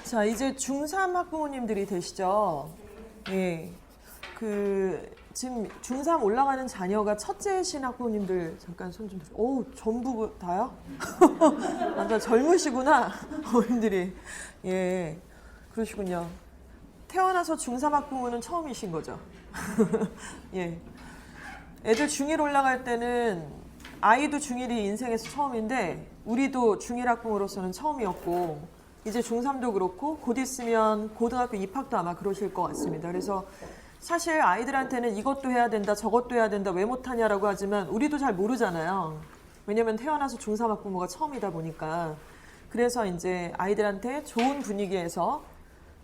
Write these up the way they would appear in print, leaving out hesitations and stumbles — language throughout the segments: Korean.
자, 이제 중3 학부모님들이 되시죠? 예. 지금 중3 올라가는 자녀가 첫째신 학부모님들 잠깐 손 좀 드세요. 오, 전부 다요? 완전 젊으시구나, 어머님들이. 예. 그러시군요. 태어나서 중3 학부모는 처음이신 거죠? 예. 애들 중1 올라갈 때는 아이도 중1이 인생에서 처음인데 우리도 중1 학부모로서는 처음이었고 이제 중3도 그렇고 곧 있으면 고등학교 입학도 아마 그러실 것 같습니다. 그래서 사실 아이들한테는 이것도 해야 된다, 저것도 해야 된다, 왜 못하냐라고 하지만 우리도 잘 모르잖아요. 왜냐면 태어나서 중3 학부모가 처음이다 보니까. 그래서 이제 아이들한테 좋은 분위기에서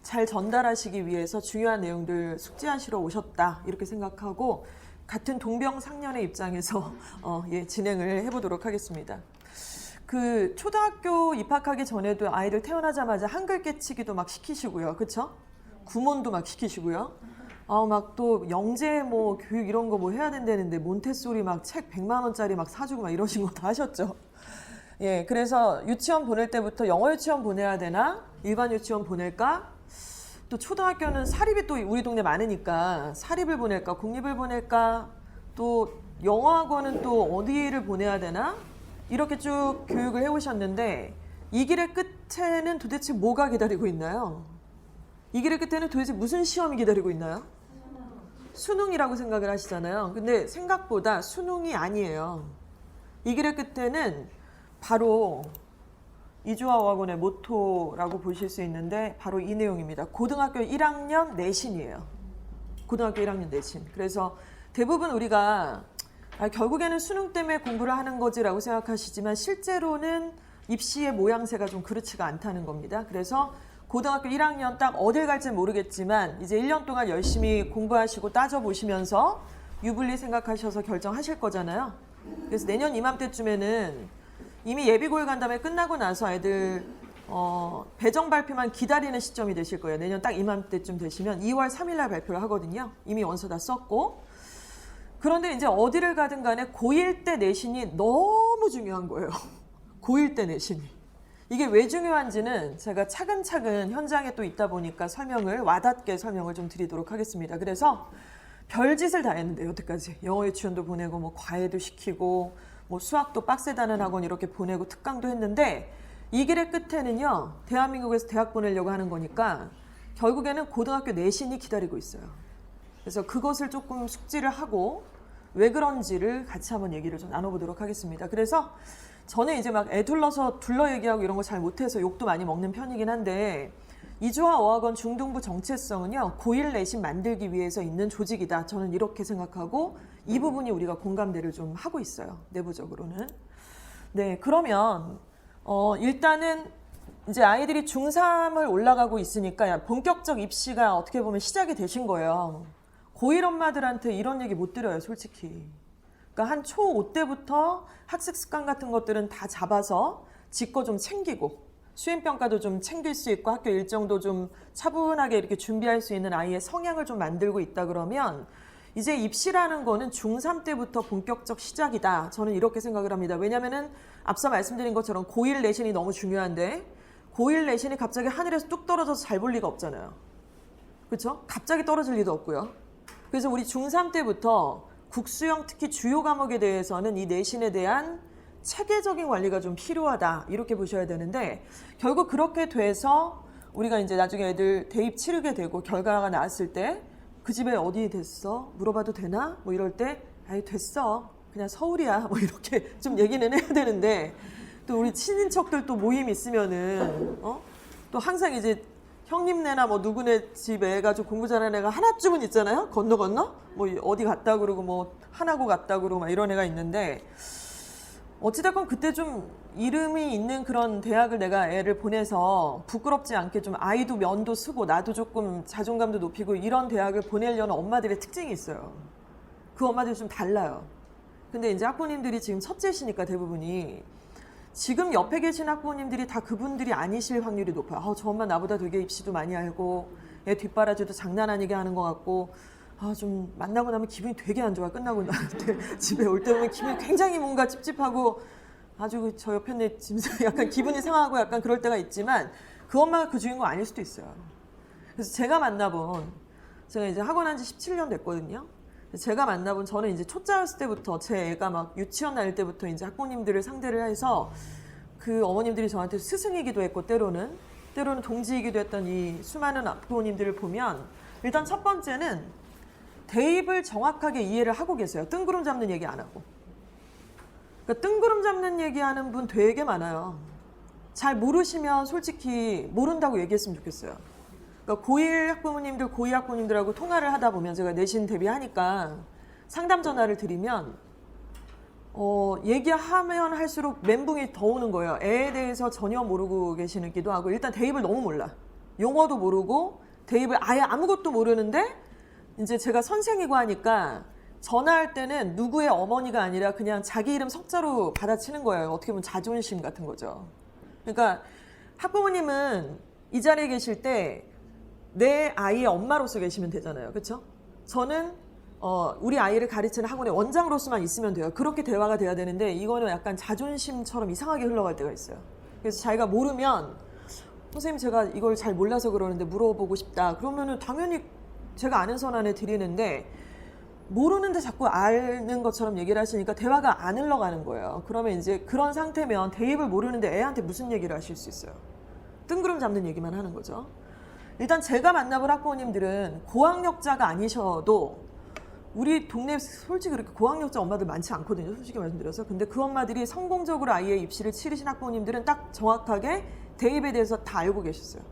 잘 전달하시기 위해서 중요한 내용들 숙지하시러 오셨다 이렇게 생각하고 같은 동병상련의 입장에서 진행을 해보도록 하겠습니다. 초등학교 입학하기 전에도 아이들 태어나자마자 한글 깨치기도 막 시키시고요. 그쵸? 구몬도 막 시키시고요. 막 또 영재 교육 이런 거 해야 된다는데 몬테소리 막 책 100만 원짜리 막 사주고 막 이러신 거 다 하셨죠. 예, 그래서 유치원 보낼 때부터 영어 유치원 보내야 되나? 일반 유치원 보낼까? 또 초등학교는 사립이 또 우리 동네 많으니까 사립을 보낼까? 공립을 보낼까? 또 영어학원은 또 어디를 보내야 되나? 이렇게 쭉 교육을 해오셨는데 이 길의 끝에는 도대체 뭐가 기다리고 있나요? 이 길의 끝에는 도대체 무슨 시험이 기다리고 있나요? 수능이라고 생각을 하시잖아요. 근데 생각보다 수능이 아니에요. 이 길의 끝에는 바로 이주아어학원의 모토라고 보실 수 있는데 바로 이 내용입니다. 고등학교 1학년 내신이에요. 고등학교 1학년 내신. 그래서 대부분 우리가 결국에는 수능 때문에 공부를 하는 거지라고 생각하시지만 실제로는 입시의 모양새가 좀 그렇지가 않다는 겁니다. 그래서 고등학교 1학년 딱 어딜 갈지 모르겠지만 이제 1년 동안 열심히 공부하시고 따져보시면서 유불리 생각하셔서 결정하실 거잖아요. 그래서 내년 이맘때쯤에는 이미 예비고일 간담회 끝나고 나서 애들 배정 발표만 기다리는 시점이 되실 거예요. 내년 딱 이맘때쯤 되시면 2월 3일 날 발표를 하거든요. 이미 원서 다 썼고. 그런데 이제 어디를 가든 간에 고1 때 내신이 너무 중요한 거예요. 고1 때 내신이. 이게 왜 중요한지는 제가 차근차근 현장에 또 있다 보니까 와닿게 설명을 좀 드리도록 하겠습니다. 그래서 별짓을 다 했는데 여태까지 영어 유치원도 보내고 과외도 시키고 수학도 빡세다는 학원 이렇게 보내고 특강도 했는데 이 길의 끝에는요. 대한민국에서 대학 보내려고 하는 거니까 결국에는 고등학교 내신이 기다리고 있어요. 그래서 그것을 조금 숙지를 하고 왜 그런지를 같이 한번 얘기를 좀 나눠보도록 하겠습니다. 그래서 저는 이제 막 둘러 얘기하고 이런 거 잘 못해서 욕도 많이 먹는 편이긴 한데 이주아 어학원 중등부 정체성은요. 고1 내신 만들기 위해서 있는 조직이다. 저는 이렇게 생각하고 이 부분이 우리가 공감대를 좀 하고 있어요. 내부적으로는. 네, 그러면 일단은 이제 아이들이 중3을 올라가고 있으니까 본격적 입시가 어떻게 보면 시작이 되신 거예요. 고1 엄마들한테 이런 얘기 못 드려요, 솔직히. 그러니까 한 초5 때부터 학습 습관 같은 것들은 다 잡아서 지 거 좀 챙기고 수행평가도 좀 챙길 수 있고 학교 일정도 좀 차분하게 이렇게 준비할 수 있는 아이의 성향을 좀 만들고 있다 그러면 이제 입시라는 거는 중3 때부터 본격적 시작이다. 저는 이렇게 생각을 합니다. 왜냐면은 앞서 말씀드린 것처럼 고1 내신이 너무 중요한데 고1 내신이 갑자기 하늘에서 뚝 떨어져서 잘 볼 리가 없잖아요. 그렇죠? 갑자기 떨어질 리도 없고요. 그래서 우리 중3 때부터 국수형 특히 주요 과목에 대해서는 이 내신에 대한 체계적인 관리가 좀 필요하다 이렇게 보셔야 되는데 결국 그렇게 돼서 우리가 이제 나중에 애들 대입 치르게 되고 결과가 나왔을 때 그 집에 어디 됐어? 물어봐도 되나? 이럴 때 아이 됐어 그냥 서울이야 이렇게 좀 얘기는 해야 되는데 또 우리 친인척들 또 모임 있으면은 또 항상 이제 형님네나 누구네 집 애가 좀 공부 잘하는 애가 하나쯤은 있잖아요. 건너 어디 갔다 그러고 하나고 갔다 그러고 이런 애가 있는데 어찌됐건 그때 좀 이름이 있는 그런 대학을 내가 애를 보내서 부끄럽지 않게 좀 아이도 면도 쓰고 나도 조금 자존감도 높이고 이런 대학을 보내려는 엄마들의 특징이 있어요. 그 엄마들이 좀 달라요. 근데 이제 학부모님들이 지금 첫째시니까 대부분이 지금 옆에 계신 학부모님들이 다 그분들이 아니실 확률이 높아요. 저 엄마 나보다 되게 입시도 많이 알고 애 뒷바라지도 장난 아니게 하는 것 같고 좀 만나고 나면 기분이 되게 안 좋아. 끝나고 나한테 집에 올 때 보면 기분이 굉장히 뭔가 찝찝하고 아주 저 옆에 내 짐승 약간 기분이 상하고 약간 그럴 때가 있지만 그 엄마가 그 주인공 아닐 수도 있어요. 그래서 제가 이제 학원 한 지 17년 됐거든요. 제가 만나본 저는 이제 초짜였을 때부터 제 애가 막 유치원 다닐 때부터 이제 학부모님들을 상대를 해서 그 어머님들이 저한테 스승이기도 했고 때로는 동지이기도 했던 이 수많은 학부모님들을 보면 일단 첫 번째는 대입을 정확하게 이해를 하고 계세요. 뜬구름 잡는 얘기 안 하고. 그러니까 뜬구름 잡는 얘기하는 분 되게 많아요. 잘 모르시면 솔직히 모른다고 얘기했으면 좋겠어요. 그러니까 고1 학부모님들, 고2 학부모님들하고 통화를 하다 보면 제가 내신 대비하니까 상담 전화를 드리면 얘기하면 할수록 멘붕이 더 오는 거예요. 애에 대해서 전혀 모르고 계시기도 하고 일단 대입을 너무 몰라. 용어도 모르고 대입을 아예 아무것도 모르는데 이제 제가 선생이고 하니까 전화할 때는 누구의 어머니가 아니라 그냥 자기 이름 석자로 받아치는 거예요. 어떻게 보면 자존심 같은 거죠. 그러니까 학부모님은 이 자리에 계실 때 내 아이의 엄마로서 계시면 되잖아요. 그렇죠? 저는 우리 아이를 가르치는 학원의 원장으로서만 있으면 돼요. 그렇게 대화가 돼야 되는데 이거는 약간 자존심처럼 이상하게 흘러갈 때가 있어요. 그래서 자기가 모르면 선생님 제가 이걸 잘 몰라서 그러는데 물어보고 싶다. 그러면은 당연히 제가 아는 선 안에 드리는데 모르는데 자꾸 아는 것처럼 얘기를 하시니까 대화가 안 흘러가는 거예요. 그러면 이제 그런 상태면 대입을 모르는데 애한테 무슨 얘기를 하실 수 있어요. 뜬구름 잡는 얘기만 하는 거죠. 일단 제가 만나본 학부모님들은 고학력자가 아니셔도 우리 동네에 솔직히 그렇게 고학력자 엄마들 많지 않거든요. 솔직히 말씀드려서. 근데 그 엄마들이 성공적으로 아이의 입시를 치르신 학부모님들은 딱 정확하게 대입에 대해서 다 알고 계셨어요.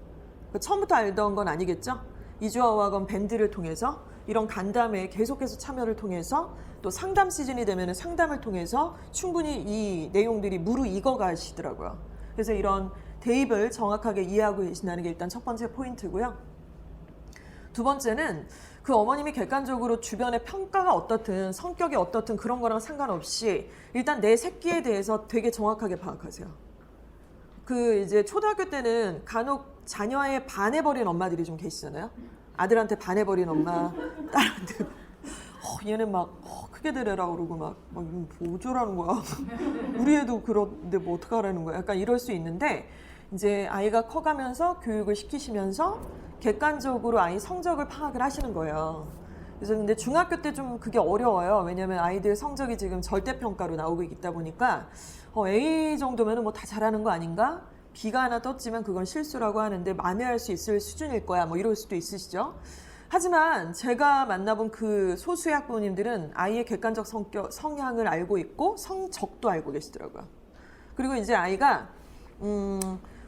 처음부터 알던 건 아니겠죠? 이주아어학원 밴드를 통해서 이런 간담회에 계속해서 참여를 통해서 또 상담 시즌이 되면 상담을 통해서 충분히 이 내용들이 무르익어 가시더라고요. 그래서 이런 대입을 정확하게 이해하고 계신다는 게 일단 첫 번째 포인트고요. 두 번째는 그 어머님이 객관적으로 주변의 평가가 어떻든 성격이 어떻든 그런 거랑 상관없이 일단 내 새끼에 대해서 되게 정확하게 파악하세요. 그 이제 초등학교 때는 간혹 자녀에 반해버린 엄마들이 좀 계시잖아요. 아들한테 반해버린 엄마, 딸한테 얘는 막 크게 되래라 그러고 막 뭐 어쩌라는 거야. 우리 애도 그런데 뭐 어떡하라는 거야. 약간 이럴 수 있는데 이제 아이가 커가면서 교육을 시키시면서 객관적으로 아이 성적을 파악을 하시는 거예요. 그래서 근데 중학교 때 좀 그게 어려워요. 왜냐하면 아이들 성적이 지금 절대평가로 나오고 있다 보니까 A 정도면 뭐 다 잘하는 거 아닌가? B가 하나 떴지만 그건 실수라고 하는데 만회할 수 있을 수준일 거야. 뭐 이럴 수도 있으시죠. 하지만 제가 만나본 그 소수의 학부모님들은 아이의 객관적 성향을 알고 있고 성적도 알고 계시더라고요. 그리고 이제 아이가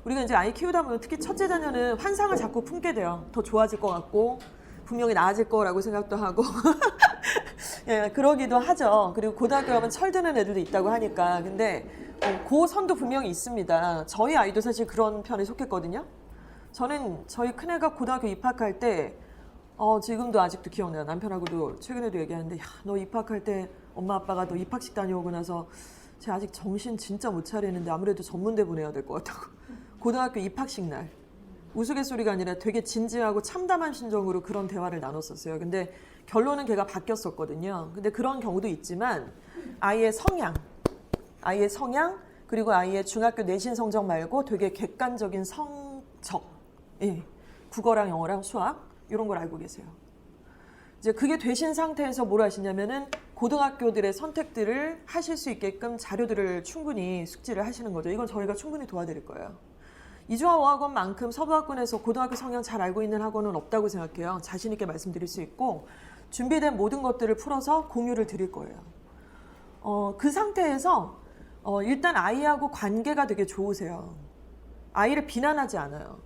우리가 이제 아이 키우다 보면 특히 첫째 자녀는 환상을 자꾸 품게 돼요. 더 좋아질 것 같고 분명히 나아질 거라고 생각도 하고 예, 그러기도 하죠. 그리고 고등학교 가면 철드는 애들도 있다고 하니까. 근데 그 선도 분명히 있습니다. 저희 아이도 사실 그런 편에 속했거든요. 저는 저희 큰애가 고등학교 입학할 때 지금도 아직도 기억나요. 남편하고도 최근에도 얘기하는데 야, 너 입학할 때 엄마 아빠가 너 입학식 다녀오고 나서 쟤 아직 정신 진짜 못 차리는데 아무래도 전문대 보내야 될 것 같다고. 고등학교 입학식 날 우스갯소리가 아니라 되게 진지하고 참담한 심정으로 그런 대화를 나눴었어요. 근데 결론은 걔가 바뀌었었거든요. 근데 그런 경우도 있지만 아이의 성향 그리고 아이의 중학교 내신 성적 말고 되게 객관적인 성적, 예, 국어랑 영어랑 수학 이런 걸 알고 계세요. 이제 그게 되신 상태에서 뭘 하시냐면은 고등학교들의 선택들을 하실 수 있게끔 자료들을 충분히 숙지를 하시는 거죠. 이건 저희가 충분히 도와드릴 거예요. 이주아어학원만큼 서부학군에서 고등학교 성향 잘 알고 있는 학원은 없다고 생각해요. 자신 있게 말씀드릴 수 있고 준비된 모든 것들을 풀어서 공유를 드릴 거예요. 그 상태에서 일단 아이하고 관계가 되게 좋으세요. 아이를 비난하지 않아요.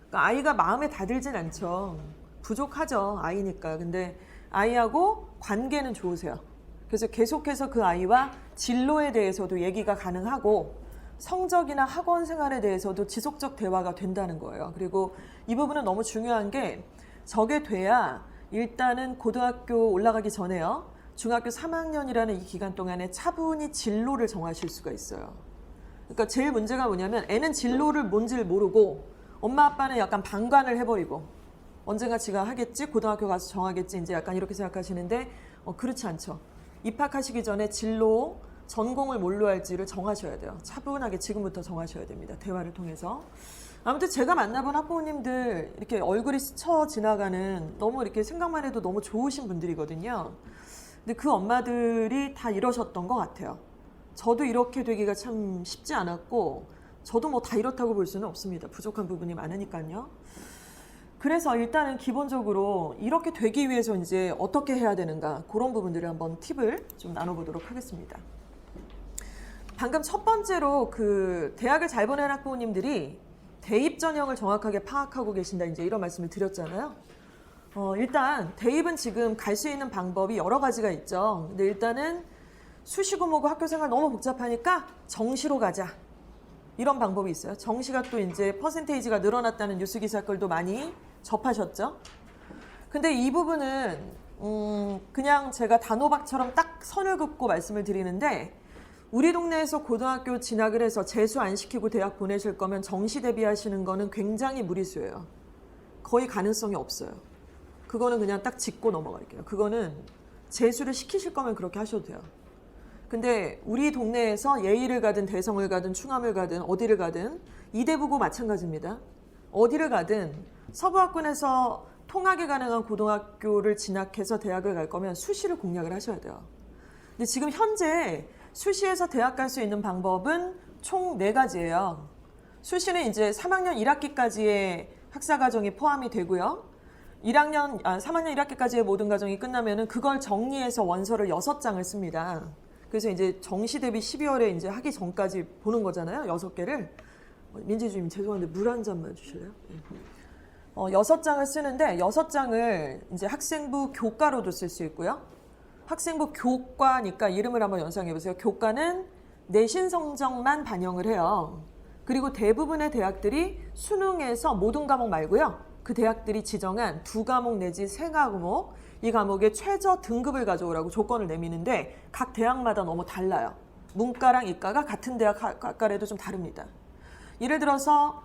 그러니까 아이가 마음에 다들진 않죠. 부족하죠. 아이니까. 근데 아이하고 관계는 좋으세요. 그래서 계속해서 그 아이와 진로에 대해서도 얘기가 가능하고 성적이나 학원 생활에 대해서도 지속적 대화가 된다는 거예요. 그리고 이 부분은 너무 중요한 게 저게 돼야 일단은 고등학교 올라가기 전에요. 중학교 3학년이라는 이 기간 동안에 차분히 진로를 정하실 수가 있어요. 그러니까 제일 문제가 뭐냐면 애는 진로를 뭔지를 모르고 엄마 아빠는 약간 방관을 해버리고 언젠가 지가 하겠지? 고등학교 가서 정하겠지? 이제 약간 이렇게 생각하시는데 그렇지 않죠. 입학하시기 전에 진로, 전공을 뭘로 할지를 정하셔야 돼요. 차분하게 지금부터 정하셔야 됩니다. 대화를 통해서. 아무튼 제가 만나본 학부모님들 이렇게 얼굴이 스쳐 지나가는 너무 이렇게 생각만 해도 너무 좋으신 분들이거든요. 근데 그 엄마들이 다 이러셨던 것 같아요. 저도 이렇게 되기가 참 쉽지 않았고 저도 뭐 다 이렇다고 볼 수는 없습니다. 부족한 부분이 많으니까요. 그래서 일단은 기본적으로 이렇게 되기 위해서 이제 어떻게 해야 되는가 그런 부분들을 한번 팁을 좀 나눠보도록 하겠습니다. 방금 첫 번째로 그 대학을 잘 보낸 학부모님들이 대입 전형을 정확하게 파악하고 계신다 이제 이런 말씀을 드렸잖아요. 일단 대입은 지금 갈 수 있는 방법이 여러 가지가 있죠. 근데 일단은 수시고 뭐고 학교 생활 너무 복잡하니까 정시로 가자. 이런 방법이 있어요. 정시가 또 이제 퍼센테이지가 늘어났다는 뉴스 기사글도 많이 접하셨죠. 근데 이 부분은 그냥 제가 단호박처럼 딱 선을 긋고 말씀을 드리는데 우리 동네에서 고등학교 진학을 해서 재수 안 시키고 대학 보내실 거면 정시 대비하시는 거는 굉장히 무리수예요. 거의 가능성이 없어요. 그거는 그냥 딱 짚고 넘어갈게요. 그거는 재수를 시키실 거면 그렇게 하셔도 돼요. 근데 우리 동네에서 예의를 가든 대성을 가든 충암을 가든 어디를 가든 이대부고 마찬가지입니다. 어디를 가든 서부학군에서 통학이 가능한 고등학교를 진학해서 대학을 갈 거면 수시를 공략을 하셔야 돼요. 근데 지금 현재 수시에서 대학 갈 수 있는 방법은 총 4가지예요. 수시는 이제 3학년 1학기까지의 학사 과정이 포함이 되고요. 3학년 1학기까지의 모든 과정이 끝나면은 그걸 정리해서 원서를 6장을 씁니다. 그래서 이제 정시 대비 12월에 이제 하기 전까지 보는 거잖아요. 6개를. 민지주임 죄송한데 물 한 잔만 주실래요? 6장을 쓰는데 6장을 이제 학생부 교과로도 쓸 수 있고요. 학생부 교과니까 이름을 한번 연상해 보세요. 교과는 내신 성적만 반영을 해요. 그리고 대부분의 대학들이 수능에서 모든 과목 말고요. 그 대학들이 지정한 2과목 내지 3과목 이 과목의 최저 등급을 가져오라고 조건을 내미는데 각 대학마다 너무 달라요. 문과랑 이과가 같은 대학 학과라도 좀 다릅니다. 예를 들어서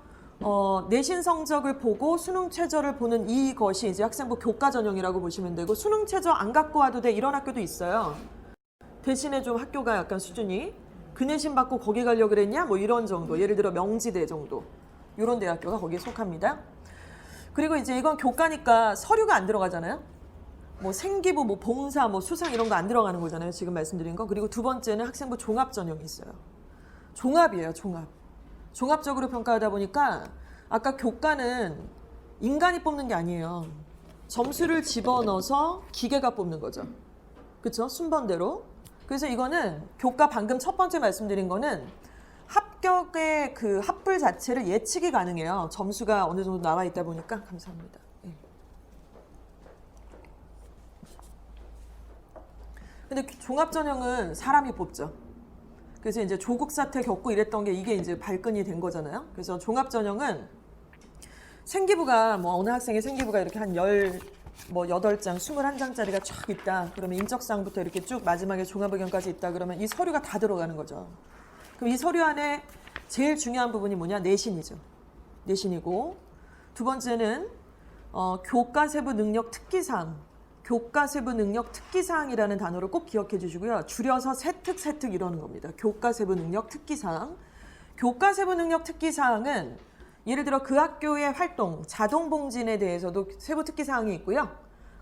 내신 성적을 보고 수능 최저를 보는 이것이 이제 학생부 교과 전형이라고 보시면 되고 수능 최저 안 갖고 와도 돼 이런 학교도 있어요. 대신에 좀 학교가 약간 수준이 그 내신 받고 거기 가려고 그랬냐 뭐 이런 정도 예를 들어 명지대 정도 이런 대학교가 거기에 속합니다. 그리고 이제 이건 교과니까 서류가 안 들어가잖아요. 뭐 생기부, 뭐 봉사, 뭐 수상 이런 거 안 들어가는 거잖아요. 지금 말씀드린 거. 그리고 두 번째는 학생부 종합 전형이 있어요. 종합이에요, 종합. 종합적으로 평가하다 보니까 아까 교과는 인간이 뽑는 게 아니에요. 점수를 집어넣어서 기계가 뽑는 거죠. 그렇죠? 순번대로. 그래서 이거는 교과 방금 첫 번째 말씀드린 거는 합격의 그 합불 자체를 예측이 가능해요. 점수가 어느 정도 나와 있다 보니까. 감사합니다. 예. 근데 종합 전형은 사람이 뽑죠. 그래서 이제 조국 사태 겪고 이랬던 게 이게 이제 발끈이 된 거잖아요. 그래서 종합 전형은 생기부가 뭐 어느 학생의 생기부가 이렇게 한 8장, 21장짜리가 쫙 있다. 그러면 인적사항부터 이렇게 쭉 마지막에 종합의견까지 있다. 그러면 이 서류가 다 들어가는 거죠. 그럼 이 서류 안에 제일 중요한 부분이 뭐냐? 내신이죠. 내신이고 두 번째는 교과 세부 능력 특기사항. 교과 세부 능력 특기사항이라는 단어를 꼭 기억해 주시고요. 줄여서 세특 이러는 겁니다. 교과 세부 능력 특기사항. 교과 세부 능력 특기사항은 예를 들어 그 학교의 활동, 자동봉진에 대해서도 세부 특기사항이 있고요.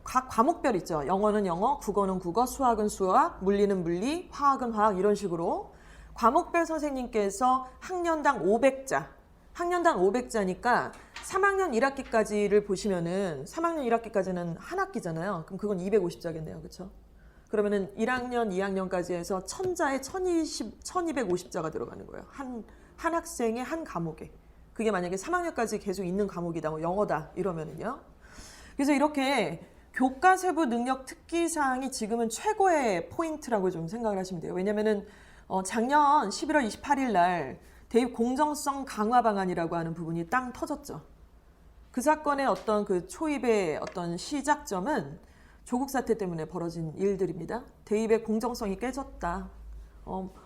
각 과목별 있죠. 영어는 영어, 국어는 국어, 수학은 수학, 물리는 물리, 화학은 화학 이런 식으로 과목별 선생님께서 학년당 500자, 학년당 500자니까 3학년 1학기까지를 보시면은 3학년 1학기까지는 한 학기잖아요. 그럼 그건 250자겠네요. 그렇죠? 그러면은 1학년, 2학년까지 해서 1000자에 1250자가 들어가는 거예요. 한 학생의 한 과목에. 그게 만약에 3학년까지 계속 있는 과목이다. 뭐 영어다. 이러면은요. 그래서 이렇게 교과 세부 능력 특기사항이 지금은 최고의 포인트라고 좀 생각을 하시면 돼요. 왜냐면은 작년 11월 28일 날 대입 공정성 강화 방안이라고 하는 부분이 땅 터졌죠. 그 사건의 어떤 그 초입의 어떤 시작점은 조국 사태 때문에 벌어진 일들입니다. 대입의 공정성이 깨졌다.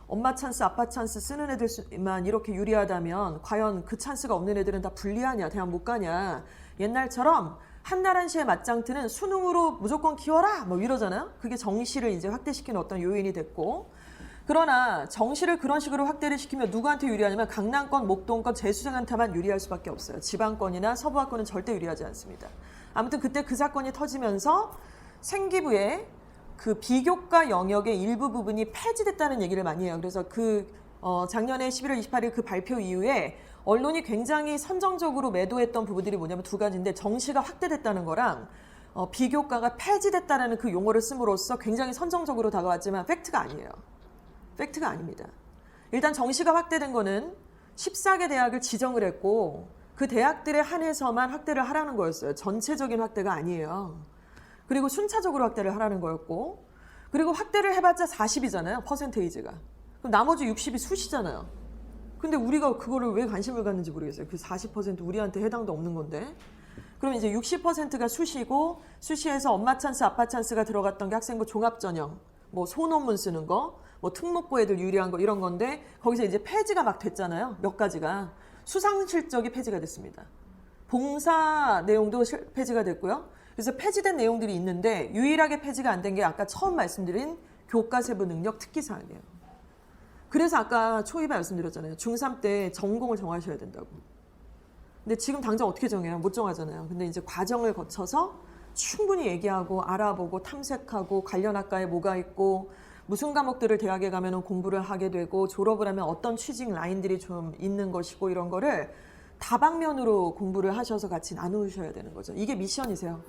엄마 찬스, 아빠 찬스 쓰는 애들만 이렇게 유리하다면 과연 그 찬스가 없는 애들은 다 불리하냐, 대학 못 가냐. 옛날처럼 한날 한시에 맞짱 뜨는 수능으로 무조건 키워라 뭐 이러잖아요. 그게 정시를 이제 확대시키는 어떤 요인이 됐고 그러나 정시를 그런 식으로 확대를 시키면 누구한테 유리하냐면 강남권, 목동권, 재수생한테만 유리할 수밖에 없어요. 지방권이나 서부화권은 절대 유리하지 않습니다. 아무튼 그때 그 사건이 터지면서 생기부에 그 비교과 영역의 일부 부분이 폐지됐다는 얘기를 많이 해요. 그래서 작년에 11월 28일 그 발표 이후에 언론이 굉장히 선정적으로 매도했던 부분들이 뭐냐면 두 가지인데, 정시가 확대됐다는 거랑 비교과가 폐지됐다는 그 용어를 씀으로써 굉장히 선정적으로 다가왔지만 팩트가 아니에요. 팩트가 아닙니다. 일단 정시가 확대된 거는 14개 대학을 지정을 했고 그 대학들에 한해서만 확대를 하라는 거였어요. 전체적인 확대가 아니에요. 그리고 순차적으로 확대를 하라는 거였고, 그리고 확대를 해봤자 40이잖아요. 퍼센테이지가. 그럼 나머지 60이 수시잖아요. 근데 우리가 그거를 왜 관심을 갖는지 모르겠어요. 그 40% 우리한테 해당도 없는 건데. 그럼 이제 60%가 수시고, 수시에서 엄마 찬스, 아빠 찬스가 들어갔던 게 학생부 종합전형, 뭐 소논문 쓰는 거, 뭐 특목고 애들 유리한 거 이런 건데, 거기서 이제 폐지가 막 됐잖아요. 몇 가지가. 수상 실적이 폐지가 됐습니다. 봉사 내용도 폐지가 됐고요. 그래서 폐지된 내용들이 있는데 유일하게 폐지가 안 된 게 아까 처음 말씀드린 교과 세부 능력 특기 사항이에요. 그래서 아까 초입에 말씀드렸잖아요. 중3 때 전공을 정하셔야 된다고. 근데 지금 당장 어떻게 정해요? 못 정하잖아요. 근데 이제 과정을 거쳐서 충분히 얘기하고 알아보고 탐색하고 관련 학과에 뭐가 있고 무슨 과목들을 대학에 가면 공부를 하게 되고 졸업을 하면 어떤 취직 라인들이 좀 있는 것이고 이런 거를 다방면으로 공부를 하셔서 같이 나누셔야 되는 거죠. 이게 미션이세요.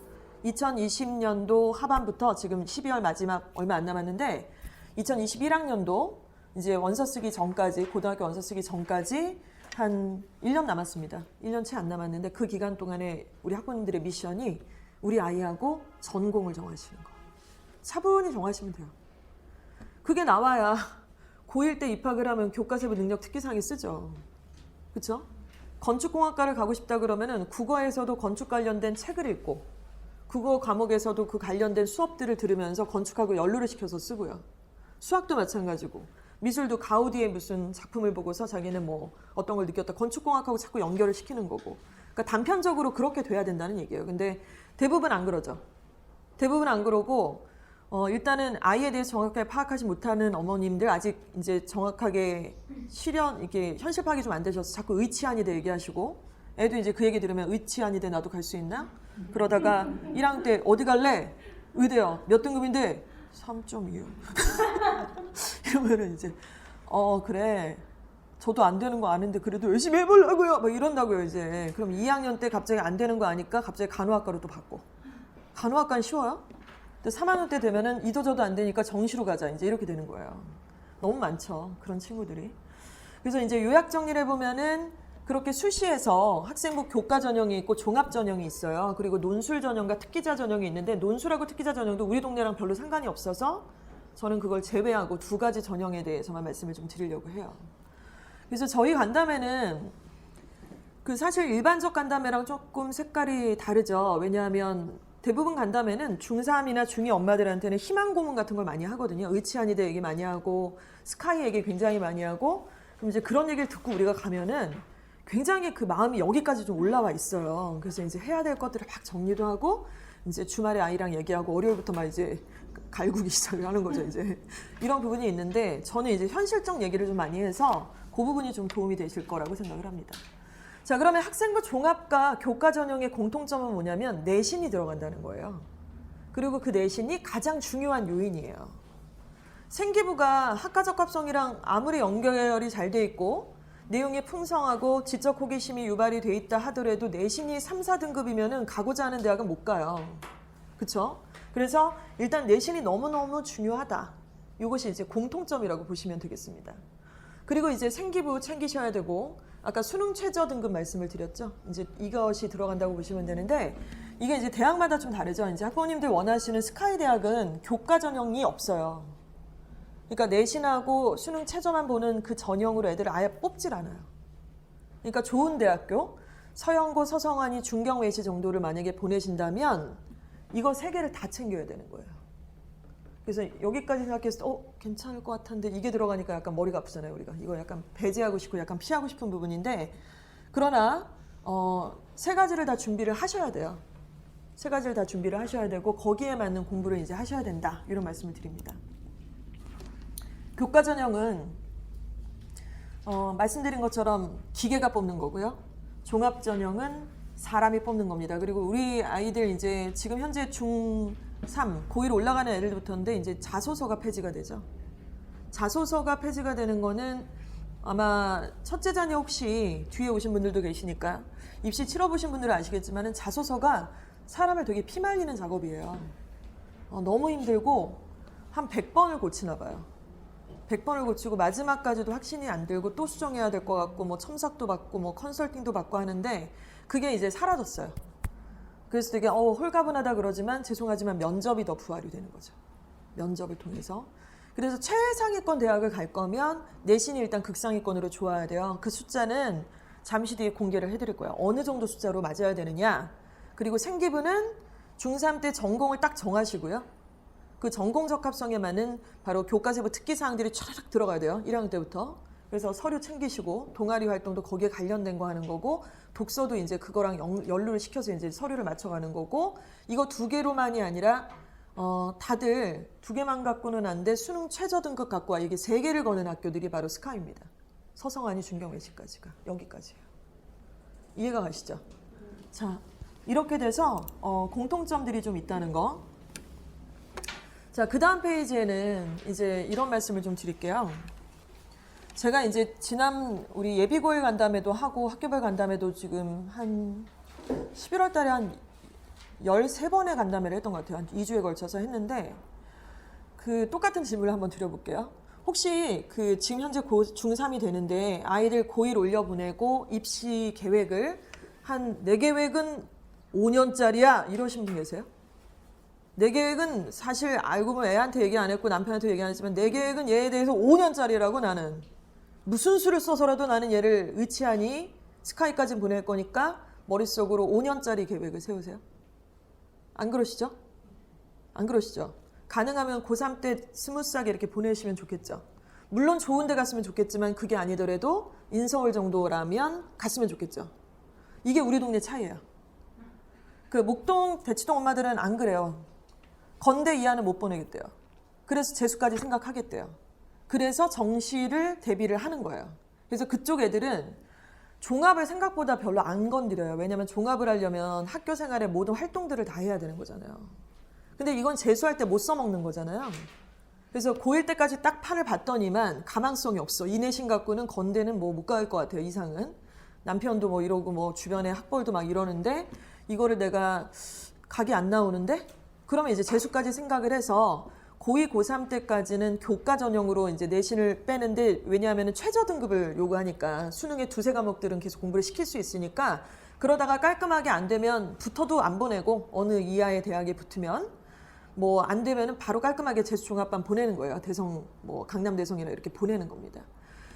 2020년도 하반부터 지금 12월 마지막 얼마 안 남았는데 2021학년도 이제 원서 쓰기 전까지, 고등학교 원서 쓰기 전까지 한 1년 남았습니다. 1년 채 안 남았는데 그 기간 동안에 우리 학부모님들의 미션이 우리 아이하고 전공을 정하시는 거. 차분히 정하시면 돼요. 그게 나와야 고1 때 입학을 하면 교과세부 능력 특기사항이 쓰죠. 그렇죠? 건축공학과를 가고 싶다 그러면은 국어에서도 건축 관련된 책을 읽고 국어 과목에서도 그 관련된 수업들을 들으면서 건축하고 연루를 시켜서 쓰고요. 수학도 마찬가지고 미술도 가우디의 무슨 작품을 보고서 자기는 뭐 어떤 걸 느꼈다. 건축공학하고 자꾸 연결을 시키는 거고. 그러니까 단편적으로 그렇게 돼야 된다는 얘기예요. 근데 대부분 안 그러죠. 대부분 안 그러고 일단은 아이에 대해서 정확하게 파악하지 못하는 어머님들, 아직 이제 정확하게 이게 현실 파악이 좀 안 되셔서 자꾸 의치아니다 얘기하시고, 애도 이제 그 얘기 들으면 의치아니다 나도 갈 수 있나? 그러다가 1학년 때 어디 갈래? 의대요. 몇 등급인데? 3.2요. 이러면은 이제 그래. 저도 안 되는 거 아는데 그래도 열심히 해보려고요. 막 이런다고요 이제. 그럼 2학년 때 갑자기 안 되는 거 아니까 갑자기 간호학과로 또 바꿔. 간호학과는 쉬워요? 근데 3학년 때 되면은 이도저도 안 되니까 정시로 가자. 이제 이렇게 되는 거예요. 너무 많죠. 그런 친구들이. 그래서 이제 요약 정리를 해보면은 그렇게 수시에서 학생부 교과 전형이 있고 종합 전형이 있어요. 그리고 논술 전형과 특기자 전형이 있는데 논술하고 특기자 전형도 우리 동네랑 별로 상관이 없어서 저는 그걸 제외하고 두 가지 전형에 대해서만 말씀을 좀 드리려고 해요. 그래서 저희 간담회는 그 사실 일반적 간담회랑 조금 색깔이 다르죠. 왜냐하면 대부분 간담회는 중3이나 중2 엄마들한테는 희망 고문 같은 걸 많이 하거든요. 의치아니다 얘기 많이 하고 스카이 얘기 굉장히 많이 하고, 그럼 이제 그런 얘기를 듣고 우리가 가면은 굉장히 그 마음이 여기까지 좀 올라와 있어요. 그래서 이제 해야 될 것들을 막 정리도 하고 이제 주말에 아이랑 얘기하고 월요일부터 막 이제 갈구기 시작을 하는 거죠. 이제 이런 부분이 있는데 저는 이제 현실적 얘기를 좀 많이 해서 그 부분이 좀 도움이 되실 거라고 생각을 합니다. 자, 그러면 학생부 종합과 교과 전형의 공통점은 뭐냐면 내신이 들어간다는 거예요. 그리고 그 내신이 가장 중요한 요인이에요. 생기부가 학과적 합성이랑 아무리 연결이 잘 돼 있고 내용이 풍성하고 지적 호기심이 유발이 돼 있다 하더라도 내신이 3, 4등급이면은 가고자 하는 대학은 못 가요. 그렇죠? 그래서 일단 내신이 너무너무 중요하다. 이것이 이제 공통점이라고 보시면 되겠습니다. 그리고 이제 생기부 챙기셔야 되고, 아까 수능 최저 등급 말씀을 드렸죠. 이제 이것이 들어간다고 보시면 되는데, 이게 이제 대학마다 좀 다르죠. 이제 학부모님들 원하시는 스카이 대학은 교과 전형이 없어요. 그러니까 내신하고 수능 최저만 보는 그 전형으로 애들을 아예 뽑질 않아요. 그러니까 좋은 대학교, 서영고, 서성환이 중경 외시 정도를 만약에 보내신다면 이거 세 개를 다 챙겨야 되는 거예요. 그래서 여기까지 생각했을 때 괜찮을 것 같은데 이게 들어가니까 약간 머리가 아프잖아요. 우리가 이거 약간 배제하고 싶고 약간 피하고 싶은 부분인데, 그러나 세 가지를 다 준비를 하셔야 돼요. 세 가지를 다 준비를 하셔야 되고 거기에 맞는 공부를 이제 하셔야 된다. 이런 말씀을 드립니다. 교과 전형은 말씀드린 것처럼 기계가 뽑는 거고요. 종합 전형은 사람이 뽑는 겁니다. 그리고 우리 아이들 이제 지금 현재 중3, 고1 올라가는 애들부터인데 이제 자소서가 폐지가 되죠. 자소서가 폐지가 되는 거는 아마 첫째 자녀 혹시 뒤에 오신 분들도 계시니까 입시 치러보신 분들은 아시겠지만 자소서가 사람을 되게 피말리는 작업이에요. 너무 힘들고 한 100번을 고치나 봐요. 100번을 고치고 마지막까지도 확신이 안 들고 또 수정해야 될 것 같고 뭐 첨삭도 받고 뭐 컨설팅도 받고 하는데 그게 이제 사라졌어요. 그래서 되게 홀가분하다 그러지만 죄송하지만 면접이 더 부활이 되는 거죠. 면접을 통해서. 그래서 최상위권 대학을 갈 거면 내신이 일단 극상위권으로 좋아야 돼요. 그 숫자는 잠시 뒤에 공개를 해드릴 거예요. 어느 정도 숫자로 맞아야 되느냐. 그리고 생기부는 중3 때 전공을 딱 정하시고요. 그 전공 적합성에 맞는 바로 교과세부 특기사항들이 촤르륵 들어가야 돼요. 1학년 때부터. 그래서 서류 챙기시고 동아리 활동도 거기에 관련된 거 하는 거고 독서도 이제 그거랑 연루를 시켜서 이제 서류를 맞춰가는 거고 이거 2개로만이 아니라 다들 2개만 갖고는 안 돼 수능 최저 등급 갖고 와 이게 3개를 거는 학교들이 바로 스카이입니다. 서성하니 중경외시까지가 여기까지예요. 이해가 가시죠? 자 이렇게 돼서 공통점들이 좀 있다는 거. 자, 그 다음 페이지에는 이제 이런 말씀을 좀 드릴게요. 제가 이제 지난 우리 예비고일 간담회도 하고 학교별 간담회도 지금 한 11월 달에 한 13번의 간담회를 했던 것 같아요. 한 2주에 걸쳐서 했는데 그 똑같은 질문을 한번 드려볼게요. 혹시 그 지금 현재 중3이 되는데 아이들 고1 올려보내고 입시 계획을 한 내 계획은 5년짜리야 이러신 분 계세요? 내 계획은 사실 알고 보면 애한테 얘기 안 했고 남편한테 얘기 안 했지만 내 계획은 얘에 대해서 5년짜리라고 나는 무슨 수를 써서라도 나는 얘를 의치하니 스카이까지 보낼 거니까 머릿속으로 5년짜리 계획을 세우세요. 안 그러시죠? 안 그러시죠? 가능하면 고3 때 스무스하게 이렇게 보내시면 좋겠죠. 물론 좋은 데 갔으면 좋겠지만 그게 아니더라도 인서울 정도라면 갔으면 좋겠죠. 이게 우리 동네 차이예요. 그 목동, 대치동 엄마들은 안 그래요. 건대 이하는 못 보내겠대요. 그래서 재수까지 생각하겠대요. 그래서 정시를 대비를 하는 거예요. 그래서 그쪽 애들은 종합을 생각보다 별로 안 건드려요. 왜냐하면 종합을 하려면 학교 생활의 모든 활동들을 다 해야 되는 거잖아요. 근데 이건 재수할 때 못 써먹는 거잖아요. 그래서 고1 때까지 딱 판을 봤더니만 가망성이 없어. 이 내신 갖고는 건대는 뭐 못 갈 것 같아요. 이상은. 남편도 뭐 이러고 뭐 주변에 학벌도 막 이러는데 이거를 내가 각이 안 나오는데? 그러면 이제 재수까지 생각을 해서 고2, 고3 때까지는 교과 전형으로 이제 내신을 빼는데 왜냐하면 최저 등급을 요구하니까 수능의 2-3과목들은 계속 공부를 시킬 수 있으니까 그러다가 깔끔하게 안 되면 붙어도 안 보내고 어느 이하의 대학에 붙으면 뭐 안 되면은 바로 깔끔하게 재수 종합반 보내는 거예요. 대성 뭐 강남 대성이나 이렇게 보내는 겁니다.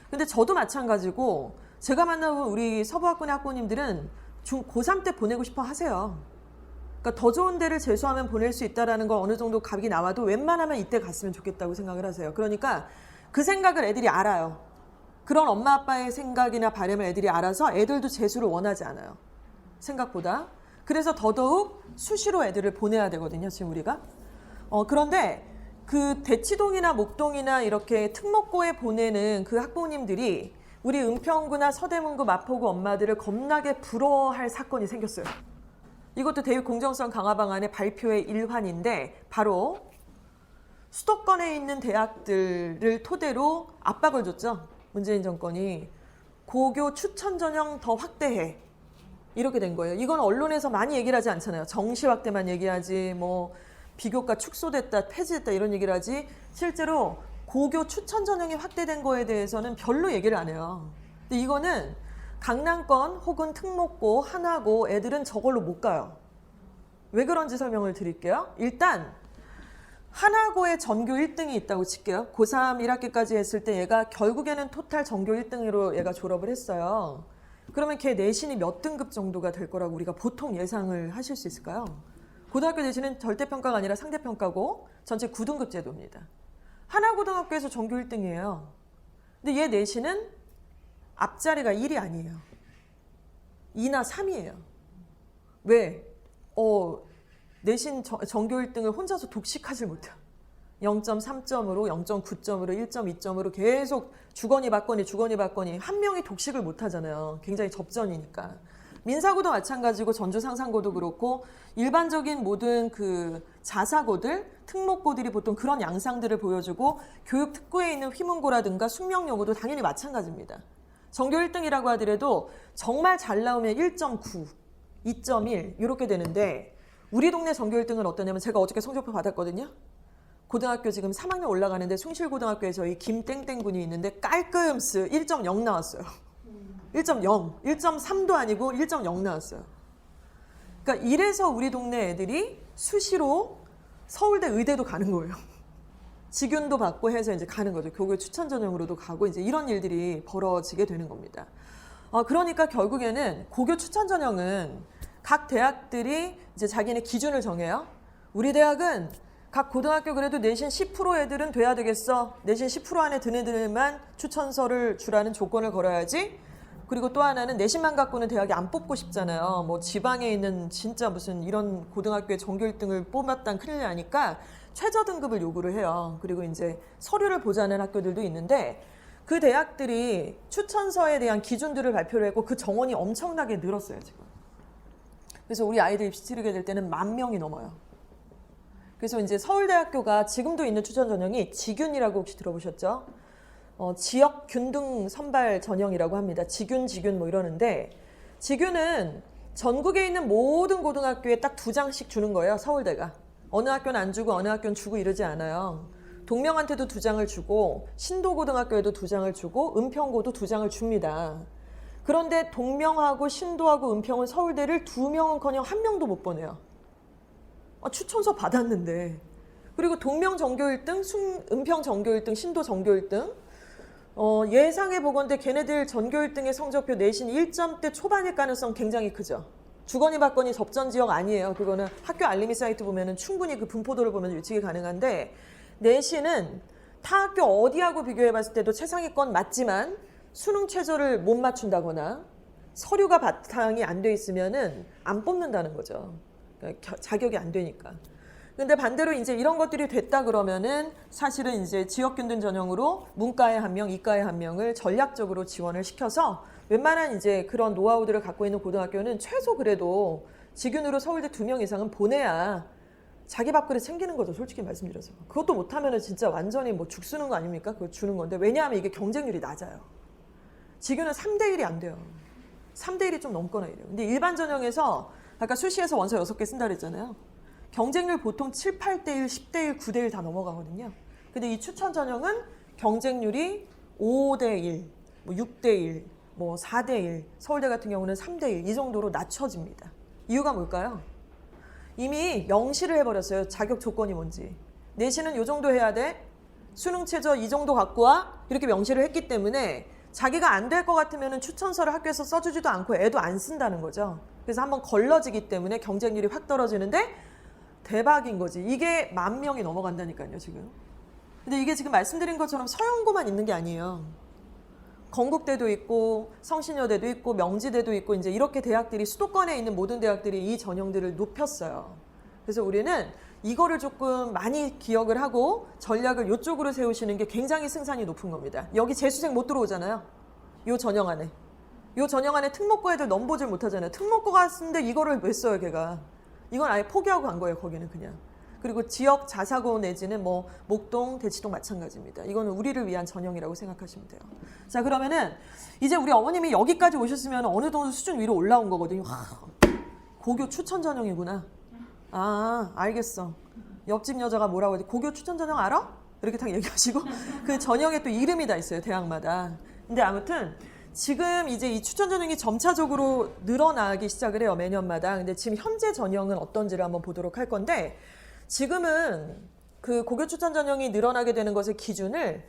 근데 저도 마찬가지고 제가 만나본 우리 서부학군의 학부모님들은 고3 때 보내고 싶어 하세요. 그러니까 더 좋은 데를 재수하면 보낼 수 있다는 거 어느 정도 각이 나와도 웬만하면 이때 갔으면 좋겠다고 생각을 하세요. 그러니까 그 생각을 애들이 알아요. 그런 엄마 아빠의 생각이나 바람을 애들이 알아서 애들도 재수를 원하지 않아요. 생각보다. 그래서 더더욱 수시로 애들을 보내야 되거든요. 지금 우리가. 그런데 그 대치동이나 목동이나 이렇게 특목고에 보내는 그 학부모님들이 우리 은평구나 서대문구 마포구 엄마들을 겁나게 부러워할 사건이 생겼어요. 이것도 대입 공정성 강화 방안의 발표의 일환인데 바로 수도권에 있는 대학들을 토대로 압박을 줬죠. 문재인 정권이 고교 추천 전형 더 확대해. 이렇게 된 거예요. 이건 언론에서 많이 얘기를 하지 않잖아요. 정시 확대만 얘기하지 뭐 비교과 축소됐다 폐지됐다 이런 얘기를 하지 실제로 고교 추천 전형이 확대된 거에 대해서는 별로 얘기를 안 해요. 근데 이거는 강남권 혹은 특목고, 하나고 애들은 저걸로 못 가요. 왜 그런지 설명을 드릴게요. 일단 하나고에 전교 1등이 있다고 칠게요. 고3 1학기까지 했을 때 얘가 결국에는 토탈 전교 1등으로 얘가 졸업을 했어요. 그러면 걔 내신이 몇 등급 정도가 될 거라고 우리가 보통 예상을 하실 수 있을까요? 고등학교 내신은 절대평가가 아니라 상대평가고 전체 9등급 제도입니다. 하나고등학교에서 전교 1등이에요. 근데 얘 내신은 앞자리가 1이 아니에요. 2나 3이에요. 왜? 내신 전교 1등을 혼자서 독식하지 못해요. 0.3점으로 0.9점으로 1.2점으로 계속 주거니 받거니 한 명이 독식을 못하잖아요. 굉장히 접전이니까. 민사고도 마찬가지고 전주 상상고도 그렇고 일반적인 모든 그 자사고들, 특목고들이 보통 그런 양상들을 보여주고 교육 특구에 있는 휘문고라든가 숙명여고도 당연히 마찬가지입니다. 전교 1등이라고 하더라도 정말 잘 나오면 1.9, 2.1 이렇게 되는데 우리 동네 전교 1등은 어떠냐면 제가 어저께 성적표 받았거든요. 고등학교 지금 3학년 올라가는데 숭실고등학교에 저희 김땡땡 군이 있는데 깔끔스 1.0 나왔어요. 1.0, 1.3도 아니고 1.0 나왔어요. 그러니까 이래서 우리 동네 애들이 수시로 서울대 의대도 가는 거예요. 직윤도 받고 해서 이제 가는 거죠. 교교 추천 전형으로도 가고 이제 이런 일들이 벌어지게 되는 겁니다. 그러니까 결국에는 고교 추천 전형은 각 대학들이 이제 자기네 기준을 정해요. 우리 대학은 각 고등학교 그래도 내신 10% 애들은 돼야 되겠어. 내신 10% 안에 드는 애들만 추천서를 주라는 조건을 걸어야지. 그리고 또 하나는 내신만 갖고는 대학이 안 뽑고 싶잖아요. 뭐 지방에 있는 진짜 무슨 이런 고등학교의 전교 1등을 뽑았단 큰일 나니까 최저 등급을 요구를 해요. 그리고 이제 서류를 보자는 학교들도 있는데 그 대학들이 추천서에 대한 기준들을 발표를 했고 그 정원이 엄청나게 늘었어요, 지금. 그래서 우리 아이들 입시 치르게 될 때는 10,000명이 넘어요. 그래서 이제 서울대학교가 지금도 있는 추천 전형이 지균이라고 혹시 들어보셨죠? 지역 균등 선발 전형이라고 합니다. 지균 뭐 이러는데 지균은 전국에 있는 모든 고등학교에 딱 2장씩 주는 거예요. 서울대가. 어느 학교는 안 주고 어느 학교는 주고 이러지 않아요. 동명한테도 2장을 주고 신도고등학교에도 2장을 주고 은평고도 2장을 줍니다. 그런데 동명하고 신도하고 은평은 서울대를 2명은커녕 1명도 못 보내요. 추천서 받았는데. 그리고 동명 전교 1등, 은평 전교 1등, 신도 전교 1등. 예상해 보건대 걔네들 전교 1등의 성적표 내신 1점대 초반일 가능성 굉장히 크죠. 주거니 받거니 접전 지역 아니에요. 그거는 학교 알림이 사이트 보면은 충분히 그 분포도를 보면 예측이 가능한데 내신은 타 학교 어디하고 비교해 봤을 때도 최상위권 맞지만 수능 최저를 못 맞춘다거나 서류가 바탕이 안 돼 있으면은 안 뽑는다는 거죠. 그러니까 자격이 안 되니까. 근데 반대로 이제 이런 것들이 됐다 그러면은 사실은 이제 지역균등 전형으로 문과에 1명, 이과에 1명을 전략적으로 지원을 시켜서 웬만한 이제 그런 노하우들을 갖고 있는 고등학교는 최소 그래도 직윤으로 서울대 2명 이상은 보내야 자기 밥그릇 챙기는 거죠. 솔직히 말씀드려서. 그것도 못하면은 진짜 완전히 뭐 죽 쓰는 거 아닙니까? 그거 주는 건데. 왜냐하면 이게 경쟁률이 낮아요. 직윤은 3대1이 안 돼요. 3대1이 좀 넘거나 이래요. 근데 일반 전형에서 아까 수시에서 원서 6개 쓴다 그랬잖아요. 경쟁률 보통 7, 8대1, 10대1, 9대1 다 넘어가거든요. 근데 이 추천 전형은 경쟁률이 5대1, 뭐 6대1, 뭐 4대1, 서울대 같은 경우는 3대1 이 정도로 낮춰집니다. 이유가 뭘까요? 이미 명시를 해버렸어요. 자격 조건이 뭔지. 내신은 이 정도 해야 돼. 수능 최저 이 정도 갖고 와. 이렇게 명시를 했기 때문에 자기가 안 될 것 같으면 추천서를 학교에서 써주지도 않고 애도 안 쓴다는 거죠. 그래서 한번 걸러지기 때문에 경쟁률이 확 떨어지는데 대박인 거지. 이게 10,000명이 넘어간다니까요, 지금. 근데 이게 지금 말씀드린 것처럼 서영고만 있는 게 아니에요. 건국대도 있고 성신여대도 있고 명지대도 있고 이제 이렇게 대학들이 수도권에 있는 모든 대학들이 이 전형들을 높였어요. 그래서 우리는 이거를 조금 많이 기억을 하고 전략을 이쪽으로 세우시는 게 굉장히 승산이 높은 겁니다. 여기 재수생 못 들어오잖아요. 요 전형 안에. 요 전형 안에 특목고 애들 넘보질 못하잖아요. 특목고 갔는데 이거를 왜 써요, 걔가. 이건 아예 포기하고 간 거예요, 거기는 그냥. 그리고 지역 자사고 내지는 뭐 목동, 대치동 마찬가지입니다. 이거는 우리를 위한 전형이라고 생각하시면 돼요. 자, 그러면은 이제 우리 어머님이 여기까지 오셨으면 어느 정도 수준 위로 올라온 거거든요. 고교 추천 전형이구나. 아, 알겠어. 옆집 여자가 뭐라고 하지? 고교 추천 전형 알아? 이렇게 딱 얘기하시고 그 전형에 또 이름이 다 있어요, 대학마다. 근데 아무튼 지금 이제 이 추천 전형이 점차적으로 늘어나기 시작을 해요, 매년마다. 근데 지금 현재 전형은 어떤지를 한번 보도록 할 건데 지금은 그 고교 추천 전형이 늘어나게 되는 것의 기준을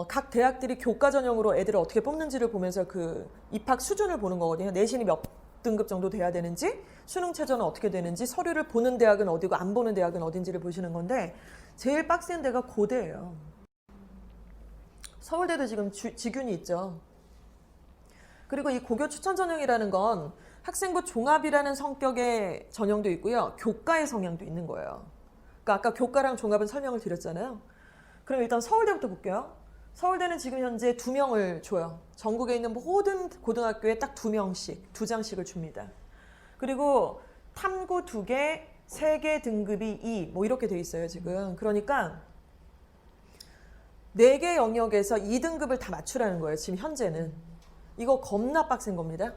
각 대학들이 교과 전형으로 애들을 어떻게 뽑는지를 보면서 그 입학 수준을 보는 거거든요. 내신이 몇 등급 정도 돼야 되는지, 수능 최저는 어떻게 되는지, 서류를 보는 대학은 어디고 안 보는 대학은 어딘지를 보시는 건데 제일 빡센 데가 고대예요. 서울대도 지금 지균이 있죠. 그리고 이 고교 추천 전형이라는 건 학생부 종합이라는 성격의 전형도 있고요. 교과의 성향도 있는 거예요. 그러니까 아까 교과랑 종합은 설명을 드렸잖아요. 그럼 일단 서울대부터 볼게요. 서울대는 지금 현재 2명을 줘요. 전국에 있는 모든 고등학교에 딱 2명씩, 2장씩을 줍니다. 그리고 탐구 2개, 세계 등급이 2, 뭐 이렇게 돼 있어요, 지금. 그러니까 4개 영역에서 2등급을 다 맞추라는 거예요, 지금 현재는. 이거 겁나 빡센 겁니다.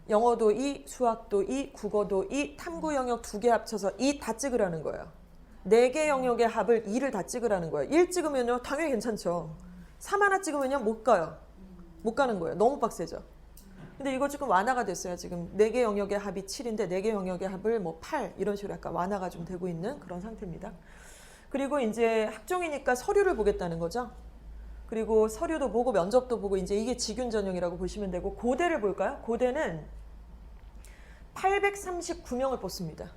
영어도 2, 수학도 2, 국어도 2, 탐구 영역 2개 합쳐서 2 다 찍으라는 거예요. 4개 영역의 합을 2를 다 찍으라는 거예요. 1 찍으면요, 당연히 괜찮죠. 3 하나 찍으면요, 못 가요. 못 가는 거예요. 너무 빡세죠. 근데 이거 지금 완화가 됐어요. 지금 4개 영역의 합이 7인데 4개 영역의 합을 뭐 8 이런 식으로 약간 완화가 좀 되고 있는 그런 상태입니다. 그리고 이제 학종이니까 서류를 보겠다는 거죠. 그리고 서류도 보고 면접도 보고 이제 이게 직윤 전형이라고 보시면 되고 고대를 볼까요? 고대는 839명을 뽑습니다.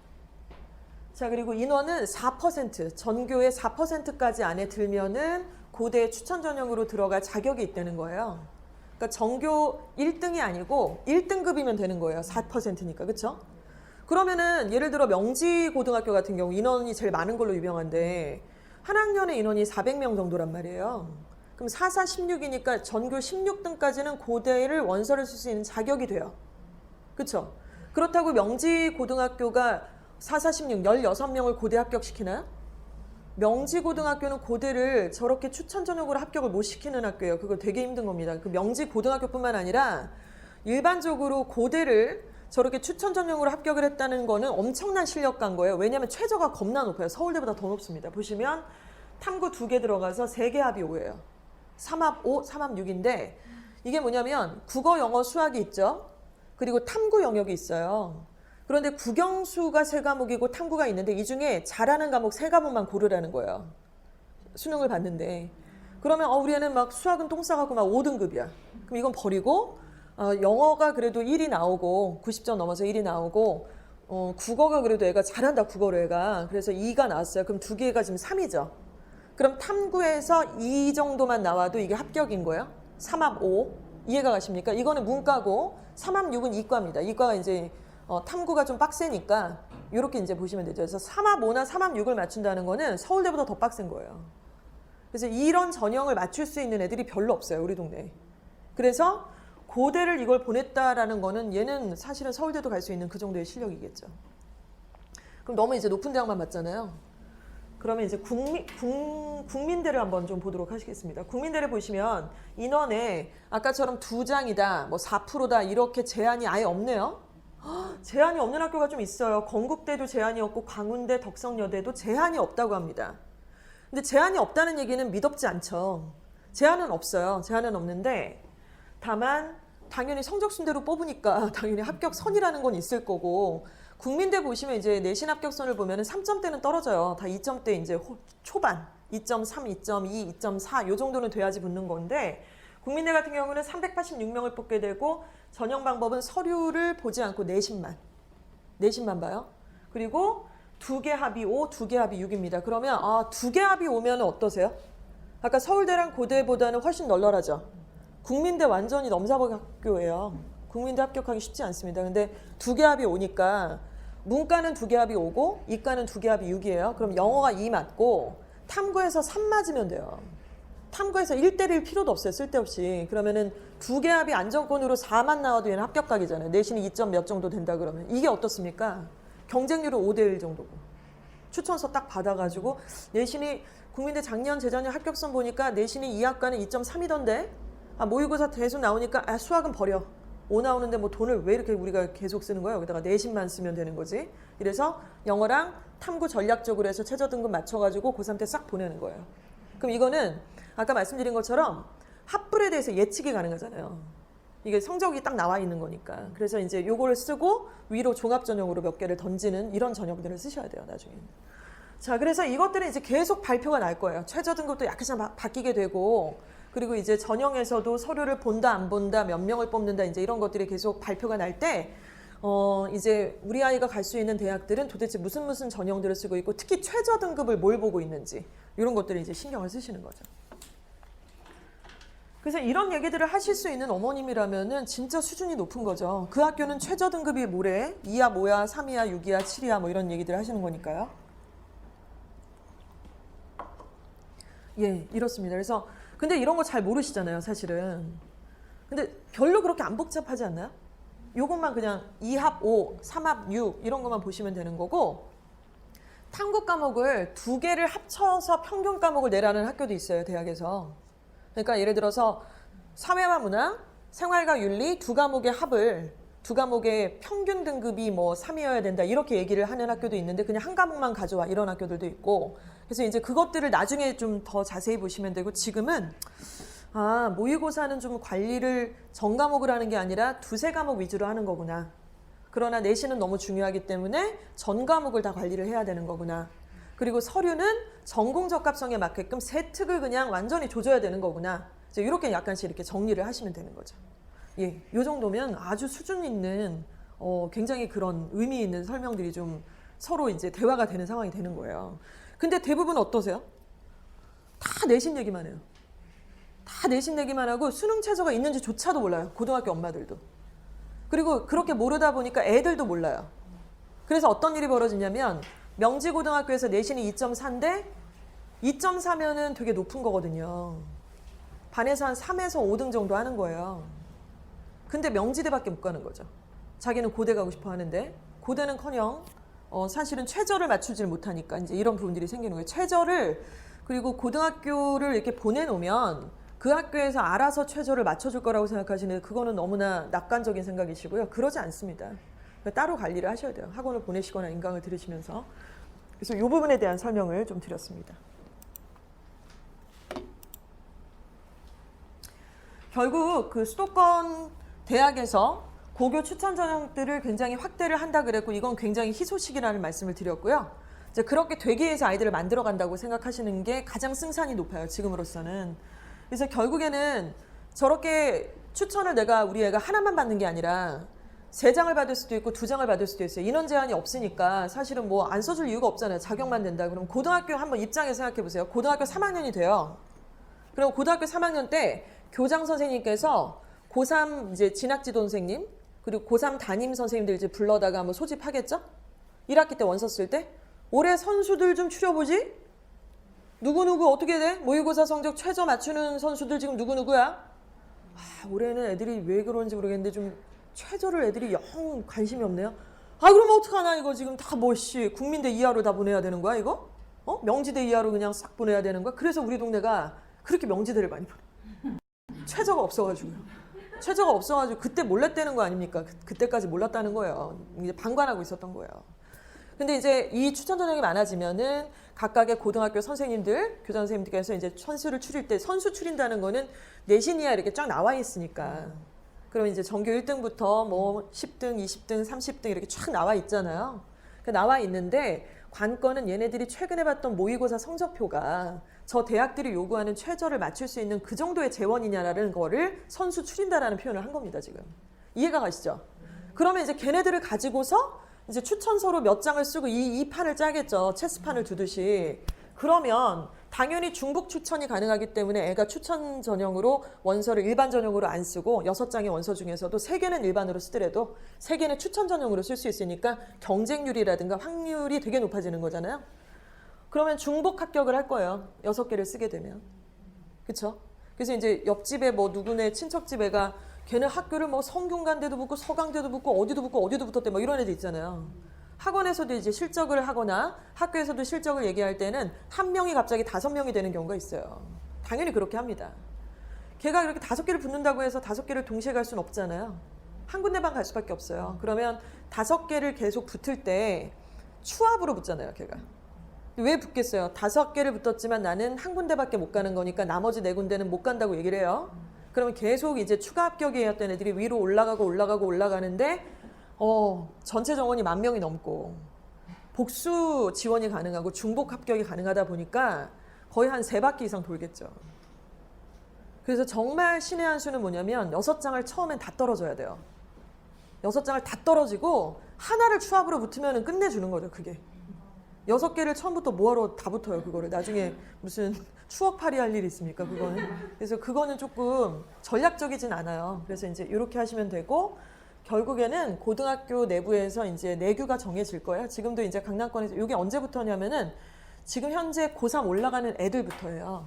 자, 그리고 인원은 4%, 전교의 4%까지 안에 들면은 고대 추천 전형으로 들어갈 자격이 있다는 거예요. 그러니까 전교 1등이 아니고 1등급이면 되는 거예요. 4%니까. 그렇죠? 그러면은 예를 들어 명지고등학교 같은 경우 인원이 제일 많은 걸로 유명한데 한 학년의 인원이 400명 정도란 말이에요. 그럼 4, 4, 16이니까 전교 16등까지는 고대를 원서를 쓸 수 있는 자격이 돼요. 그렇죠? 그렇다고 명지고등학교가 4, 4, 16, 16명을 고대 합격시키나요? 명지고등학교는 고대를 저렇게 추천 전형으로 합격을 못 시키는 학교예요. 그거 되게 힘든 겁니다. 그 명지고등학교뿐만 아니라 일반적으로 고대를 저렇게 추천 전형으로 합격을 했다는 거는 엄청난 실력가인 거예요. 왜냐하면 최저가 겁나 높아요. 서울대보다 더 높습니다. 보시면 탐구 2개 들어가서 3개 합이 5예요. 3합 5, 3합 6인데 이게 뭐냐면 국어, 영어, 수학이 있죠. 그리고 탐구 영역이 있어요. 그런데 국영수가 3과목이고 탐구가 있는데 이 중에 잘하는 과목 3과목만 고르라는 거예요. 수능을 봤는데. 그러면 우리 애는 막 수학은 똥 싸갖고 막 5등급이야. 그럼 이건 버리고 영어가 그래도 1이 나오고 90점 넘어서 1이 나오고 국어가 그래도 애가 잘한다 국어로 애가. 그래서 2가 나왔어요. 그럼 2개가 지금 3이죠. 그럼 탐구에서 2 정도만 나와도 이게 합격인 거예요. 3합 5. 이해가 가십니까? 이거는 문과고 3합 6은 이과입니다. 이과가 이제 탐구가 좀 빡세니까 이렇게 이제 보시면 되죠. 그래서 3합 5나 3합 6을 맞춘다는 거는 서울대보다 더 빡센 거예요. 그래서 이런 전형을 맞출 수 있는 애들이 별로 없어요. 우리 동네에. 그래서 고대를 이걸 보냈다라는 거는 얘는 사실은 서울대도 갈 수 있는 그 정도의 실력이겠죠. 그럼 너무 이제 높은 대학만 맞잖아요. 그러면 이제 국민대를 한번 좀 보도록 하시겠습니다. 국민대를 보시면 인원에 아까처럼 2장이다, 뭐 4%다 이렇게 제한이 아예 없네요. 제한이 없는 학교가 좀 있어요. 건국대도 제한이 없고 광운대, 덕성여대도 제한이 없다고 합니다. 근데 제한이 없다는 얘기는 미덥지 않죠. 제한은 없어요. 제한은 없는데 다만 당연히 성적 순대로 뽑으니까 당연히 합격선이라는 건 있을 거고 국민대 보시면 이제 내신 합격선을 보면 3점대는 떨어져요. 다 2점대 이제 초반 2.3, 2.2, 2.4 요 정도는 돼야지 붙는 건데 국민대 같은 경우는 386명을 뽑게 되고 전형 방법은 서류를 보지 않고 내신만 봐요. 그리고 2개 합이 5, 2개 합이 6입니다. 그러면 2개 합이 오면 어떠세요? 아까 서울대랑 고대보다는 훨씬 널널하죠. 국민대 완전히 넘사벽 학교예요. 국민대 합격하기 쉽지 않습니다. 근데 2개 합이 오니까 문과는 2개 합이 5고 이과는 2개 합이 6이에요. 그럼 영어가 2 맞고 탐구에서 3 맞으면 돼요. 탐구에서 1대1 필요도 없어요. 쓸데없이. 그러면은 2개 합이 안정권으로 4만 나와도 얘는 합격각이잖아요. 내신이 2점 몇 정도 된다 그러면. 이게 어떻습니까? 경쟁률은 5대1 정도고. 추천서 딱 받아가지고 내신이 국민대 작년 재작년 합격선 보니까 내신이 2학과는 2.3이던데 모의고사 대수 나오니까 수학은 버려. 5 나오는데 뭐 돈을 왜 이렇게 우리가 계속 쓰는 거야? 여기다가 내신만 쓰면 되는 거지. 이래서 영어랑 탐구 전략적으로 해서 최저 등급 맞춰가지고 고3 때 싹 보내는 거예요. 그럼 이거는 아까 말씀드린 것처럼 합불에 대해서 예측이 가능하잖아요. 이게 성적이 딱 나와 있는 거니까. 그래서 이제 요거를 쓰고 위로 종합 전형으로 몇 개를 던지는 이런 전형들을 쓰셔야 돼요, 나중에. 자, 그래서 이것들은 이제 계속 발표가 날 거예요. 최저 등급도 약간씩 바뀌게 되고, 그리고 이제 전형에서도 서류를 본다, 안 본다, 몇 명을 뽑는다, 이제 이런 것들이 계속 발표가 날 때, 이제 우리 아이가 갈 수 있는 대학들은 도대체 무슨 전형들을 쓰고 있고, 특히 최저 등급을 뭘 보고 있는지, 이런 것들을 이제 신경을 쓰시는 거죠. 그래서 이런 얘기들을 하실 수 있는 어머님이라면은 진짜 수준이 높은 거죠. 그 학교는 최저 등급이 뭐래? 2야, 5야, 3이야, 6이야, 7이야, 뭐 이런 얘기들을 하시는 거니까요. 예, 이렇습니다. 그래서 근데 이런 거 잘 모르시잖아요, 사실은. 근데 별로 그렇게 안 복잡하지 않나요? 요것만 그냥 2합 5, 3합 6 이런 것만 보시면 되는 거고, 탐구 과목을 2개를 합쳐서 평균 과목을 내라는 학교도 있어요, 대학에서. 그러니까 예를 들어서 사회와 문화, 생활과 윤리 2과목의 합을 2과목의 평균 등급이 뭐 3이어야 된다 이렇게 얘기를 하는 학교도 있는데 그냥 한 과목만 가져와 이런 학교들도 있고, 그래서 이제 그것들을 나중에 좀 더 자세히 보시면 되고, 지금은 모의고사는 좀 관리를 전 과목을 하는 게 아니라 2~3과목 위주로 하는 거구나. 그러나 내신은 너무 중요하기 때문에 전 과목을 다 관리를 해야 되는 거구나. 그리고 서류는 전공 적합성에 맞게끔 세 특을 그냥 완전히 조져야 되는 거구나. 이제 이렇게 약간씩 이렇게 정리를 하시면 되는 거죠. 예, 이 정도면 아주 수준 있는 굉장히 그런 의미 있는 설명들이 좀 서로 이제 대화가 되는 상황이 되는 거예요. 근데 대부분 어떠세요? 다 내신 얘기만 해요. 다 내신 얘기만 하고 수능 최저가 있는지조차도 몰라요. 고등학교 엄마들도. 그리고 그렇게 모르다 보니까 애들도 몰라요. 그래서 어떤 일이 벌어지냐면 명지고등학교에서 내신이 2.4인데 2.4면은 되게 높은 거거든요. 반에서 한 3에서 5등 정도 하는 거예요. 근데 명지대밖에 못 가는 거죠. 자기는 고대 가고 싶어 하는데 고대는커녕 사실은 최저를 맞추질 못하니까 이제 이런 부분들이 생기는 거예요. 최저를, 그리고 고등학교를 이렇게 보내놓으면 그 학교에서 알아서 최저를 맞춰줄 거라고 생각하시는데 그거는 너무나 낙관적인 생각이시고요. 그러지 않습니다. 따로 관리를 하셔야 돼요. 학원을 보내시거나 인강을 들으시면서. 그래서 이 부분에 대한 설명을 좀 드렸습니다. 결국 그 수도권 대학에서 고교 추천 전형들을 굉장히 확대를 한다 그랬고, 이건 굉장히 희소식이라는 말씀을 드렸고요. 이제 그렇게 되기 위해서 아이들을 만들어 간다고 생각하시는 게 가장 승산이 높아요, 지금으로서는. 그래서 결국에는 저렇게 추천을 우리 애가 하나만 받는 게 아니라 3장을 받을 수도 있고 2장을 받을 수도 있어요. 인원 제한이 없으니까 사실은 뭐 안 써줄 이유가 없잖아요. 자격만 된다. 그럼 고등학교 한번 입장해서 생각해 보세요. 고등학교 3학년이 돼요. 그럼 고등학교 3학년 때 교장 선생님께서 고3 이제 진학지도 선생님, 그리고 고3 담임 선생님들 이제 불러다가 한번 소집하겠죠? 1학기 때 원서 쓸 때 올해 선수들 좀 추려보지? 누구누구 어떻게 돼? 모의고사 성적 최저 맞추는 선수들 지금 누구누구야? 올해는 애들이 왜 그런지 모르겠는데 좀 최저를 애들이 영 관심이 없네요. 그럼 어떡하나 이거 지금 다 국민대 이하로 다 보내야 되는 거야 이거? 명지대 이하로 그냥 싹 보내야 되는 거야? 그래서 우리 동네가 그렇게 명지대를 많이 보내. 최저가 없어가지고요. 최저가 없어가지고 그때 몰랐다는 거 아닙니까? 그때까지 몰랐다는 거예요. 이제 방관하고 있었던 거예요. 근데 이제 이 추천 전형이 많아지면은 각각의 고등학교 선생님들, 교장 선생님들께서 이제 선수를 추릴 때, 선수 추린다는 거는 내신 이하 이렇게 쫙 나와 있으니까. 그럼 이제 전교 1등부터 뭐 10등, 20등, 30등 이렇게 쫙 나와 있잖아요. 나와 있는데 관건은 얘네들이 최근에 봤던 모의고사 성적표가 저 대학들이 요구하는 최저를 맞출 수 있는 그 정도의 재원이냐라는 거를 선수 추린다라는 표현을 한 겁니다, 지금. 이해가 가시죠? 그러면 이제 걔네들을 가지고서 이제 추천서로 몇 장을 쓰고 이 판을 짜겠죠. 체스판을 두듯이. 그러면 당연히 중복 추천이 가능하기 때문에 애가 추천 전형으로 원서를 일반 전형으로 안 쓰고 6장의 원서 중에서도 3개는 일반으로 쓰더라도 3개는 추천 전형으로 쓸 수 있으니까 경쟁률이라든가 확률이 되게 높아지는 거잖아요. 그러면 중복 합격을 할 거예요. 6개를 쓰게 되면. 그쵸? 그래서 이제 옆집에 뭐 누구네 친척집 애가 걔는 학교를 뭐 성균관대도 붙고 서강대도 붙고 어디도 붙었대 뭐 이런 애들 있잖아요. 학원에서도 이제 실적을 하거나 학교에서도 실적을 얘기할 때는 한 명이 갑자기 5명이 되는 경우가 있어요. 당연히 그렇게 합니다. 걔가 이렇게 5개를 붙는다고 해서 5개를 동시에 갈 수는 없잖아요. 한 군데만 갈 수밖에 없어요. 그러면 5개를 계속 붙을 때 추합으로 붙잖아요, 걔가. 왜 붙겠어요? 5개를 붙었지만 나는 한 군데밖에 못 가는 거니까 나머지 4군데는 못 간다고 얘기를 해요. 그러면 계속 이제 추가 합격이었던 애들이 위로 올라가는데 전체 정원이 10,000명이 넘고 복수 지원이 가능하고 중복 합격이 가능하다 보니까 거의 한 3바퀴 이상 돌겠죠. 그래서 정말 신의 한 수는 뭐냐면 6장을 처음엔 다 떨어져야 돼요. 6장을 다 떨어지고 하나를 추합으로 붙으면 끝내주는 거죠, 그게. 6개를 처음부터 뭐하러 다 붙어요, 그거를. 나중에 무슨 추억팔이 할 일이 있습니까, 그거는. 그래서 그거는 조금 전략적이진 않아요. 그래서 이제 이렇게 하시면 되고, 결국에는 고등학교 내부에서 이제 내규가 정해질 거예요. 지금도 이제 강남권에서, 이게 언제부터냐면은 지금 현재 고3 올라가는 애들부터예요.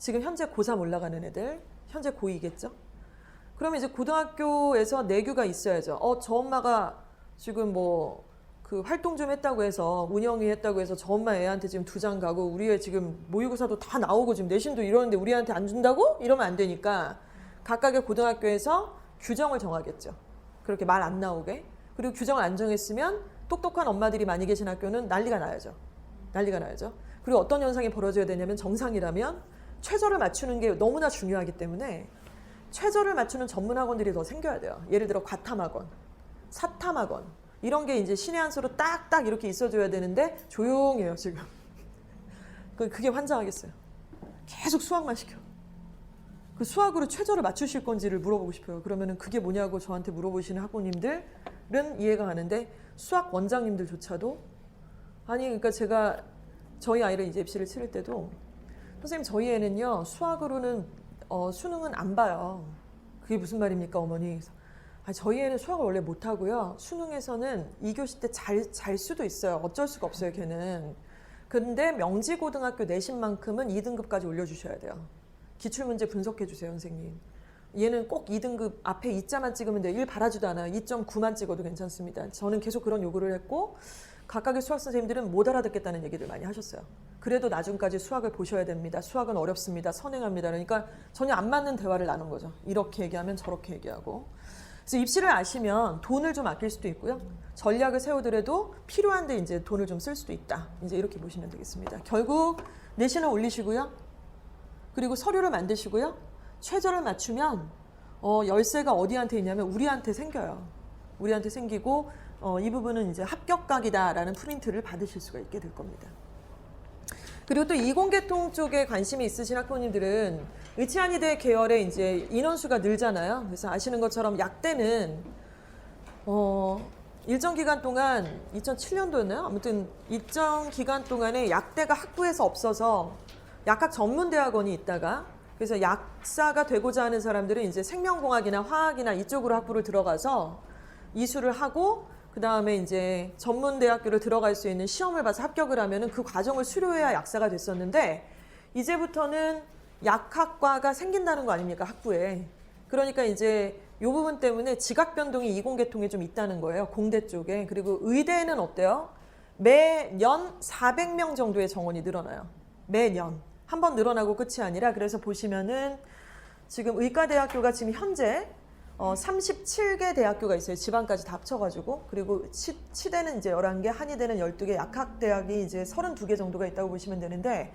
지금 현재 고3 올라가는 애들, 현재 고2겠죠? 그러면 이제 고등학교에서 내규가 있어야죠. 저 엄마가 지금 뭐 그 활동 좀 했다고 해서, 운영위 했다고 해서 저 엄마 애한테 지금 2장 가고 우리 애 지금 모의고사도 다 나오고 지금 내신도 이러는데 우리한테 안 준다고? 이러면 안 되니까 각각의 고등학교에서 규정을 정하겠죠. 그렇게 말 안 나오게. 그리고 규정을 안 정했으면 똑똑한 엄마들이 많이 계신 학교는 난리가 나야죠. 난리가 나야죠. 그리고 어떤 현상이 벌어져야 되냐면, 정상이라면 최저를 맞추는 게 너무나 중요하기 때문에 최저를 맞추는 전문 학원들이 더 생겨야 돼요. 예를 들어 과탐학원, 사탐학원, 이런 게 이제 신의 한 수로 딱딱 이렇게 있어줘야 되는데 조용해요 지금. 그게 환장하겠어요. 계속 수학만 시켜. 그 수학으로 최저를 맞추실 건지를 물어보고 싶어요. 그러면은 그게 뭐냐고 저한테 물어보시는 학부모님들은 이해가 가는데, 수학 원장님들조차도, 아니 그러니까 제가 저희 아이를 이제 입시를 치를 때도, 선생님 저희 애는요 수학으로는 수능은 안 봐요. 그게 무슨 말입니까 어머니? 저희 애는 수학을 원래 못하고요, 수능에서는 2교시 때 잘 수도 있어요. 어쩔 수가 없어요 걔는. 근데 명지고등학교 내신만큼은 2등급까지 올려주셔야 돼요. 기출문제 분석해 주세요 선생님. 얘는 꼭 2등급 앞에 2자만 찍으면 돼요. 1 바라지도 않아요. 2.9만 찍어도 괜찮습니다. 저는 계속 그런 요구를 했고, 각각의 수학 선생님들은 못 알아듣겠다는 얘기들 많이 하셨어요. 그래도 나중까지 수학을 보셔야 됩니다. 수학은 어렵습니다. 선행합니다. 그러니까 전혀 안 맞는 대화를 나눈 거죠. 이렇게 얘기하면 저렇게 얘기하고. 그래서 입시를 아시면 돈을 좀 아낄 수도 있고요, 전략을 세우더라도 필요한데 이제 돈을 좀 쓸 수도 있다. 이제 이렇게 보시면 되겠습니다. 결국 내신을 올리시고요, 그리고 서류를 만드시고요, 최저를 맞추면 열쇠가 어디한테 있냐면 우리한테 생겨요. 우리한테 생기고 이 부분은 이제 합격각이다라는 프린트를 받으실 수가 있게 될 겁니다. 그리고 또 이공계통 쪽에 관심이 있으신 학부모님들은 의치한의대 계열의 이제 인원수가 늘잖아요. 그래서 아시는 것처럼 약대는 일정 기간 동안 2007년도였나요? 아무튼 일정 기간 동안에 약대가 학부에서 없어서 약학 전문대학원이 있다가, 그래서 약사가 되고자 하는 사람들은 이제 생명공학이나 화학이나 이쪽으로 학부를 들어가서 이수를 하고, 그 다음에 이제 전문대학교를 들어갈 수 있는 시험을 봐서 합격을 하면은 그 과정을 수료해야 약사가 됐었는데, 이제부터는 약학과가 생긴다는 거 아닙니까 학부에. 그러니까 이제 이 부분 때문에 지각 변동이 이공계통에 좀 있다는 거예요, 공대 쪽에. 그리고 의대는 어때요? 매년 400명 정도의 정원이 늘어나요. 매년. 한 번 늘어나고 끝이 아니라. 그래서 보시면은 지금 의과대학교가 지금 현재 37개 대학교가 있어요. 지방까지 다 합쳐가지고. 그리고 치대는 이제 11개, 한의대는 12개, 약학대학이 이제 32개 정도가 있다고 보시면 되는데,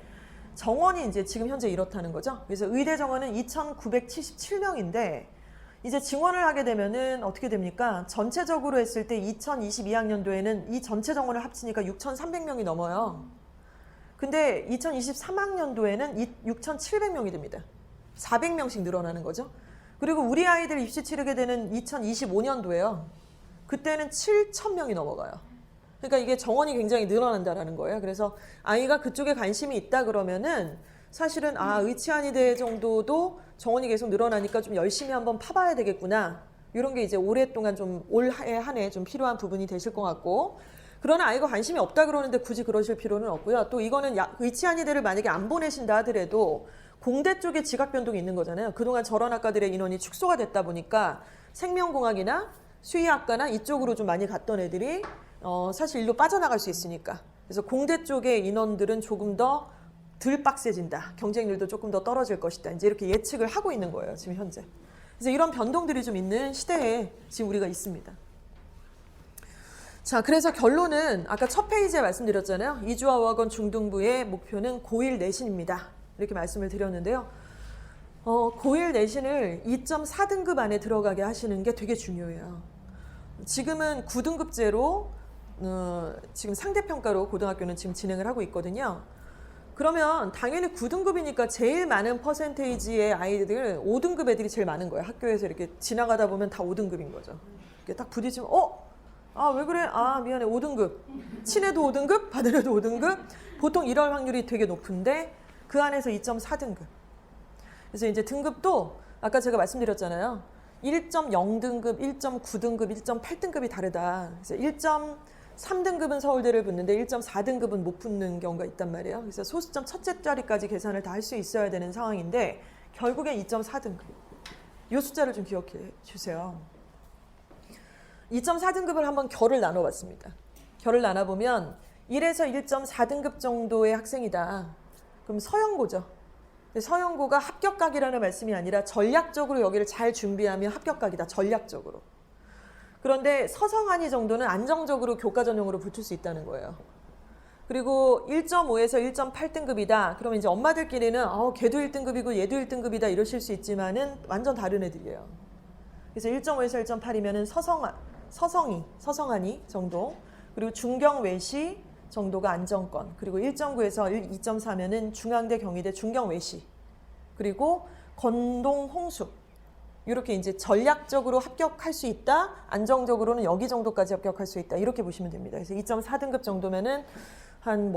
정원이 이제 지금 현재 이렇다는 거죠. 그래서 의대 정원은 2,977명인데, 이제 증원을 하게 되면은 어떻게 됩니까? 전체적으로 했을 때 2022학년도에는 이 전체 정원을 합치니까 6,300명이 넘어요. 근데 2023학년도에는 6,700명이 됩니다. 400명씩 늘어나는 거죠. 그리고 우리 아이들 입시 치르게 되는 2025년도에요. 그때는 7,000명이 넘어가요. 그러니까 이게 정원이 굉장히 늘어난다라는 거예요. 그래서 아이가 그쪽에 관심이 있다 그러면은 사실은 의치한의대 정도도 정원이 계속 늘어나니까 좀 열심히 한번 파봐야 되겠구나. 이런 게 이제 오랫동안 좀 올 한 해 좀 필요한 부분이 되실 것 같고, 그러나 아이가 관심이 없다 그러는데 굳이 그러실 필요는 없고요. 또 이거는 의치한의대를 만약에 안 보내신다 하더라도 공대 쪽에 지각 변동이 있는 거잖아요. 그동안 저런 학과들의 인원이 축소가 됐다 보니까 생명공학이나 수의학과나 이쪽으로 좀 많이 갔던 애들이 사실 일로 빠져나갈 수 있으니까. 그래서 공대 쪽의 인원들은 조금 더 덜 빡세진다. 경쟁률도 조금 더 떨어질 것이다. 이제 이렇게 예측을 하고 있는 거예요, 지금 현재. 그래서 이런 변동들이 좀 있는 시대에 지금 우리가 있습니다. 자, 그래서 결론은 아까 첫 페이지에 말씀드렸잖아요. 이주아어학원 중등부의 목표는 고1 내신입니다. 이렇게 말씀을 드렸는데요. 고1 내신을 2.4등급 안에 들어가게 하시는 게 되게 중요해요. 지금은 9등급제로 지금 상대평가로 고등학교는 지금 진행을 하고 있거든요. 그러면 당연히 9등급이니까 제일 많은 퍼센테이지의 아이들 5등급 애들이 제일 많은 거예요. 학교에서 이렇게 지나가다 보면 다 5등급인 거죠. 이렇게 딱 부딪히면 왜 그래? 미안해. 5등급. 친애도 5등급, 받으려도 5등급. 보통 이럴 확률이 되게 높은데 그 안에서 2.4등급. 그래서 이제 등급도 아까 제가 말씀드렸잖아요. 1.0등급, 1.9등급, 1.8등급이 다르다. 그래서 3등급은 서울대를 붙는데 1.4등급은 못 붙는 경우가 있단 말이에요. 그래서 소수점 첫째 자리까지 계산을 다 할 수 있어야 되는 상황인데 결국엔 2.4등급. 이 숫자를 좀 기억해 주세요. 2.4등급을 한번 결을 나눠봤습니다. 결을 나눠보면 1에서 1.4등급 정도의 학생이다. 그럼 서영고죠. 서영고가 합격각이라는 말씀이 아니라 전략적으로 여기를 잘 준비하면 합격각이다. 전략적으로. 그런데 서성한이 정도는 안정적으로 교과 전형으로 붙을 수 있다는 거예요. 그리고 1.5에서 1.8등급이다. 그러면 이제 엄마들끼리는 걔도 1등급이고 얘도 1등급이다 이러실 수 있지만은 완전 다른 애들이에요. 그래서 1.5에서 1.8이면은 서성한이 정도. 그리고 중경외시 정도가 안정권. 그리고 1.9에서 2.4면은 중앙대, 경희대, 중경외시. 그리고 건동, 홍숙. 이렇게 이제 전략적으로 합격할 수 있다. 안정적으로는 여기 정도까지 합격할 수 있다. 이렇게 보시면 됩니다. 그래서 2.4등급 정도면은 한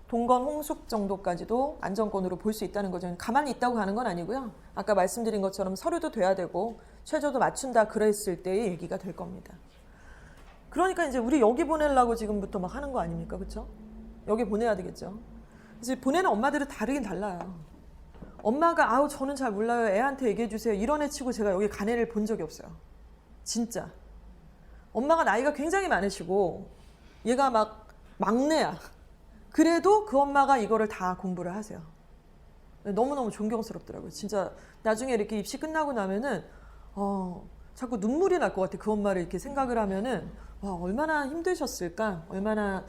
동건, 홍숙 정도까지도 안정권으로 볼 수 있다는 거죠. 가만히 있다고 가는 건 아니고요. 아까 말씀드린 것처럼 서류도 돼야 되고 최저도 맞춘다 그랬을 때의 얘기가 될 겁니다. 그러니까 이제 우리 여기 보내려고 지금부터 막 하는 거 아닙니까? 그렇죠? 여기 보내야 되겠죠. 그래서 보내는 엄마들은 다르긴 달라요. 엄마가 저는 잘 몰라요. 애한테 얘기해 주세요. 이런 애 치고 제가 여기 간 애를 본 적이 없어요. 진짜. 엄마가 나이가 굉장히 많으시고 얘가 막 막내야. 그래도 그 엄마가 이거를 다 공부를 하세요. 너무너무 존경스럽더라고요. 진짜 나중에 이렇게 입시 끝나고 나면은 자꾸 눈물이 날 것 같아. 그 엄마를 이렇게 생각을 하면은 와, 얼마나 힘드셨을까? 얼마나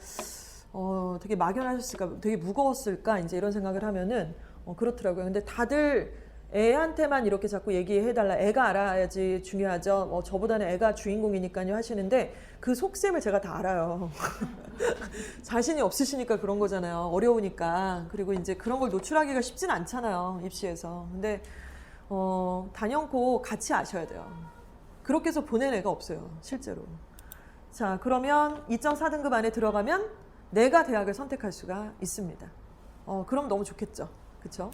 되게 막연하셨을까? 되게 무거웠을까? 이제 이런 생각을 하면은 그렇더라고요. 근데 다들 애한테만 이렇게 자꾸 얘기해달라. 애가 알아야지 중요하죠. 저보다는 애가 주인공이니까요 하시는데 그 속셈을 제가 다 알아요. 자신이 없으시니까 그런 거잖아요. 어려우니까. 그리고 이제 그런 걸 노출하기가 쉽진 않잖아요. 입시에서. 근데 단연코 같이 아셔야 돼요. 그렇게 해서 보낸 애가 없어요. 실제로. 자, 그러면 2.4등급 안에 들어가면 내가 대학을 선택할 수가 있습니다. 그럼 너무 좋겠죠. 그렇죠?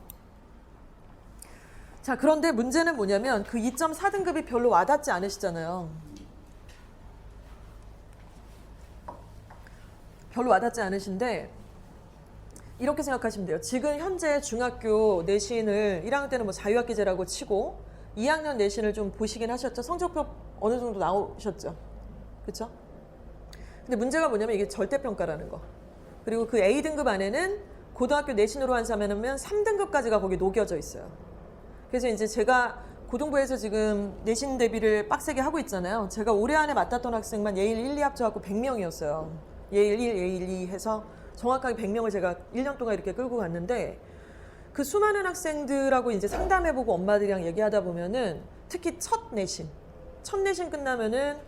자, 그런데 문제는 뭐냐면 그 2.4등급이 별로 와닿지 않으시잖아요. 별로 와닿지 않으신데 이렇게 생각하시면 돼요. 지금 현재 중학교 내신을 1학년 때는 뭐 자유학기제라고 치고 2학년 내신을 좀 보시긴 하셨죠? 성적표 어느 정도 나오셨죠? 그렇죠? 근데 문제가 뭐냐면 이게 절대평가라는 거. 그리고 그 A등급 안에는 고등학교 내신으로 환산하면 3등급까지가 거기 녹여져 있어요. 그래서 이제 제가 고등부에서 지금 내신 대비를 빡세게 하고 있잖아요. 제가 올해 안에 맡았던 학생만 예일 1, 2합쳐갖고 100명이었어요. 예일 1, 예일 2 해서 정확하게 100명을 제가 1년 동안 이렇게 끌고 갔는데 그 수많은 학생들하고 이제 상담해보고 엄마들이랑 얘기하다 보면은 특히 첫 내신 끝나면은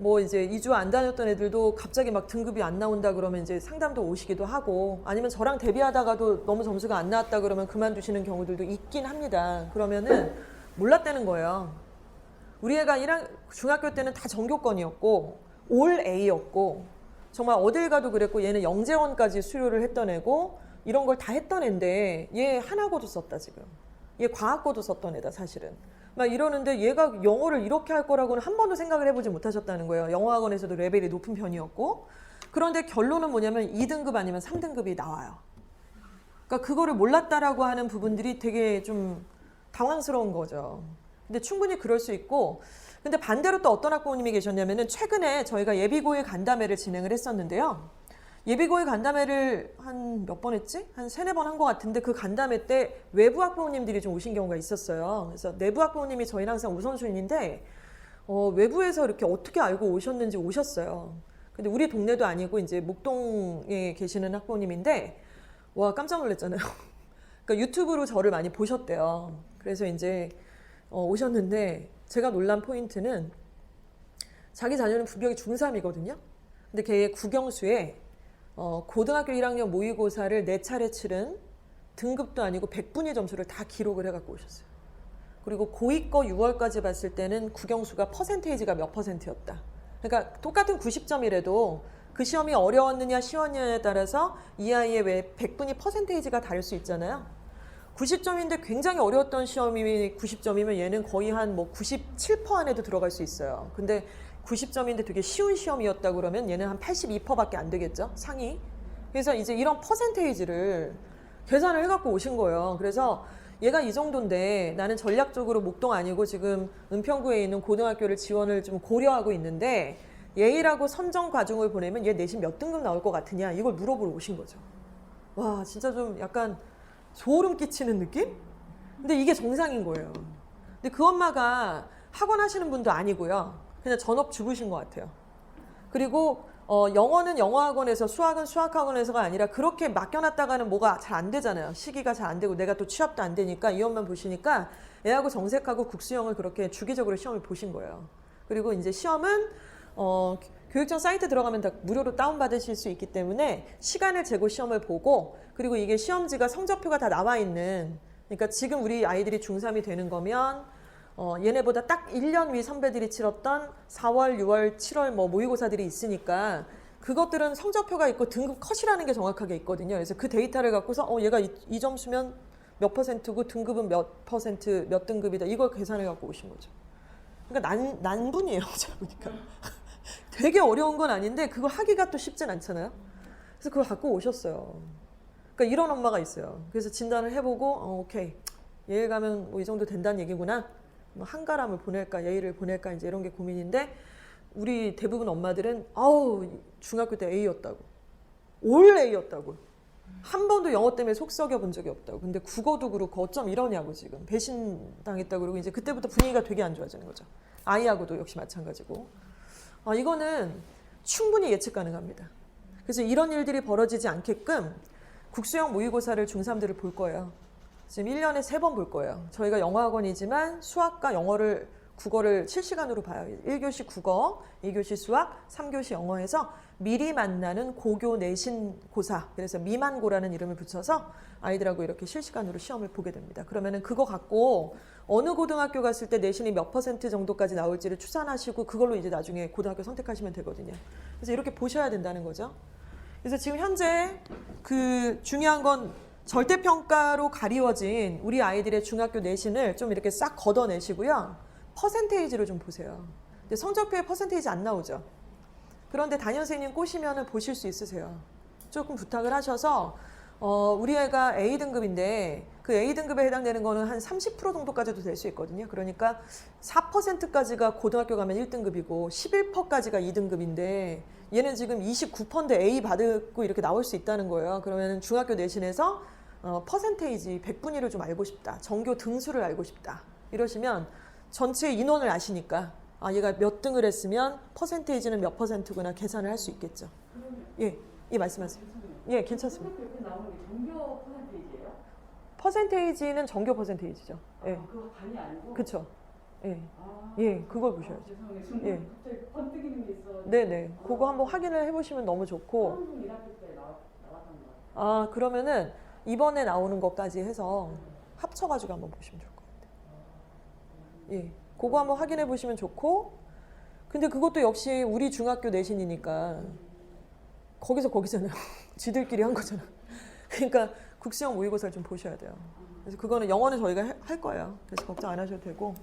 뭐 이제 2주 안 다녔던 애들도 갑자기 막 등급이 안 나온다 그러면 이제 상담도 오시기도 하고 아니면 저랑 대비하다가도 너무 점수가 안 나왔다 그러면 그만두시는 경우들도 있긴 합니다. 그러면은 몰랐다는 거예요. 우리 애가 중학교 때는 다 전교권이었고 올 A였고 정말 어딜 가도 그랬고 얘는 영재원까지 수료를 했던 애고 이런 걸 다 했던 애인데 얘 한학고도 썼다 지금. 얘 과학고도 썼던 애다 사실은. 막 이러는데 얘가 영어를 이렇게 할 거라고는 한 번도 생각을 해보지 못하셨다는 거예요. 영어학원에서도 레벨이 높은 편이었고. 그런데 결론은 뭐냐면 2등급 아니면 3등급이 나와요. 그러니까 그거를 몰랐다라고 하는 부분들이 되게 좀 당황스러운 거죠. 근데 충분히 그럴 수 있고 근데 반대로 또 어떤 학부모님이 계셨냐면은 최근에 저희가 예비고일 간담회를 진행을 했었는데요. 예비고일 간담회를 한 몇 번 했지? 한 3-4번 한 것 같은데 그 간담회 때 외부 학부모님들이 좀 오신 경우가 있었어요. 그래서 내부 학부모님이 저희는 항상 우선순위인데 외부에서 이렇게 어떻게 알고 오셨는지 오셨어요. 근데 우리 동네도 아니고 이제 목동에 계시는 학부모님인데 와 깜짝 놀랐잖아요. 그러니까 유튜브로 저를 많이 보셨대요. 그래서 이제 오셨는데 제가 놀란 포인트는 자기 자녀는 분명히 중3이거든요. 근데 걔의 국영수에 고등학교 1학년 모의고사를 4차례 치른 등급도 아니고 100분위 점수를 다 기록을 해갖고 오셨어요. 그리고 고2 거 6월까지 봤을 때는 국영수가 퍼센테이지가 몇 %였다. 그러니까 똑같은 90점이라도 그 시험이 어려웠느냐 쉬웠느냐에 따라서 이 아이의 왜 100분위 퍼센테이지가 다를 수 있잖아요. 90점인데 굉장히 어려웠던 시험이 90점이면 얘는 거의 한 뭐 97% 안에도 들어갈 수 있어요. 근데 90점인데 되게 쉬운 시험이었다 그러면 얘는 한 82%밖에 안 되겠죠, 상위. 그래서 이제 이런 퍼센테이지를 계산을 해갖고 오신 거예요. 그래서 얘가 이 정도인데 나는 전략적으로 목동 아니고 지금 은평구에 있는 고등학교를 지원을 좀 고려하고 있는데 A라고 선정 과정을 보내면 얘 내신 몇 등급 나올 것 같으냐, 이걸 물어보러 오신 거죠. 와, 진짜 좀 약간 소름 끼치는 느낌? 근데 이게 정상인 거예요. 근데 그 엄마가 학원 하시는 분도 아니고요. 그냥 전업 주부신 것 같아요. 그리고 영어는 영어학원에서, 수학은 수학학원에서가 아니라 그렇게 맡겨놨다가는 뭐가 잘 안 되잖아요. 시기가 잘 안 되고 내가 또 취업도 안 되니까 이 엄마 보시니까 애하고 정색하고 국수형을 그렇게 주기적으로 시험을 보신 거예요. 그리고 이제 시험은 교육청 사이트 들어가면 다 무료로 다운받으실 수 있기 때문에 시간을 재고 시험을 보고, 그리고 이게 시험지가 성적표가 다 나와 있는, 그러니까 지금 우리 아이들이 중3이 되는 거면 얘네보다 딱 1년 위 선배들이 치렀던 4월, 6월, 7월 뭐 모의고사들이 있으니까 그것들은 성적표가 있고 등급 컷이라는 게 정확하게 있거든요. 그래서 그 데이터를 갖고서 얘가 이 점수면 몇 퍼센트고 등급은 몇 퍼센트, 몇 등급이다, 이걸 계산해 갖고 오신 거죠. 그러니까 난분이에요. 제가 보니까. 되게 어려운 건 아닌데 그걸 하기가 또 쉽진 않잖아요. 그래서 그걸 갖고 오셨어요. 그러니까 이런 엄마가 있어요. 그래서 진단을 해보고 오케이, 얘 가면 뭐 이 정도 된다는 얘기구나. 뭐 한가람을 보낼까, 예의를 보낼까, 이제 이런 게 고민인데, 우리 대부분 엄마들은 중학교 때 A였다고, 올 A였다고, 한 번도 영어 때문에 속 썩여 본 적이 없다고. 근데 국어도 그렇고 어쩜 이러냐고 지금 배신당했다고 그러고, 이제 그때부터 분위기가 되게 안 좋아지는 거죠. 아이하고도 역시 마찬가지고. 이거는 충분히 예측 가능합니다. 그래서 이런 일들이 벌어지지 않게끔 국수형 모의고사를 중3들을 볼 거예요. 지금 1년에 3번 볼 거예요. 저희가 영어학원이지만 수학과 국어를 실시간으로 봐요. 1교시 국어, 2교시 수학, 3교시 영어에서 미리 만나는 고교 내신 고사, 그래서 미만고라는 이름을 붙여서 아이들하고 이렇게 실시간으로 시험을 보게 됩니다. 그러면은 그거 갖고 어느 고등학교 갔을 때 내신이 몇 퍼센트 정도까지 나올지를 추산하시고 그걸로 이제 나중에 고등학교 선택하시면 되거든요. 그래서 이렇게 보셔야 된다는 거죠. 그래서 지금 현재 그 중요한 건 절대평가로 가리워진 우리 아이들의 중학교 내신을 좀 이렇게 싹 걷어내시고요. 퍼센테이지를 좀 보세요. 근데 성적표에 퍼센테이지 안 나오죠. 그런데 담임 선생님 꼬시면은 보실 수 있으세요. 조금 부탁을 하셔서 우리 애가 A등급인데 그 A등급에 해당되는 거는 한 30% 정도까지도 될 수 있거든요. 그러니까 4%까지가 고등학교 가면 1등급이고 11%까지가 2등급인데 얘는 지금 29%인데 A 받고 이렇게 나올 수 있다는 거예요. 그러면 중학교 내신에서 퍼센테이지 100분위를 좀 알고 싶다. 전교 등수를 알고 싶다. 이러시면 전체 인원을 아시니까 얘가 몇 등을 했으면 퍼센테이지는 몇 퍼센트구나 계산을 할 수 있겠죠. 예, 말씀하세요. 예, 괜찮습니다. 이렇게 나오는 게 전교 퍼센테이지예요? 퍼센테이지는 전교 퍼센테이지죠. 예. 그거 반이 아니고? 그쵸. 예. 예, 그걸 보셔야죠. 죄송해요. 순간 예. 갑자기 번뜩이는 게 있어. 네네. 그거 한번 확인을 해보시면 너무 좋고. 한국 1학기 때 나왔던 거. 그러면은 이번에 나오는 것까지 해서 합쳐가지고 한번 보시면 좋을 것 같아요. 예. 그거 한번 확인해 보시면 좋고. 근데 그것도 역시 우리 중학교 내신이니까 거기잖아요. 지들끼리 한 거잖아. 그러니까 국수형 모의고사를 좀 보셔야 돼요. 그래서 그거는 영어는 저희가 할 거예요. 그래서 걱정 안 하셔도 되고.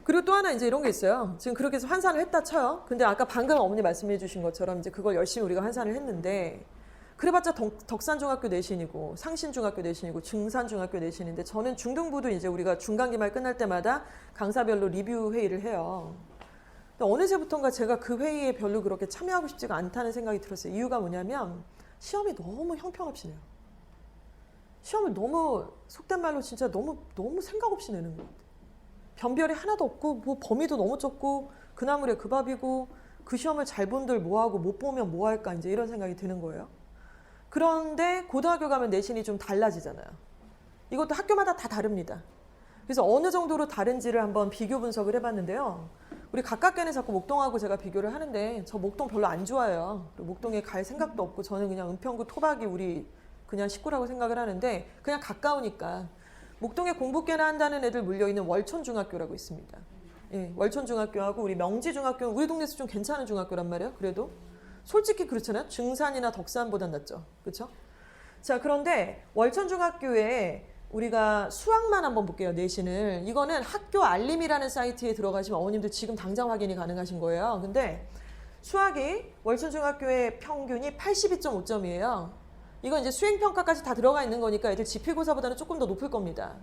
그리고 또 하나 이제 이런 게 있어요. 지금 그렇게 해서 환산을 했다 쳐요. 근데 아까 방금 어머니 말씀해 주신 것처럼 이제 그걸 열심히 우리가 환산을 했는데, 그래봤자 덕산중학교 내신이고 상신중학교 내신이고 증산중학교 내신인데, 저는 중등부도 이제 우리가 중간기말 끝날 때마다 강사별로 리뷰 회의를 해요. 근데 어느새부턴가 제가 그 회의에 별로 그렇게 참여하고 싶지가 않다는 생각이 들었어요. 이유가 뭐냐면 시험이 너무 형편없이 내요. 시험을 너무 속된 말로 진짜 너무 생각 없이 내는 것 같아요. 변별이 하나도 없고 뭐 범위도 너무 적고 그나물에 그 밥이고, 그 시험을 잘 본들 뭐하고 못 보면 뭐할까, 이제 이런 생각이 드는 거예요. 그런데 고등학교 가면 내신이 좀 달라지잖아요. 이것도 학교마다 다 다릅니다. 그래서 어느 정도로 다른지를 한번 비교 분석을 해봤는데요. 우리 가깝게는 자꾸 목동하고 제가 비교를 하는데 저 목동 별로 안 좋아해요. 목동에 갈 생각도 없고 저는 그냥 은평구 토박이 우리 그냥 식구라고 생각을 하는데, 그냥 가까우니까. 목동에 공부 꽤나 한다는 애들 몰려있는 월촌중학교라고 있습니다. 예, 월촌중학교하고 우리 명지중학교는 우리 동네에서 좀 괜찮은 중학교란 말이에요. 그래도 솔직히 그렇잖아요. 증산이나 덕산보단 낫죠. 그렇죠? 자, 그런데 월천중학교에 우리가 수학만 한번 볼게요. 내신을. 이거는 학교 알림이라는 사이트에 들어가시면 어머님들 지금 당장 확인이 가능하신 거예요. 근데 수학이 월천중학교의 평균이 82.5점이에요. 이건 이제 수행평가까지 다 들어가 있는 거니까 애들 지필고사보다는 조금 더 높을 겁니다.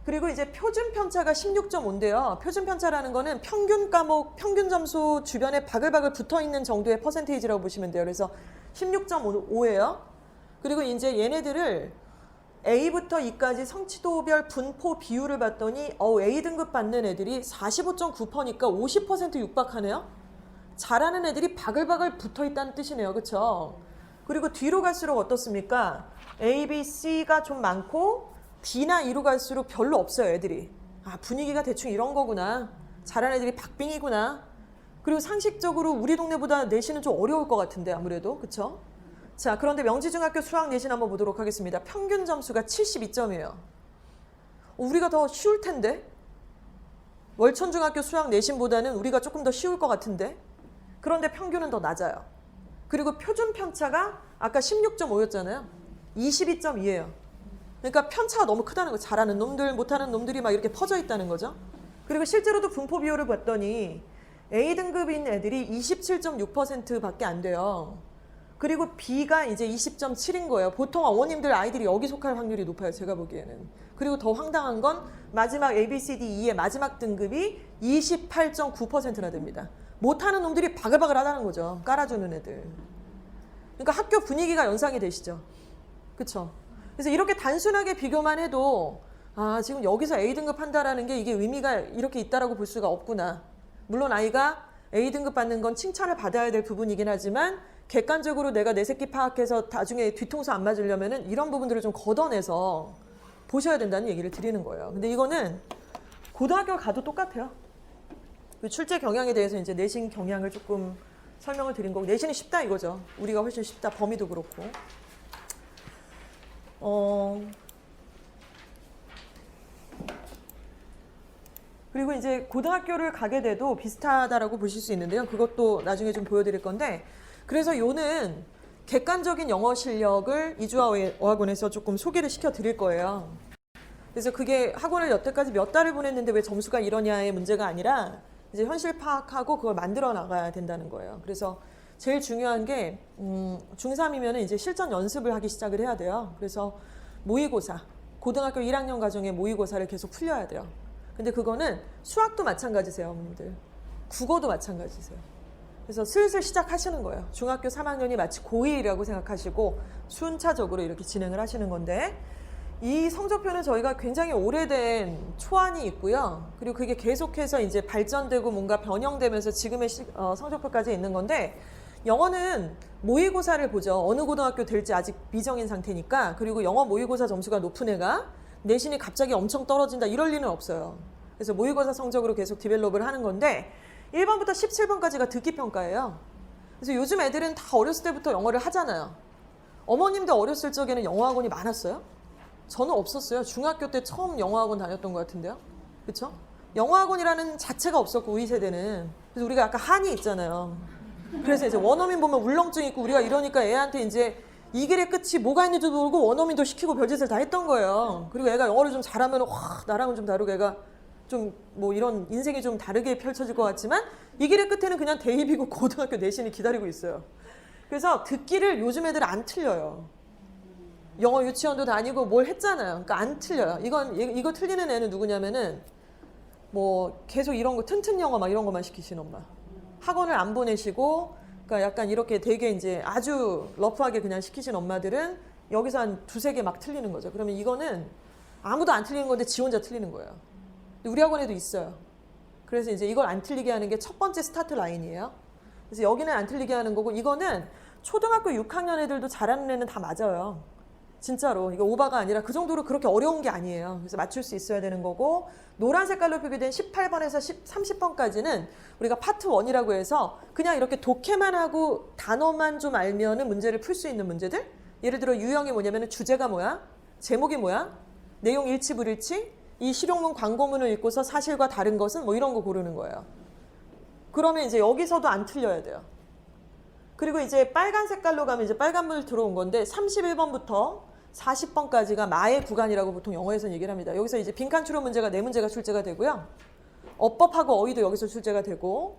그리고 이제 표준 편차가 16.5인데요. 표준 편차라는 거는 평균 과목, 평균 점수 주변에 바글바글 붙어 있는 정도의 퍼센테이지라고 보시면 돼요. 그래서 16.5예요. 그리고 이제 얘네들을 A부터 E까지 성취도별 분포 비율을 봤더니 A등급 받는 애들이 45.9%니까 50% 육박하네요. 잘하는 애들이 바글바글 붙어 있다는 뜻이네요. 그렇죠? 그리고 뒤로 갈수록 어떻습니까? A, B, C가 좀 많고 D나 E로 갈수록 별로 없어요. 애들이. 아, 분위기가 대충 이런 거구나. 잘하는 애들이 박빙이구나. 그리고 상식적으로 우리 동네보다 내신은 좀 어려울 것 같은데 아무래도. 그렇죠? 자, 그런데 명지중학교 수학 내신 한번 보도록 하겠습니다. 평균 점수가 72점이에요. 우리가 더 쉬울 텐데? 월천중학교 수학 내신보다는 우리가 조금 더 쉬울 것 같은데? 그런데 평균은 더 낮아요. 그리고 표준 편차가 아까 16.5였잖아요. 22.2예요. 그러니까 편차가 너무 크다는 거예요. 잘하는 놈들, 못하는 놈들이 막 이렇게 퍼져 있다는 거죠. 그리고 실제로도 분포 비율을 봤더니 A등급인 애들이 27.6%밖에 안 돼요. 그리고 B가 이제 20.7인 거예요. 보통 어머님들 아이들이 여기 속할 확률이 높아요. 제가 보기에는. 그리고 더 황당한 건 마지막 A, B, C, D, E의 마지막 등급이 28.9%나 됩니다. 못하는 놈들이 바글바글 하다는 거죠. 깔아주는 애들. 그러니까 학교 분위기가 연상이 되시죠. 그렇죠? 그래서 이렇게 단순하게 비교만 해도 아, 지금 여기서 A등급 한다라는 게 이게 의미가 이렇게 있다라고 볼 수가 없구나. 물론 아이가 A등급 받는 건 칭찬을 받아야 될 부분이긴 하지만 객관적으로 내가 내 새끼 파악해서 나중에 뒤통수 안 맞으려면은 이런 부분들을 좀 걷어내서 보셔야 된다는 얘기를 드리는 거예요. 근데 이거는 고등학교 가도 똑같아요. 그 출제 경향에 대해서 이제 내신 경향을 조금 설명을 드린 거고, 내신이 쉽다 이거죠. 우리가 훨씬 쉽다. 범위도 그렇고. 그리고 이제 고등학교를 가게 돼도 비슷하다라고 보실 수 있는데요. 그것도 나중에 좀 보여드릴 건데, 그래서 요는 객관적인 영어 실력을 이주아 어학원에서 조금 소개를 시켜 드릴 거예요. 그래서 그게 학원을 여태까지 몇 달을 보냈는데 왜 점수가 이러냐의 문제가 아니라 이제 현실 파악하고 그걸 만들어 나가야 된다는 거예요. 그래서 제일 중요한 게 중3이면 이제 실전 연습을 하기 시작을 해야 돼요. 그래서 모의고사, 고등학교 1학년 과정의 모의고사를 계속 풀려야 돼요. 근데 그거는 수학도 마찬가지세요, 어머님들. 국어도 마찬가지세요. 그래서 슬슬 시작하시는 거예요. 중학교 3학년이 마치 고1이라고 생각하시고 순차적으로 이렇게 진행을 하시는 건데, 이 성적표는 저희가 굉장히 오래된 초안이 있고요. 그리고 그게 계속해서 이제 발전되고 뭔가 변형되면서 지금의 성적표까지 있는 건데, 영어는 모의고사를 보죠. 어느 고등학교 될지 아직 미정인 상태니까. 그리고 영어 모의고사 점수가 높은 애가 내신이 갑자기 엄청 떨어진다 이럴 리는 없어요. 그래서 모의고사 성적으로 계속 디벨롭을 하는 건데 1번부터 17번까지가 듣기평가예요. 그래서 요즘 애들은 다 어렸을 때부터 영어를 하잖아요. 어머님도 어렸을 적에는 영어학원이 많았어요? 저는 없었어요. 중학교 때 처음 영어학원 다녔던 것 같은데요. 그렇죠? 영어학원이라는 자체가 없었고 우리 세대는. 그래서 우리가 약간 한이 있잖아요. 그래서 이제 원어민 보면 울렁증 있고 우리가 이러니까 애한테 이제 이 길의 끝이 뭐가 있는지도 모르고 원어민도 시키고 별짓을 다 했던 거예요. 그리고 애가 영어를 좀 잘하면 와, 나랑은 좀 다르고 애가 좀 뭐 이런 인생이 좀 다르게 펼쳐질 것 같지만 이 길의 끝에는 그냥 대입이고 고등학교 내신이 기다리고 있어요. 그래서 듣기를 요즘 애들 안 틀려요. 영어 유치원도 다니고 뭘 했잖아요. 그러니까 안 틀려요. 이거 틀리는 애는 누구냐면은 뭐 계속 이런 거 튼튼 영어 막 이런 것만 시키신 엄마. 학원을 안 보내시고 그러니까 약간 이렇게 되게 이제 아주 러프하게 그냥 시키신 엄마들은 여기서 한 두세 개 막 틀리는 거죠. 그러면 이거는 아무도 안 틀리는 건데 지 혼자 틀리는 거예요. 우리 학원에도 있어요. 그래서 이제 이걸 안 틀리게 하는 게 첫 번째 스타트 라인이에요. 그래서 여기는 안 틀리게 하는 거고 이거는 초등학교 6학년 애들도 잘하는 애는 다 맞아요. 진짜로 이거 오바가 아니라 그 정도로 그렇게 어려운 게 아니에요. 그래서 맞출 수 있어야 되는 거고 노란 색깔로 표기된 18번에서 30번까지는 우리가 파트 1이라고 해서 그냥 이렇게 독해만 하고 단어만 좀 알면은 문제를 풀 수 있는 문제들. 예를 들어 유형이 뭐냐면은 주제가 뭐야? 제목이 뭐야? 내용 일치 불일치? 이 실용문 광고문을 읽고서 사실과 다른 것은 뭐 이런 거 고르는 거예요. 그러면 이제 여기서도 안 틀려야 돼요. 그리고 이제 빨간 색깔로 가면 이제 빨간불 들어온 건데 31번부터 40번까지가 마의 구간이라고 보통 영어에서는 얘기를 합니다. 여기서 이제 빈칸 추론 문제가 4문제가 출제가 되고요. 어법하고 어휘도 여기서 출제가 되고,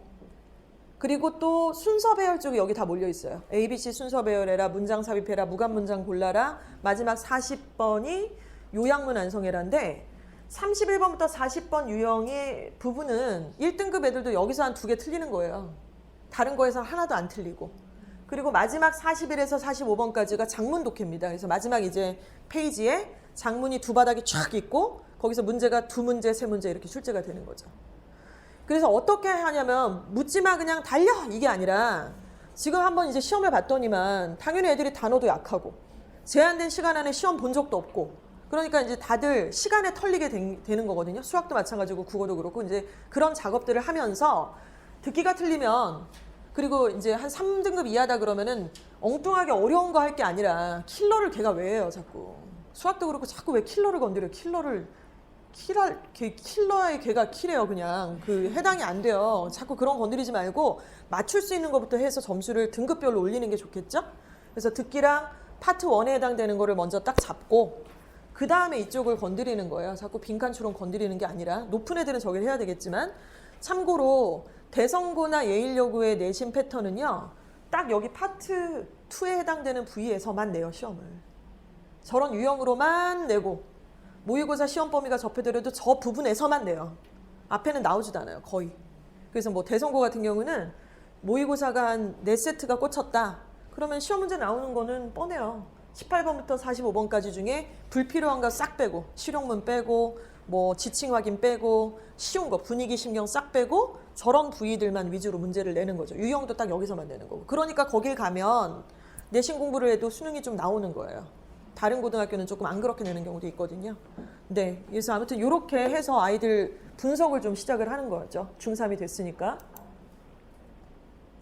그리고 또 순서 배열 쪽이 여기 다 몰려 있어요. ABC 순서 배열해라, 문장 삽입해라, 무관 문장 골라라. 마지막 40번이 요약문 완성해라인데 31번부터 40번 유형의 부분은 1등급 애들도 여기서 한 2개 틀리는 거예요. 다른 거에서 하나도 안 틀리고. 그리고 마지막 41에서 45번까지가 장문 독해입니다. 그래서 마지막 이제 페이지에 장문이 2바닥이 쫙 있고 거기서 문제가 2문제, 3문제 이렇게 출제가 되는 거죠. 그래서 어떻게 하냐면 묻지마 그냥 달려 이게 아니라 지금 한번 이제 시험을 봤더니만 당연히 애들이 단어도 약하고 제한된 시간 안에 시험 본 적도 없고 그러니까 이제 다들 시간에 털리게 되는 거거든요. 수학도 마찬가지고 국어도 그렇고 이제 그런 작업들을 하면서 듣기가 틀리면 그리고 이제 한 3등급 이하다 그러면은 엉뚱하게 어려운 거 할 게 아니라 킬러를 걔가 왜 해요 자꾸. 수학도 그렇고 자꾸 왜 킬러를 건드려. 킬러의 걔가 킬해요 그냥. 그 해당이 안 돼요. 자꾸 그런 거 건드리지 말고 맞출 수 있는 것부터 해서 점수를 등급별로 올리는 게 좋겠죠. 그래서 듣기랑 파트 1에 해당되는 거를 먼저 딱 잡고 그 다음에 이쪽을 건드리는 거예요. 자꾸 빈칸 추론 건드리는 게 아니라 높은 애들은 저기를 해야 되겠지만 참고로 대성고나 예일여고의 내신 패턴은요. 딱 여기 파트 2에 해당되는 부위에서만 내요 시험을. 저런 유형으로만 내고 모의고사 시험 범위가 접해더라도 저 부분에서만 내요. 앞에는 나오지도 않아요 거의. 그래서 뭐 대성고 같은 경우는 모의고사가 한 4세트가 꽂혔다. 그러면 시험 문제 나오는 거는 뻔해요. 18번부터 45번까지 중에 불필요한 거 싹 빼고 실용문 빼고 뭐 지칭 확인 빼고 쉬운 거 분위기 신경 싹 빼고 저런 부위들만 위주로 문제를 내는 거죠. 유형도 딱 여기서만 내는 거고. 그러니까 거길 가면 내신 공부를 해도 수능이 좀 나오는 거예요. 다른 고등학교는 조금 안 그렇게 내는 경우도 있거든요. 네, 그래서 아무튼 이렇게 해서 아이들 분석을 좀 시작을 하는 거죠. 중3이 됐으니까.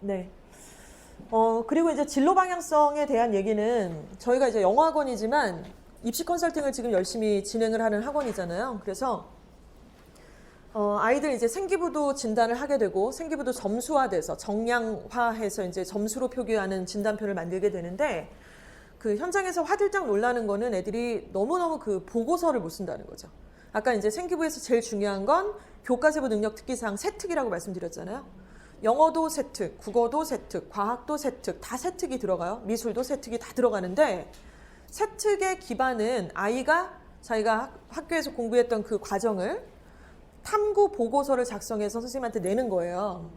네. 그리고 이제 진로 방향성에 대한 얘기는 저희가 이제 영어학원이지만 입시 컨설팅을 지금 열심히 진행을 하는 학원이잖아요. 그래서 아이들 이제 생기부도 진단을 하게 되고 생기부도 점수화돼서 정량화해서 이제 점수로 표기하는 진단표를 만들게 되는데 그 현장에서 화들짝 놀라는 거는 애들이 너무너무 그 보고서를 못 쓴다는 거죠. 아까 이제 생기부에서 제일 중요한 건 교과세부 능력 특기사항 세특이라고 말씀드렸잖아요. 영어도 세특, 국어도 세특, 과학도 세특, 다 세특이 들어가요. 미술도 세특이 다 들어가는데 세특의 기반은 아이가 자기가 학교에서 공부했던 그 과정을 탐구 보고서를 작성해서 선생님한테 내는 거예요.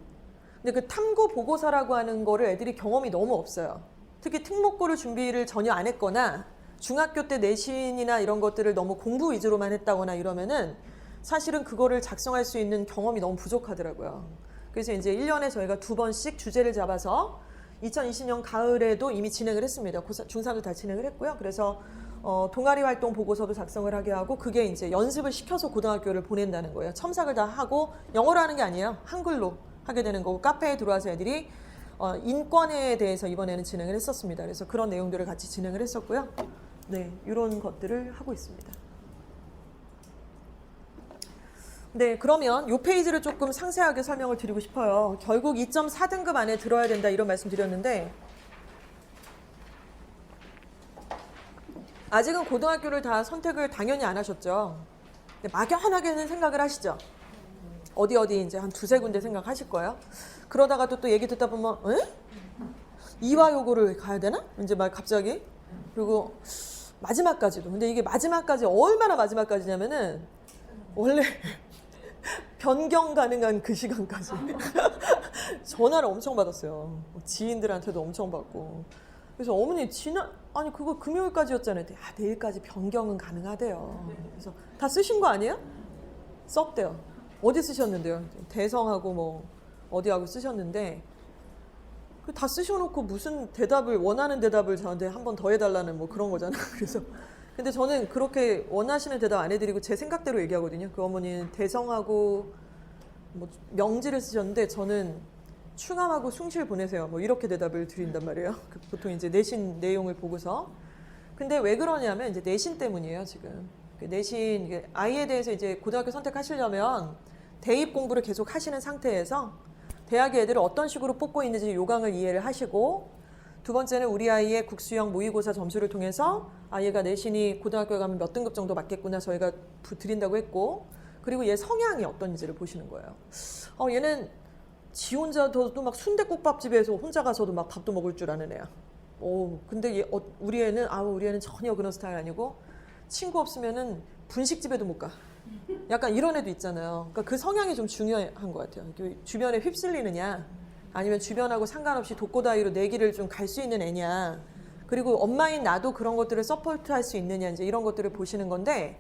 근데 그 탐구 보고서라고 하는 거를 애들이 경험이 너무 없어요. 특히 특목고를 준비를 전혀 안 했거나 중학교 때 내신이나 이런 것들을 너무 공부 위주로만 했다거나 이러면은 사실은 그거를 작성할 수 있는 경험이 너무 부족하더라고요. 그래서 이제 1년에 저희가 2번씩 주제를 잡아서 2020년 가을에도 이미 진행을 했습니다. 중3도 다 진행을 했고요. 그래서 동아리 활동 보고서도 작성을 하게 하고 그게 이제 연습을 시켜서 고등학교를 보낸다는 거예요. 첨삭을 다 하고 영어로 하는 게 아니에요. 한글로 하게 되는 거고 카페에 들어와서 애들이 인권에 대해서 이번에는 진행을 했었습니다. 그래서 그런 내용들을 같이 진행을 했었고요. 네, 이런 것들을 하고 있습니다. 네, 그러면 이 페이지를 조금 상세하게 설명을 드리고 싶어요. 결국 2.4등급 안에 들어야 된다 이런 말씀 드렸는데 아직은 고등학교를 다 선택을 당연히 안 하셨죠. 막연하게는 생각을 하시죠. 어디 이제 한 2-3군데 생각하실 거예요. 그러다가 또 얘기 듣다 보면 에? 이화여고를 가야 되나? 이제 막 갑자기. 그리고 마지막까지도. 근데 이게 마지막까지 얼마나 마지막까지냐면은 원래 변경 가능한 그 시간까지 전화를 엄청 받았어요. 지인들한테도 엄청 받고. 그래서 어머니 아니 그거 금요일까지였잖아요. 내일까지 변경은 가능하대요. 그래서 다 쓰신 거 아니에요? 썼대요. 어디 쓰셨는데요? 대성하고 뭐 어디하고 쓰셨는데 다 쓰셔놓고 무슨 대답을 원하는 대답을 저한테 한 번 더 해달라는 뭐 그런 거잖아요. 그래서 근데 저는 그렇게 원하시는 대답 안 해드리고 제 생각대로 얘기하거든요. 그 어머니는 대성하고 뭐 명지를 쓰셨는데 저는 충암하고 숭실 보내세요. 뭐 이렇게 대답을 드린단 말이에요. 보통 이제 내신 내용을 보고서. 근데 왜 그러냐면 이제 내신 때문이에요, 지금. 내신 아이에 대해서 이제 고등학교 선택하시려면 대입 공부를 계속 하시는 상태에서 대학의 애들을 어떤 식으로 뽑고 있는지 요강을 이해를 하시고 두 번째는 우리 아이의 국수형 모의고사 점수를 통해서 얘가 내신이 고등학교에 가면 몇 등급 정도 맞겠구나 저희가 드린다고 했고, 그리고 얘 성향이 어떤지를 보시는 거예요. 얘는 지 혼자도 막 순댓국밥집에서 혼자 가서도 막 밥도 먹을 줄 아는 애야. 근데 우리 애는 전혀 그런 스타일 아니고 친구 없으면은 분식집에도 못 가. 약간 이런 애도 있잖아요. 그러니까 그 성향이 좀 중요한 것 같아요. 주변에 휩쓸리느냐, 아니면 주변하고 상관없이 독고다이로 내 길을 좀 갈 수 있는 애냐, 그리고 엄마인 나도 그런 것들을 서포트할 수 있느냐, 이제 이런 것들을 보시는 건데,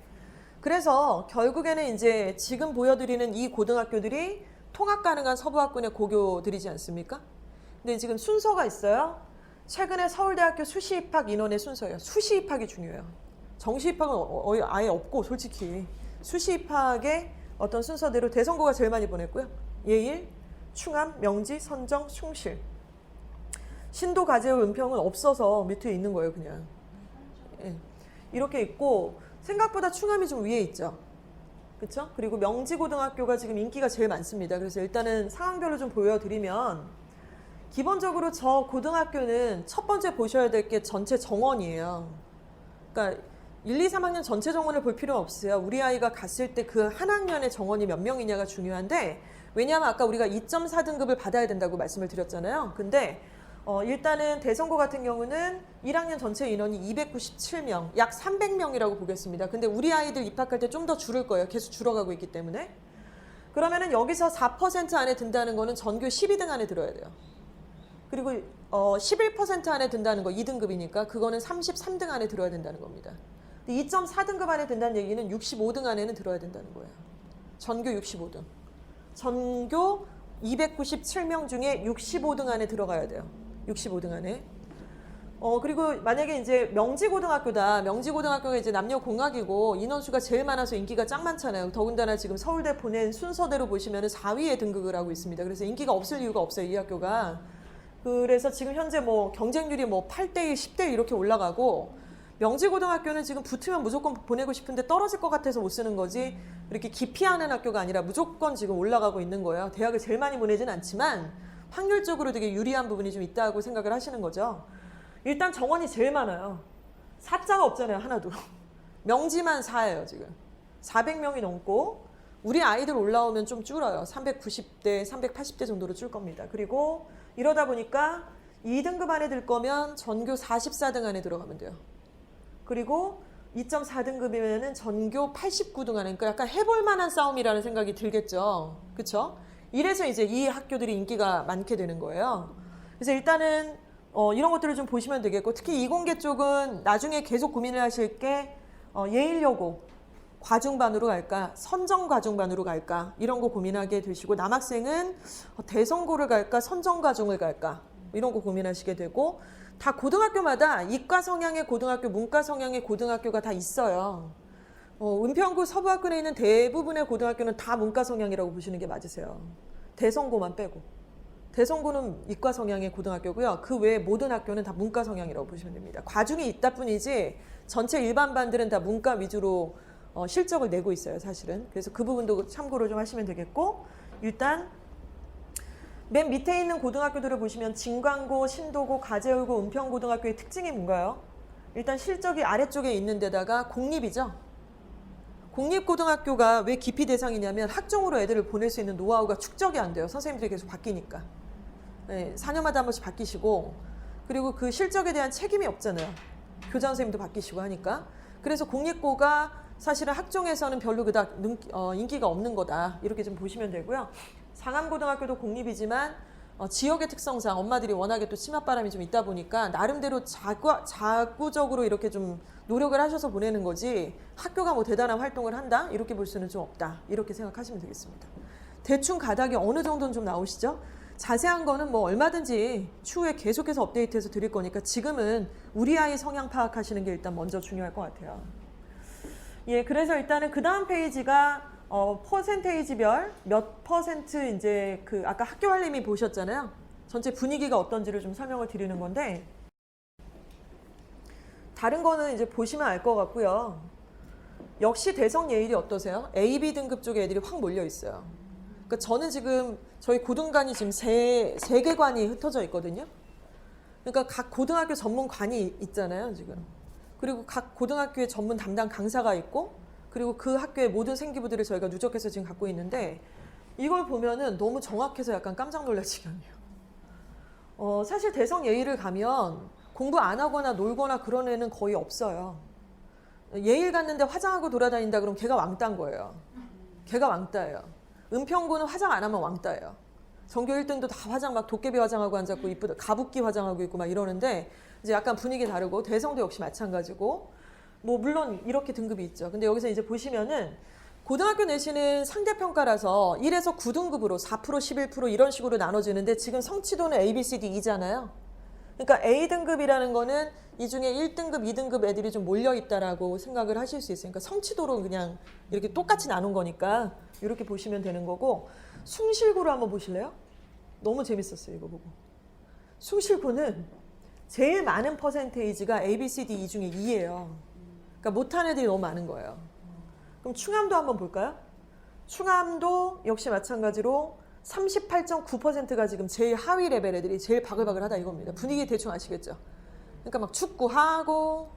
그래서 결국에는 이제 지금 보여드리는 이 고등학교들이 통합 가능한 서부학군의 고교들이지 않습니까? 근데 지금 순서가 있어요. 최근에 서울대학교 수시 입학 인원의 순서예요. 수시 입학이 중요해요. 정시 입학은 아예 없고, 솔직히 수시 입학의 어떤 순서대로 대선고가 제일 많이 보냈고요. 예일, 충암, 명지, 선정, 숭실. 신도, 가재울, 은평은 없어서 밑에 있는 거예요, 그냥. 예. 이렇게 있고, 생각보다 충암이 좀 위에 있죠. 그렇죠? 그리고 명지고등학교가 지금 인기가 제일 많습니다. 그래서 일단은 상황별로 좀 보여드리면, 기본적으로 저 고등학교는 첫 번째 보셔야 될 게 전체 정원이에요. 그러니까 1, 2, 3학년 전체 정원을 볼 필요는 없으세요. 우리 아이가 갔을 때 그 한 학년의 정원이 몇 명이냐가 중요한데, 왜냐하면 아까 우리가 2.4등급을 받아야 된다고 말씀을 드렸잖아요. 근데 일단은 대선고 같은 경우는 1학년 전체 인원이 297명, 약 300명이라고 보겠습니다. 근데 우리 아이들 입학할 때 좀 더 줄을 거예요. 계속 줄어가고 있기 때문에. 그러면은 여기서 4% 안에 든다는 거는 전교 12등 안에 들어야 돼요. 그리고 11% 안에 든다는 거 2등급이니까 그거는 33등 안에 들어야 된다는 겁니다. 2.4등급 안에 든다는 얘기는 65등 안에는 들어야 된다는 거예요. 전교 65등. 전교 297명 중에 65등 안에 들어가야 돼요. 65등 안에. 그리고 만약에 이제 명지고등학교다. 명지고등학교가 이제 남녀공학이고 인원수가 제일 많아서 인기가 짱 많잖아요. 더군다나 지금 서울대 보낸 순서대로 보시면은 4위에 등극을 하고 있습니다. 그래서 인기가 없을 이유가 없어요, 이 학교가. 그래서 지금 현재 뭐 경쟁률이 뭐 8대1, 10대1 이렇게 올라가고, 명지고등학교는 지금 붙으면 무조건 보내고 싶은데 떨어질 것 같아서 못 쓰는 거지, 이렇게 기피하는 학교가 아니라 무조건 지금 올라가고 있는 거예요. 대학을 제일 많이 보내진 않지만 확률적으로 되게 유리한 부분이 좀 있다고 생각을 하시는 거죠. 일단 정원이 제일 많아요. 4자가 없잖아요, 하나도. 명지만 4예요, 지금. 400명이 넘고, 우리 아이들 올라오면 좀 줄어요. 390대, 380대 정도로 줄 겁니다. 그리고 이러다 보니까 2등급 안에 들 거면 전교 44등 안에 들어가면 돼요. 그리고 2.4등급이면은 전교 89등 안에, 그러니까 약간 해볼 만한 싸움이라는 생각이 들겠죠. 그쵸? 이래서 이제 이 학교들이 인기가 많게 되는 거예요. 그래서 일단은 이런 것들을 좀 보시면 되겠고, 특히 이공계 쪽은 나중에 계속 고민을 하실 게 예일여고 과중반으로 갈까, 선정과중반으로 갈까, 이런 거 고민하게 되시고, 남학생은 대선고를 갈까, 선정과중을 갈까, 이런 거 고민하시게 되고, 다 고등학교마다 이과 성향의 고등학교, 문과 성향의 고등학교가 다 있어요. 은평구 서부학군에 있는 대부분의 고등학교는 다 문과 성향이라고 보시는 게 맞으세요. 대선고만 빼고. 대선고는 이과 성향의 고등학교고요. 그 외에 모든 학교는 다 문과 성향이라고 보시면 됩니다. 과중이 있다 뿐이지 전체 일반반들은 다 문과 위주로 실적을 내고 있어요, 사실은. 그래서 그 부분도 참고를 좀 하시면 되겠고, 일단 맨 밑에 있는 고등학교들을 보시면 진광고, 신도고, 가재울고, 은평고등학교의 특징이 뭔가요? 일단 실적이 아래쪽에 있는 데다가 공립이죠. 공립고등학교가 왜 기피 대상이냐면 학종으로 애들을 보낼 수 있는 노하우가 축적이 안 돼요. 선생님들이 계속 바뀌니까. 네, 4년마다 한 번씩 바뀌시고, 그리고 그 실적에 대한 책임이 없잖아요. 교장 선생님도 바뀌시고 하니까. 그래서 공립고가 사실은 학종에서는 별로 그닥 인기가 없는 거다. 이렇게 좀 보시면 되고요. 상암고등학교도 공립이지만 지역의 특성상 엄마들이 워낙에 또 치맛바람이 좀 있다 보니까 나름대로 자구적으로 이렇게 좀 노력을 하셔서 보내는 거지, 학교가 뭐 대단한 활동을 한다? 이렇게 볼 수는 좀 없다. 이렇게 생각하시면 되겠습니다. 대충 가닥이 어느 정도는 좀 나오시죠? 자세한 거는 뭐 얼마든지 추후에 계속해서 업데이트해서 드릴 거니까 지금은 우리 아이 성향 파악하시는 게 일단 먼저 중요할 것 같아요. 예, 그래서 일단은 그 다음 페이지가 퍼센테이지별 몇 퍼센트 이제 그 아까 학교 알림이 보셨잖아요. 전체 분위기가 어떤지를 좀 설명을 드리는 건데, 다른 거는 이제 보시면 알 것 같고요. 역시 대성 예일이 어떠세요? A, B 등급 쪽에 애들이 확 몰려 있어요. 그러니까 저는 지금 저희 고등관이 지금 세 개 관이 흩어져 있거든요. 그러니까 각 고등학교 전문관이 있잖아요, 지금. 그리고 각 고등학교에 전문 담당 강사가 있고, 그리고 그 학교의 모든 생기부들을 저희가 누적해서 지금 갖고 있는데, 이걸 보면은 너무 정확해서 약간 깜짝 놀랄 지경이에요. 사실 대성 예일을 가면 공부 안 하거나 놀거나 그런 애는 거의 없어요. 예일 갔는데 화장하고 돌아다닌다 그러면 걔가 왕따인 거예요. 걔가 왕따예요. 은평구는 화장 안 하면 왕따예요. 전교 1등도 다 화장 막 도깨비 화장하고 앉았고 이쁘다 가부키 화장하고 있고 막 이러는데 이제 약간 분위기 다르고 대성도 역시 마찬가지고 뭐 물론 이렇게 등급이 있죠. 근데 여기서 이제 보시면은 고등학교 내신은 상대평가라서 1에서 9등급으로 4% 11% 이런 식으로 나눠지는데 지금 성취도는 A, B, C, D, E잖아요. 그러니까 A등급이라는 거는 이 중에 1등급, 2등급 애들이 좀 몰려있다라고 생각을 하실 수 있으니까 성취도로 그냥 이렇게 똑같이 나눈 거니까 이렇게 보시면 되는 거고 숭실고를 한번 보실래요? 너무 재밌었어요. 이거 보고. 숭실고는 제일 많은 퍼센테이지가 A, B, C, D, E 중에 2예요. 그러니까 못하는 애들이 너무 많은 거예요. 그럼 충암도 한번 볼까요? 충암도 역시 마찬가지로 38.9%가 지금 제일 하위 레벨 애들이 제일 바글바글하다 이겁니다. 분위기 대충 아시겠죠? 그러니까 막 축구하고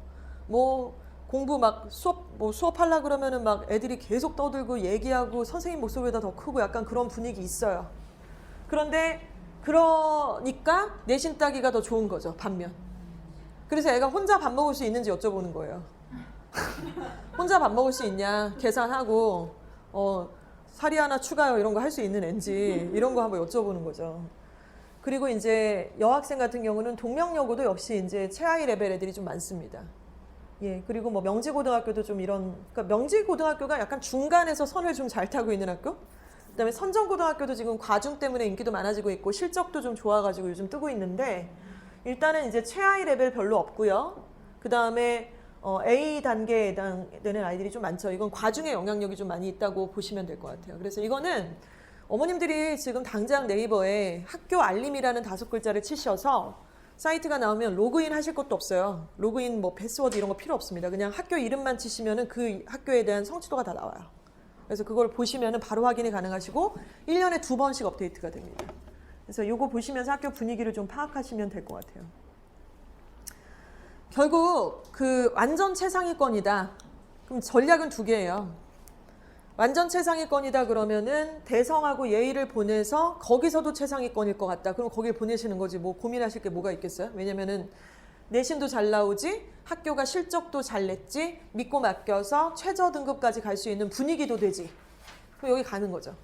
뭐 공부 막 수업하려 그러면은 막 애들이 계속 떠들고 얘기하고 선생님 목소리보다 더 크고 약간 그런 분위기 있어요. 그런데 그러니까 내신 따기가 더 좋은 거죠. 반면. 그래서 애가 혼자 밥 먹을 수 있는지 여쭤보는 거예요. 혼자 밥 먹을 수 있냐 계산하고 사리 하나 추가요 이런 거 할 수 있는 앤지 이런 거 한번 여쭤보는 거죠. 그리고 이제 여학생 같은 경우는 동명여고도 역시 이제 최하위 레벨 애들이 좀 많습니다. 예, 그리고 뭐 명지고등학교도 좀 이런, 그러니까 명지고등학교가 약간 중간에서 선을 좀 잘 타고 있는 학교? 그다음에 선정고등학교도 지금 과중 때문에 인기도 많아지고 있고 실적도 좀 좋아가지고 요즘 뜨고 있는데 일단은 이제 최하위 레벨 별로 없고요. 그 다음에 A 단계에 해당되는 아이들이 좀 많죠. 이건 과중의 영향력이 좀 많이 있다고 보시면 될 것 같아요. 그래서 이거는 어머님들이 지금 당장 네이버에 학교 알림이라는 5글자를 치셔서 사이트가 나오면 로그인 하실 것도 없어요. 로그인 뭐 패스워드 이런 거 필요 없습니다. 그냥 학교 이름만 치시면은 그 학교에 대한 성취도가 다 나와요. 그래서 그걸 보시면은 바로 확인이 가능하시고 1년에 2번씩 업데이트가 됩니다. 그래서 요거 보시면서 학교 분위기를 좀 파악하시면 될 것 같아요. 결국 그 완전 최상위권이다. 그럼 전략은 2개예요. 완전 최상위권이다 그러면은 대성하고 예의를 보내서 거기서도 최상위권일 것 같다. 그럼 거길 보내시는 거지 뭐 고민하실 게 뭐가 있겠어요? 왜냐면은 내신도 잘 나오지, 학교가 실적도 잘 냈지, 믿고 맡겨서 최저 등급까지 갈 수 있는 분위기도 되지. 그럼 여기 가는 거죠.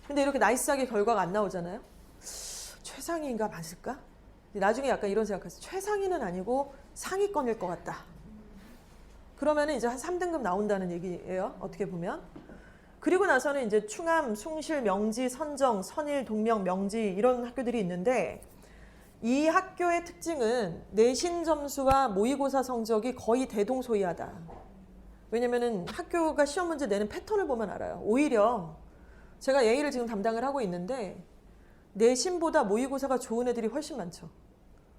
근데 이렇게 나이스하게 결과가 안 나오잖아요. 최상위인가 맞을까? 나중에 약간 이런 생각했어요. 최상위는 아니고 상위권일 것 같다. 그러면은 이제 한 3등급 나온다는 얘기예요. 어떻게 보면. 그리고 나서는 이제 충암, 숭실, 명지, 선정, 선일, 동명, 명지 이런 학교들이 있는데 이 학교의 특징은 내신 점수와 모의고사 성적이 거의 대동소이하다. 왜냐면은 학교가 시험 문제 내는 패턴을 보면 알아요. 오히려 제가 예의를 지금 담당을 하고 있는데 내신보다 모의고사가 좋은 애들이 훨씬 많죠.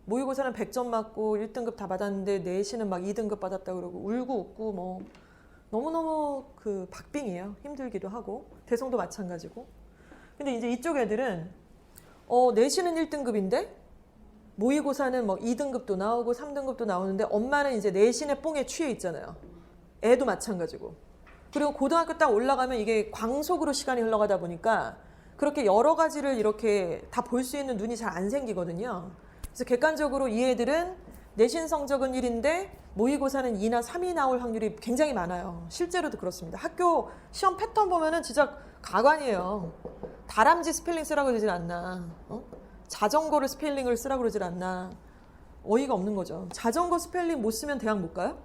모의고사는 100점 맞고 1등급 다 받았는데 내신은 막 2등급 받았다 그러고 울고 웃고 뭐 너무너무 그 박빙이에요. 힘들기도 하고 대성도 마찬가지고. 근데 이제 이쪽 애들은 내신은 1등급인데 모의고사는 뭐 2등급도 나오고 3등급도 나오는데 엄마는 이제 내신의 뽕에 취해 있잖아요. 애도 마찬가지고. 그리고 고등학교 딱 올라가면 이게 광속으로 시간이 흘러가다 보니까 그렇게 여러 가지를 이렇게 다 볼 수 있는 눈이 잘 안 생기거든요. 그래서 객관적으로 이 애들은 내신 성적은 1인데 모의고사는 2나 3이 나올 확률이 굉장히 많아요. 실제로도 그렇습니다. 학교 시험 패턴 보면은 진짜 가관이에요. 다람쥐 스펠링 쓰라고 그러질 않나. 자전거를 스펠링을 쓰라고 그러질 않나. 어이가 없는 거죠. 자전거 스펠링 못 쓰면 대학 못 가요?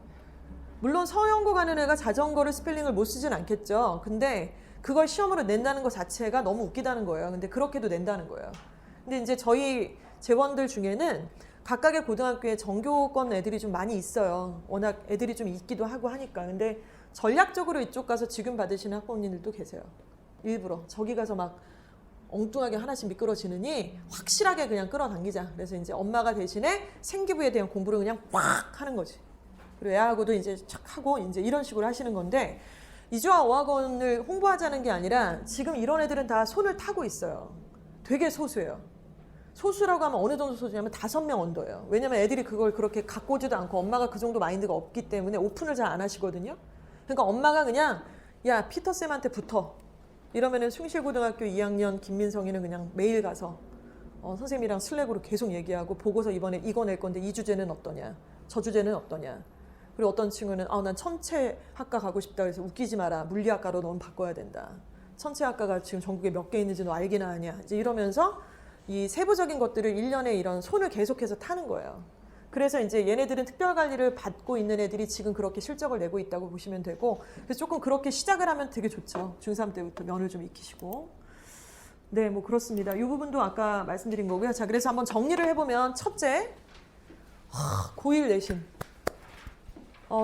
물론 서영고 가는 애가 자전거를 스펠링을 못 쓰진 않겠죠. 근데 그걸 시험으로 낸다는 것 자체가 너무 웃기다는 거예요. 근데 그렇게도 낸다는 거예요. 근데 이제 저희 재원들 중에는 각각의 고등학교에 전교권 애들이 좀 많이 있어요. 워낙 애들이 좀 있기도 하고 하니까. 근데 전략적으로 이쪽 가서 지금 받으시는 학부모님들도 계세요. 일부러 저기 가서 막 엉뚱하게 하나씩 미끄러지느니 확실하게 그냥 끌어당기자. 그래서 이제 엄마가 대신에 생기부에 대한 공부를 그냥 꽉 하는 거지. 그리고 애하고도 이제 착 하고 이제 이런 식으로 하시는 건데 이주와 어학원을 홍보하자는 게 아니라 지금 이런 애들은 다 손을 타고 있어요. 되게 소수예요. 소수라고 하면 어느 정도 소수냐면 5명 언더예요. 왜냐면 애들이 그걸 그렇게 갖고 오지도 않고 엄마가 그 정도 마인드가 없기 때문에 오픈을 잘 안 하시거든요. 그러니까 엄마가 그냥 야 피터쌤한테 붙어 이러면은 숭실고등학교 2학년 김민성이는 그냥 매일 가서 선생님이랑 슬랙으로 계속 얘기하고 보고서 이번에 이거 낼 건데 이 주제는 어떠냐 저 주제는 어떠냐. 그리고 어떤 친구는 난 천체학과 가고 싶다 그래서 웃기지 마라 물리학과로 넌 바꿔야 된다. 천체학과가 지금 전국에 몇 개 있는지 너 알기나 아냐. 이제 이러면서 이 세부적인 것들을 1년에 이런 손을 계속해서 타는 거예요. 그래서 이제 얘네들은 특별관리를 받고 있는 애들이 지금 그렇게 실적을 내고 있다고 보시면 되고, 그래서 조금 그렇게 시작을 하면 되게 좋죠. 중3 때부터 면을 좀 익히시고. 네, 뭐 그렇습니다. 이 부분도 아까 말씀드린 거고요. 자, 그래서 한번 정리를 해보면 첫째, 고1 내신.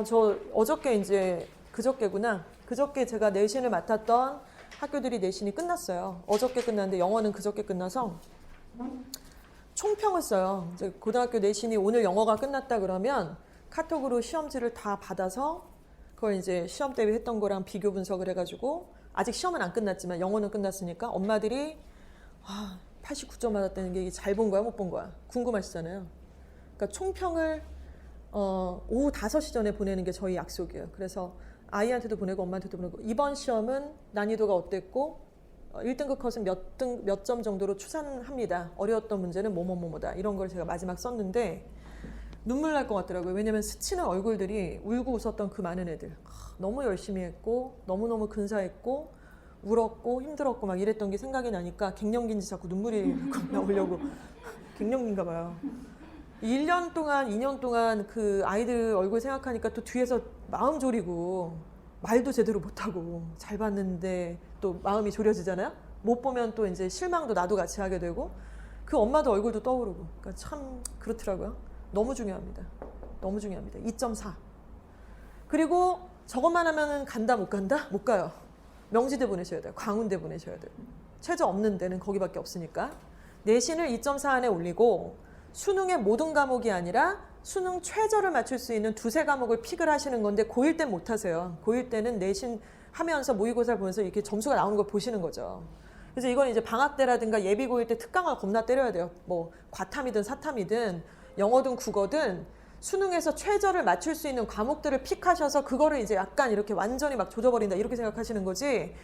저 어저께 이제 그저께구나. 그저께 제가 내신을 맡았던 학교들이 내신이 끝났어요. 어저께 끝났는데 영어는 그저께 끝나서 총평을 써요. 이제 고등학교 내신이 오늘 영어가 끝났다 그러면 카톡으로 시험지를 다 받아서 그걸 이제 시험 대비 했던 거랑 비교 분석을 해가지고 아직 시험은 안 끝났지만 영어는 끝났으니까 엄마들이 89점 받았다는 게 잘 본 거야 못 본 거야 궁금하시잖아요. 그러니까 총평을 오후 5시 전에 보내는 게 저희 약속이에요. 그래서 아이한테도 보내고 엄마한테도 보내고 이번 시험은 난이도가 어땠고 1등급 컷은 몇 점 정도로 추산합니다. 어려웠던 문제는 뭐뭐뭐뭐다. 이런 걸 제가 마지막 썼는데 눈물 날 것 같더라고요. 왜냐면 스치는 얼굴들이 울고 웃었던 그 많은 애들. 너무 열심히 했고 너무너무 근사했고 울었고 힘들었고 막 이랬던 게 생각이 나니까 갱년기인지 자꾸 눈물이 나오려고 갱년기인가 봐요. 1년 동안 2년 동안 그 아이들 얼굴 생각하니까 또 뒤에서 마음 졸이고 말도 제대로 못하고 잘 봤는데 또 마음이 졸여지잖아요. 못 보면 또 이제 실망도 나도 같이 하게 되고 그 엄마도 얼굴도 떠오르고. 그러니까 참 그렇더라고요. 너무 중요합니다. 너무 중요합니다. 2.4. 그리고 저것만 하면은 간다 못 간다? 못 가요. 명지대 보내셔야 돼요. 광운대 보내셔야 돼요. 최저 없는 데는 거기밖에 없으니까. 내신을 2.4 안에 올리고 수능의 모든 과목이 아니라 수능 최저를 맞출 수 있는 2-3과목을 픽을 하시는 건데 고1 때는 못 하세요. 고1 때는 내신 하면서 모의고사를 보면서 이렇게 점수가 나오는 걸 보시는 거죠. 그래서 이건 이제 방학 때라든가 예비 고1 때 특강을 겁나 때려야 돼요. 뭐 과탐이든 사탐이든 영어든 국어든 수능에서 최저를 맞출 수 있는 과목들을 픽하셔서 그거를 이제 약간 이렇게 완전히 막 조져버린다 이렇게 생각하시는 거지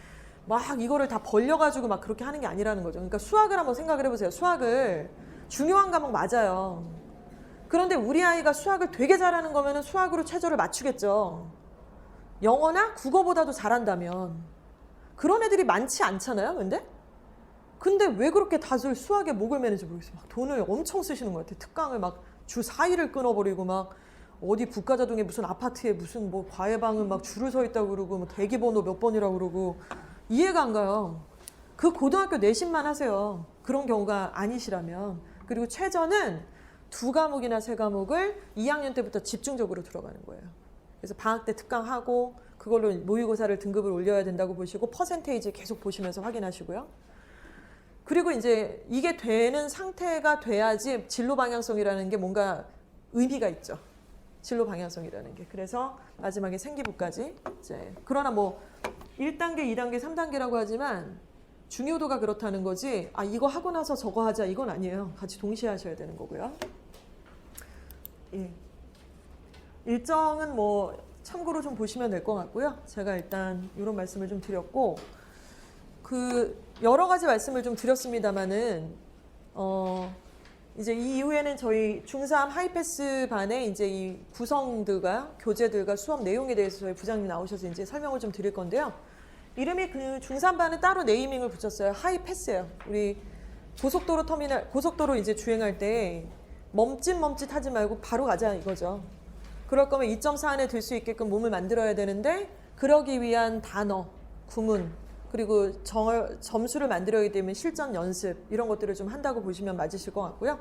막 이거를 다 벌려가지고 막 그렇게 하는 게 아니라는 거죠. 그러니까 수학을 한번 생각을 해보세요. 수학을 중요한 과목 맞아요. 그런데 우리 아이가 수학을 되게 잘하는 거면은 수학으로 최저를 맞추겠죠. 영어나 국어보다도 잘한다면. 그런 애들이 많지 않잖아요, 근데 왜 그렇게 다들 수학에 목을 매는지 모르겠어요. 막 돈을 엄청 쓰시는 것 같아요. 특강을 막 주 4일을 끊어버리고 막 어디 북가자동에 무슨 아파트에 무슨 뭐 과외방은 막 줄을 서 있다고 그러고 뭐 대기번호 몇 번이라고 그러고 이해가 안 가요. 그 고등학교 내신만 하세요. 그런 경우가 아니시라면. 그리고 최저는 2과목이나 3과목을 2학년 때부터 집중적으로 들어가는 거예요. 그래서 방학 때 특강하고 그걸로 모의고사를 등급을 올려야 된다고 보시고 퍼센테이지 계속 보시면서 확인하시고요. 그리고 이제 이게 되는 상태가 돼야지 진로 방향성이라는 게 뭔가 의미가 있죠. 진로 방향성이라는 게. 그래서 마지막에 생기부까지 이제 그러나 뭐 1단계, 2단계, 3단계라고 하지만 중요도가 그렇다는 거지 이거 하고 나서 저거 하자 이건 아니에요. 같이 동시에 하셔야 되는 거고요. 예. 일정은 뭐 참고로 좀 보시면 될 것 같고요. 제가 일단 이런 말씀을 좀 드렸고 그 여러 가지 말씀을 좀 드렸습니다만은 이제 이 이후에는 저희 중3 하이패스 반에 이제 이 구성들과 교재들과 수업 내용에 대해서 저희 부장님 나오셔서 이제 설명을 좀 드릴 건데요. 이름이 그 중3 반은 따로 네이밍을 붙였어요. 하이패스예요. 우리 고속도로 이제 주행할 때 멈칫 하지 말고 바로 가자 이거죠. 그럴 거면 2.4 안에 들 수 있게끔 몸을 만들어야 되는데 그러기 위한 단어, 구문 그리고 점수를 만들어야 되면 실전 연습 이런 것들을 좀 한다고 보시면 맞으실 것 같고요.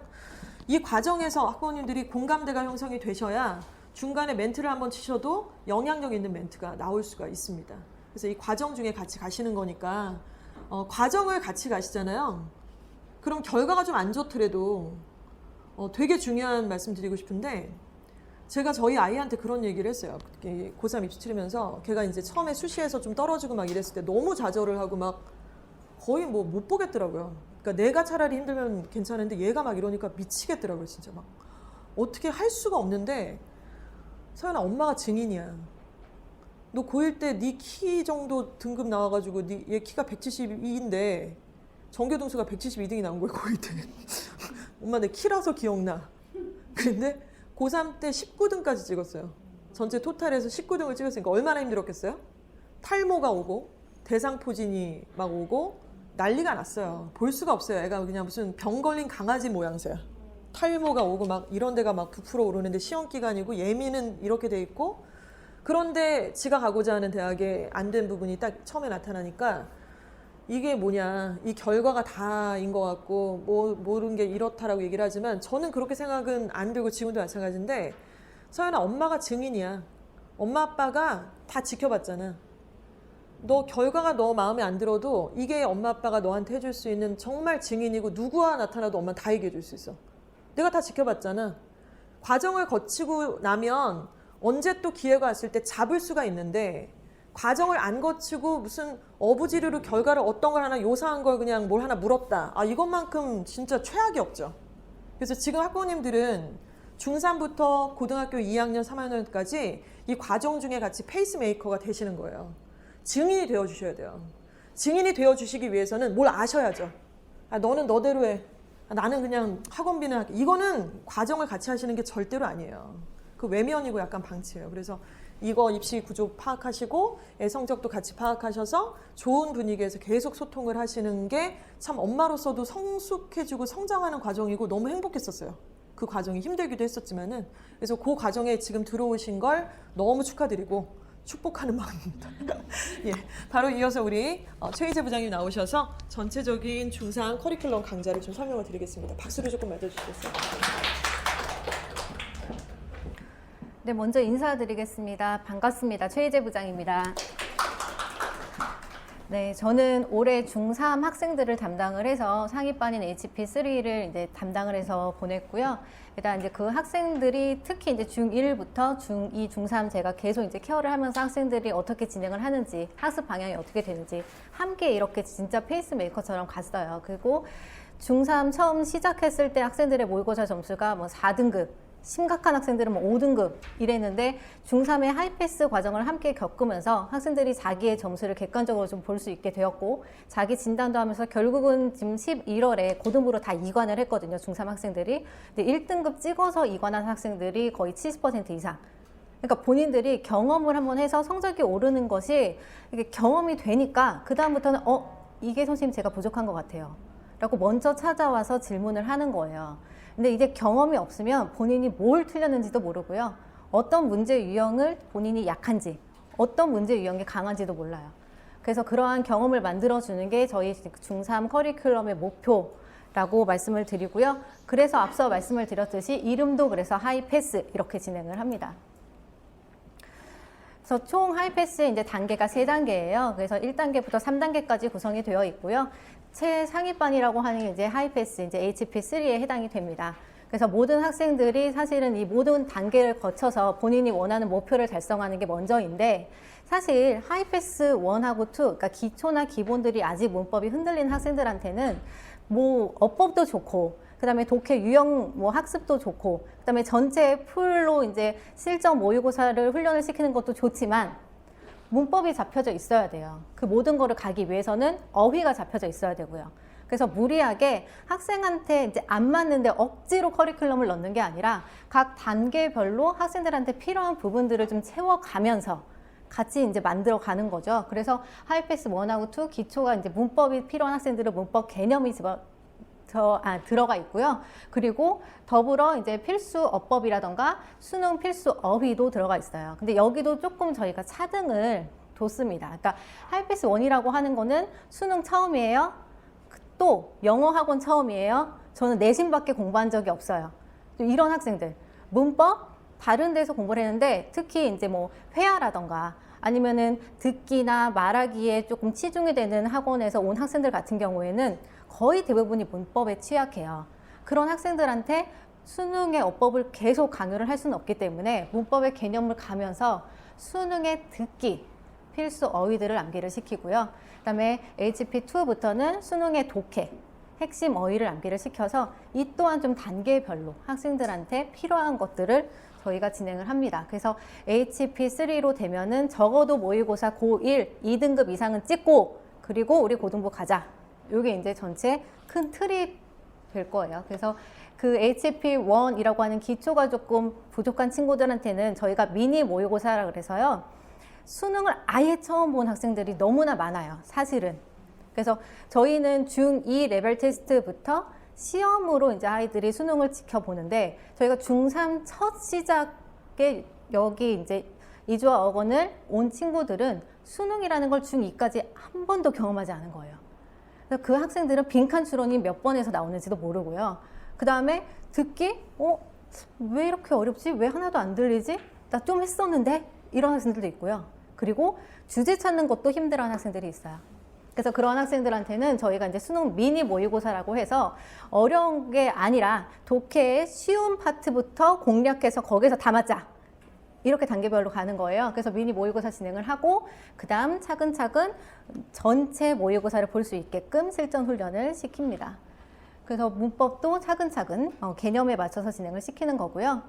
이 과정에서 학부모님들이 공감대가 형성이 되셔야 중간에 멘트를 한번 치셔도 영향력 있는 멘트가 나올 수가 있습니다. 그래서 이 과정 중에 같이 가시는 거니까 과정을 같이 가시잖아요. 그럼 결과가 좀 안 좋더라도 되게 중요한 말씀 드리고 싶은데 제가 저희 아이한테 그런 얘기를 했어요. 고3 입시 치르면서 걔가 이제 처음에 수시에서 좀 떨어지고 막 이랬을 때 너무 좌절을 하고 막 거의 뭐 못 보겠더라고요. 그러니까 그러니까 내가 차라리 힘들면 괜찮은데 얘가 막 이러니까 미치겠더라고요. 진짜 막 어떻게 할 수가 없는데 서연아 엄마가 증인이야. 너 고1 때 네 키 정도 등급 나와가지고 얘 키가 172인데 전교등수가 172등이 나온 거야 고1 때. 엄마 내 키라서 기억나. 근데 고3 때 19등까지 찍었어요. 전체 토탈에서 19등을 찍었으니까 얼마나 힘들었겠어요? 탈모가 오고 대상포진이 막 오고 난리가 났어요. 볼 수가 없어요. 애가 그냥 무슨 병 걸린 강아지 모양새야. 탈모가 오고 막 이런 데가 막 부풀어 오르는데 시험 기간이고 예민은 이렇게 돼 있고 그런데 지가 가고자 하는 대학에 안 된 부분이 딱 처음에 나타나니까 이게 뭐냐 이 결과가 다인 것 같고 뭐 모르는 게 이렇다라고 얘기를 하지만 저는 그렇게 생각은 안 들고 지금도 마찬가지인데 서연아 엄마가 증인이야. 엄마 아빠가 다 지켜봤잖아. 너 결과가 너 마음에 안 들어도 이게 엄마 아빠가 너한테 해줄 수 있는 정말 증인이고 누구와 나타나도 엄마 다 얘기해 줄 수 있어. 내가 다 지켜봤잖아. 과정을 거치고 나면 언제 또 기회가 왔을 때 잡을 수가 있는데 과정을 안 거치고 무슨 어부지리로 결과를 어떤 걸 하나 요사한 걸 그냥 뭘 하나 물었다. 아 이것만큼 진짜 최악이 없죠. 그래서 지금 학부모님들은 중3부터 고등학교 2학년, 3학년까지 이 과정 중에 같이 페이스메이커가 되시는 거예요. 증인이 되어주셔야 돼요. 증인이 되어주시기 위해서는 뭘 아셔야죠. 아, 너는 너대로 해. 아, 나는 그냥 학원비는 할게. 이거는 과정을 같이 하시는 게 절대로 아니에요. 그 외면이고 약간 방치예요. 그래서 이거 입시 구조 파악하시고 애 성적도 같이 파악하셔서 좋은 분위기에서 계속 소통을 하시는 게 참 엄마로서도 성숙해지고 성장하는 과정이고 너무 행복했었어요. 그 과정이 힘들기도 했었지만은 그래서 그 과정에 지금 들어오신 걸 너무 축하드리고 축복하는 마음입니다. 예, 바로 이어서 우리 최희재 부장님 나오셔서 전체적인 중3 커리큘럼 강좌를 좀 설명을 드리겠습니다. 박수를 조금 맞아주시겠어요? 네, 먼저 인사드리겠습니다. 반갑습니다. 최희재 부장입니다. 네, 저는 올해 중3 학생들을 담당을 해서 상위반인 HP3를 이제 담당을 해서 보냈고요. 일단 이제 그 학생들이 특히 이제 중1부터 중2, 중3 제가 계속 이제 케어를 하면서 학생들이 어떻게 진행을 하는지, 학습 방향이 어떻게 되는지 함께 이렇게 진짜 페이스메이커처럼 갔어요. 그리고 중3 처음 시작했을 때 학생들의 모의고사 점수가 뭐 4등급, 심각한 학생들은 뭐 5등급 이랬는데 중3의 하이패스 과정을 함께 겪으면서 학생들이 자기의 점수를 객관적으로 좀 볼 수 있게 되었고 자기 진단도 하면서 결국은 지금 11월에 고등부로 다 이관을 했거든요. 중3 학생들이. 근데 1등급 찍어서 이관한 학생들이 거의 70% 이상. 그러니까 본인들이 경험을 한번 해서 성적이 오르는 것이 이게 경험이 되니까 그 다음부터는 이게 선생님 제가 부족한 것 같아요 라고 먼저 찾아와서 질문을 하는 거예요. 근데 이제 경험이 없으면 본인이 뭘 틀렸는지도 모르고요. 어떤 문제 유형을 본인이 약한지, 어떤 문제 유형이 강한지도 몰라요. 그래서 그러한 경험을 만들어주는 게 저희 중3 커리큘럼의 목표라고 말씀을 드리고요. 그래서 앞서 말씀을 드렸듯이 이름도 그래서 하이패스 이렇게 진행을 합니다. 그래서 총 하이패스 이제 단계가 3단계예요. 그래서 1단계부터 3단계까지 구성이 되어 있고요. 최상위반이라고 하는 게 이제 하이패스, 이제 HP3에 해당이 됩니다. 그래서 모든 학생들이 사실은 이 모든 단계를 거쳐서 본인이 원하는 목표를 달성하는 게 먼저인데 사실 하이패스 1하고 2, 그러니까 기초나 기본들이 아직 문법이 흔들린 학생들한테는 뭐 어법도 좋고 그 다음에 독해 유형 뭐 학습도 좋고 그 다음에 전체 풀로 이제 실전 모의고사를 훈련을 시키는 것도 좋지만 문법이 잡혀져 있어야 돼요. 그 모든 거를 가기 위해서는 어휘가 잡혀져 있어야 되고요. 그래서 무리하게 학생한테 이제 안 맞는데 억지로 커리큘럼을 넣는 게 아니라 각 단계별로 학생들한테 필요한 부분들을 좀 채워가면서 같이 이제 만들어 가는 거죠. 그래서 하이패스 1하고 2 기초가 이제 문법이 필요한 학생들은 문법 개념이 들어가 있고요. 그리고 더불어 이제 필수 어법이라던가 수능 필수 어휘도 들어가 있어요. 근데 여기도 조금 저희가 차등을 뒀습니다. 그러니까 하이패스 1이라고 하는 거는 수능 처음이에요. 또 영어 학원 처음이에요. 저는 내신밖에 공부한 적이 없어요. 이런 학생들 문법 다른 데서 공부를 했는데 특히 이제 뭐 회화라던가 아니면은 듣기나 말하기에 조금 치중이 되는 학원에서 온 학생들 같은 경우에는 거의 대부분이 문법에 취약해요. 그런 학생들한테 수능의 어법을 계속 강요를 할 수는 없기 때문에 문법의 개념을 가면서 수능의 듣기, 필수 어휘들을 암기를 시키고요. 그 다음에 HP2부터는 수능의 독해, 핵심 어휘를 암기를 시켜서 이 또한 좀 단계별로 학생들한테 필요한 것들을 저희가 진행을 합니다. 그래서 HP3로 되면은 적어도 모의고사 고1 2등급 이상은 찍고 그리고 우리 고등부 가자. 이게 이제 전체 큰 틀이 될 거예요. 그래서 그 HP1이라고 하는 기초가 조금 부족한 친구들한테는 저희가 미니 모의고사라 그래서요. 수능을 아예 처음 본 학생들이 너무나 많아요. 사실은. 그래서 저희는 중2 레벨 테스트부터 시험으로 이제 아이들이 수능을 지켜보는데 저희가 중3 첫 시작에 여기 이제 이주와 어건을 온 친구들은 수능이라는 걸 중2까지 한 번도 경험하지 않은 거예요. 그래서 그 학생들은 빈칸 추론이 몇 번에서 나오는지도 모르고요. 그 다음에 듣기, 왜 이렇게 어렵지? 왜 하나도 안 들리지? 나 좀 했었는데? 이런 학생들도 있고요. 그리고 주제 찾는 것도 힘들어하는 학생들이 있어요. 그래서 그런 학생들한테는 저희가 이제 수능 미니 모의고사라고 해서 어려운 게 아니라 독해의 쉬운 파트부터 공략해서 거기서 다 맞자. 이렇게 단계별로 가는 거예요. 그래서 미니 모의고사 진행을 하고 그 다음 차근차근 전체 모의고사를 볼 수 있게끔 실전 훈련을 시킵니다. 그래서 문법도 차근차근 개념에 맞춰서 진행을 시키는 거고요.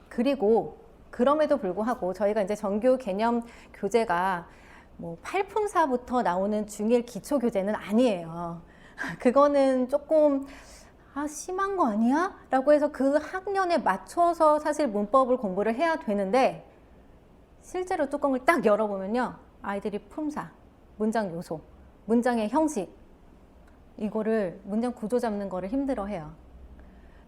그리고 그럼에도 불구하고 저희가 이제 정규 개념 교재가 뭐 8품사부터 나오는 중1 기초 교재는 아니에요. 그거는 조금 심한 거 아니야? 라고 해서 그 학년에 맞춰서 사실 문법을 공부를 해야 되는데 실제로 뚜껑을 딱 열어보면요. 아이들이 품사, 문장 요소, 문장의 형식 이거를 문장 구조 잡는 거를 힘들어해요.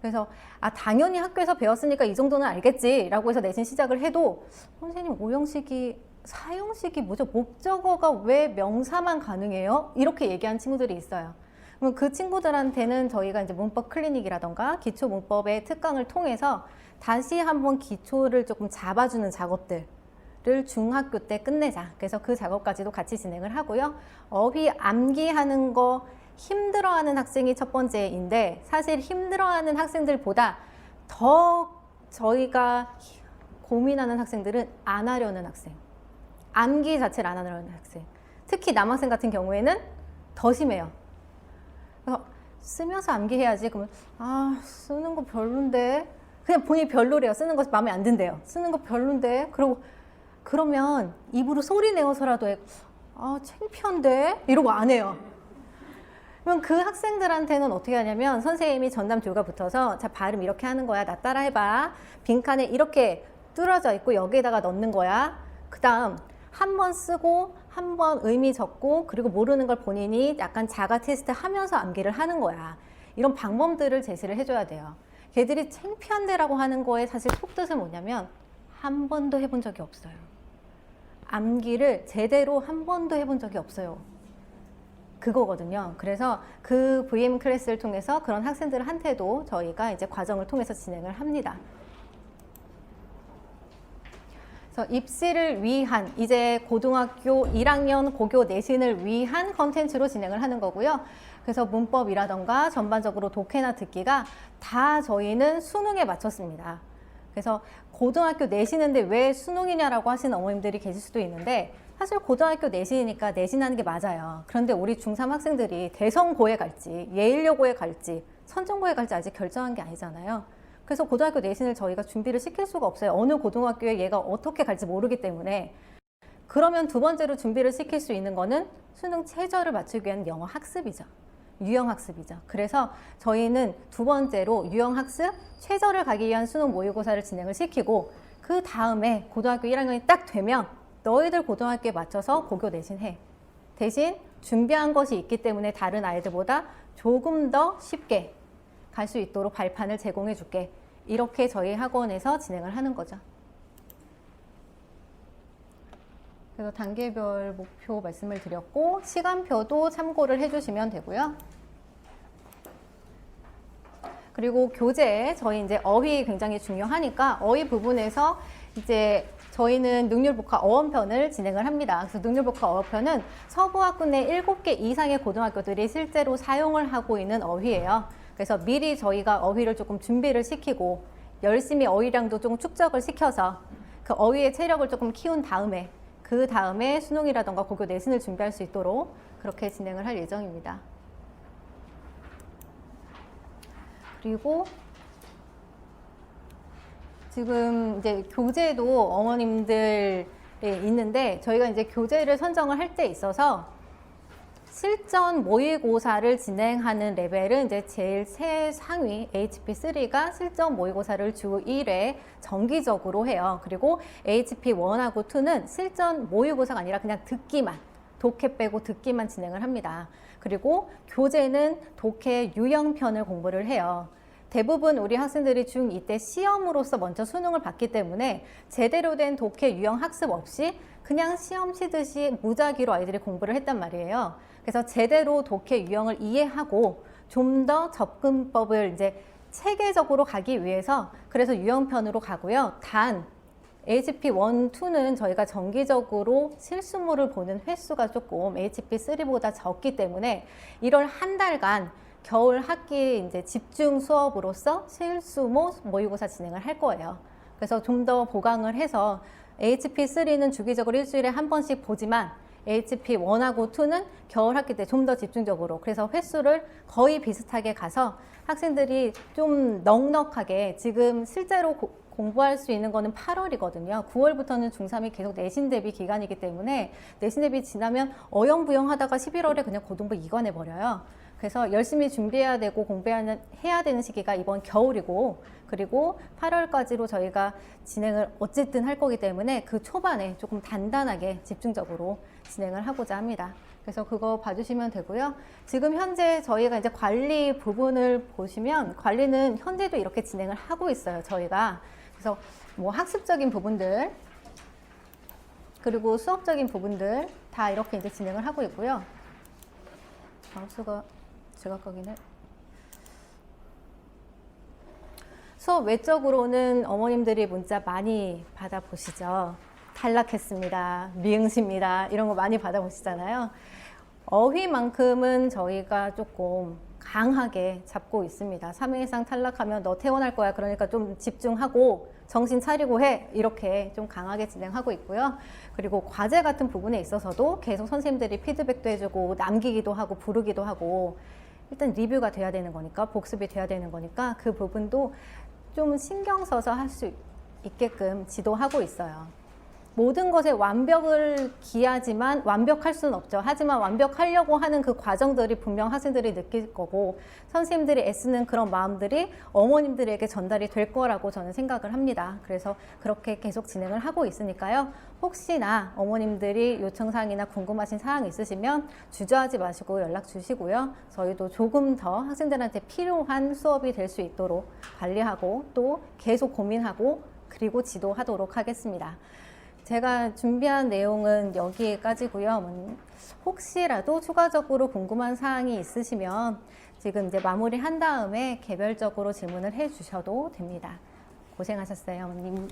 그래서 당연히 학교에서 배웠으니까 이 정도는 알겠지 라고 해서 내신 시작을 해도 선생님 5형식이 4형식이 뭐죠? 목적어가 왜 명사만 가능해요? 이렇게 얘기한 친구들이 있어요. 그럼 그 친구들한테는 저희가 이제 문법 클리닉이라던가 기초 문법의 특강을 통해서 다시 한번 기초를 조금 잡아주는 작업들을 중학교 때 끝내자. 그래서 그 작업까지도 같이 진행을 하고요. 어휘 암기하는 거 힘들어하는 학생이 첫 번째인데 사실 힘들어하는 학생들보다 더 저희가 고민하는 학생들은 안 하려는 학생. 암기 자체를 안 하려는 학생. 특히 남학생 같은 경우에는 더 심해요. 그래서 쓰면서 암기해야지. 그러면 쓰는 거 별론데. 그냥 본인이 별로래요. 쓰는 거 마음에 안 든대요. 쓰는 거 별론데. 그러면 입으로 소리 내어서라도 해. 창피한데? 이러고 안 해요. 그럼 그 학생들한테는 어떻게 하냐면 선생님이 전담 교가 붙어서 자 발음 이렇게 하는 거야. 나 따라 해봐. 빈칸에 이렇게 뚫어져 있고 여기에다가 넣는 거야. 그 다음 한 번 쓰고 한 번 의미 적고 그리고 모르는 걸 본인이 약간 자가 테스트 하면서 암기를 하는 거야. 이런 방법들을 제시를 해줘야 돼요. 걔들이 창피한데라고 하는 거에 사실 속뜻은 뭐냐면 한 번도 해본 적이 없어요. 암기를 제대로 한 번도 해본 적이 없어요. 그거거든요. 그래서 그 VM 클래스를 통해서 그런 학생들한테도 저희가 이제 과정을 통해서 진행을 합니다. 그래서 입시를 위한 이제 고등학교 1학년 고교 내신을 위한 컨텐츠로 진행을 하는 거고요. 그래서 문법이라던가 전반적으로 독해나 듣기가 다 저희는 수능에 맞췄습니다. 그래서 고등학교 내신인데 왜 수능이냐라고 하시는 어머님들이 계실 수도 있는데 사실 고등학교 내신이니까 내신하는 게 맞아요. 그런데 우리 중3 학생들이 대성고에 갈지 예일여고에 갈지 선정고에 갈지 아직 결정한 게 아니잖아요. 그래서 고등학교 내신을 저희가 준비를 시킬 수가 없어요. 어느 고등학교에 얘가 어떻게 갈지 모르기 때문에. 그러면 두 번째로 준비를 시킬 수 있는 거는 수능 최저를 맞추기 위한 영어 학습이죠. 유형 학습이죠. 그래서 저희는 두 번째로 유형 학습 최저를 가기 위한 수능 모의고사를 진행을 시키고 그 다음에 고등학교 1학년이 딱 되면 너희들 고등학교에 맞춰서 고교 내신해. 대신 준비한 것이 있기 때문에 다른 아이들보다 조금 더 쉽게 갈 수 있도록 발판을 제공해 줄게. 이렇게 저희 학원에서 진행을 하는 거죠. 그래서 단계별 목표 말씀을 드렸고 시간표도 참고를 해주시면 되고요. 그리고 교재 저희 이제 어휘 굉장히 중요하니까 어휘 부분에서 이제 저희는 능률복화 어원편을 진행을 합니다. 그래서 능률복화 어원편은 서부학군 내 7개 이상의 고등학교들이 실제로 사용을 하고 있는 어휘예요. 그래서 미리 저희가 어휘를 조금 준비를 시키고 열심히 어휘량도 조금 축적을 시켜서 그 어휘의 체력을 조금 키운 다음에 그 다음에 수능이라던가 고교 내신을 준비할 수 있도록 그렇게 진행을 할 예정입니다. 그리고 지금 이제 교재도 어머님들이 있는데 저희가 이제 교재를 선정을 할 때 있어서 실전 모의고사를 진행하는 레벨은 이제 제일 최상위 HP3가 실전 모의고사를 주 1회 정기적으로 해요. 그리고 HP1하고 2는 실전 모의고사가 아니라 그냥 듣기만, 독해 빼고 듣기만 진행을 합니다. 그리고 교재는 독해 유형편을 공부를 해요. 대부분 우리 학생들이 중2 때 시험으로서 먼저 수능을 봤기 때문에 제대로 된 독해 유형 학습 없이 그냥 시험 치듯이 무작위로 아이들이 공부를 했단 말이에요. 그래서 제대로 독해 유형을 이해하고 좀 더 접근법을 이제 체계적으로 가기 위해서 그래서 유형편으로 가고요. 단 HP1, 2는 저희가 정기적으로 실수모를 보는 횟수가 조금 HP3보다 적기 때문에 1월 한 달간 겨울 학기 이제 집중 수업으로서 실수모 모의고사 진행을 할 거예요. 그래서 좀 더 보강을 해서 HP3는 주기적으로 일주일에 한 번씩 보지만 HP1하고 2는 겨울 학기 때 좀 더 집중적으로 그래서 횟수를 거의 비슷하게 가서 학생들이 좀 넉넉하게 지금 실제로 공부할 수 있는 거는 8월이거든요. 9월부터는 중3이 계속 내신 대비 기간이기 때문에 내신 대비 지나면 어영부영 하다가 11월에 그냥 고등부 이관해 버려요. 그래서 열심히 준비해야 되고 공부해야 되는 시기가 이번 겨울이고 그리고 8월까지로 저희가 진행을 어쨌든 할 거기 때문에 그 초반에 조금 단단하게 집중적으로 진행을 하고자 합니다. 그래서 그거 봐주시면 되고요. 지금 현재 저희가 이제 관리 부분을 보시면 관리는 현재도 이렇게 진행을 하고 있어요. 저희가. 그래서 뭐 학습적인 부분들 그리고 수업적인 부분들 다 이렇게 이제 진행을 하고 있고요. 마우스가 제각각이네. 수업 외적으로는 어머님들이 문자 많이 받아보시죠. 탈락했습니다. 미응시입니다. 이런 거 많이 받아보시잖아요. 어휘만큼은 저희가 조금 강하게 잡고 있습니다. 3회 이상 탈락하면 너 퇴원할 거야. 그러니까 좀 집중하고 정신 차리고 해. 이렇게 좀 강하게 진행하고 있고요. 그리고 과제 같은 부분에 있어서도 계속 선생님들이 피드백도 해주고 남기기도 하고 부르기도 하고 일단 리뷰가 돼야 되는 거니까 복습이 돼야 되는 거니까 그 부분도 좀 신경 써서 할 수 있게끔 지도하고 있어요. 모든 것에 완벽을 기하지만 완벽할 수는 없죠. 하지만 완벽하려고 하는 그 과정들이 분명 학생들이 느낄 거고 선생님들이 애쓰는 그런 마음들이 어머님들에게 전달이 될 거라고 저는 생각을 합니다. 그래서 그렇게 계속 진행을 하고 있으니까요. 혹시나 어머님들이 요청사항이나 궁금하신 사항 있으시면 주저하지 마시고 연락 주시고요. 저희도 조금 더 학생들한테 필요한 수업이 될 수 있도록 관리하고 또 계속 고민하고 그리고 지도하도록 하겠습니다. 제가 준비한 내용은 여기까지고요. 혹시라도 추가적으로 궁금한 사항이 있으시면 지금 이제 마무리한 다음에 개별적으로 질문을 해 주셔도 됩니다. 고생하셨어요, 어머님.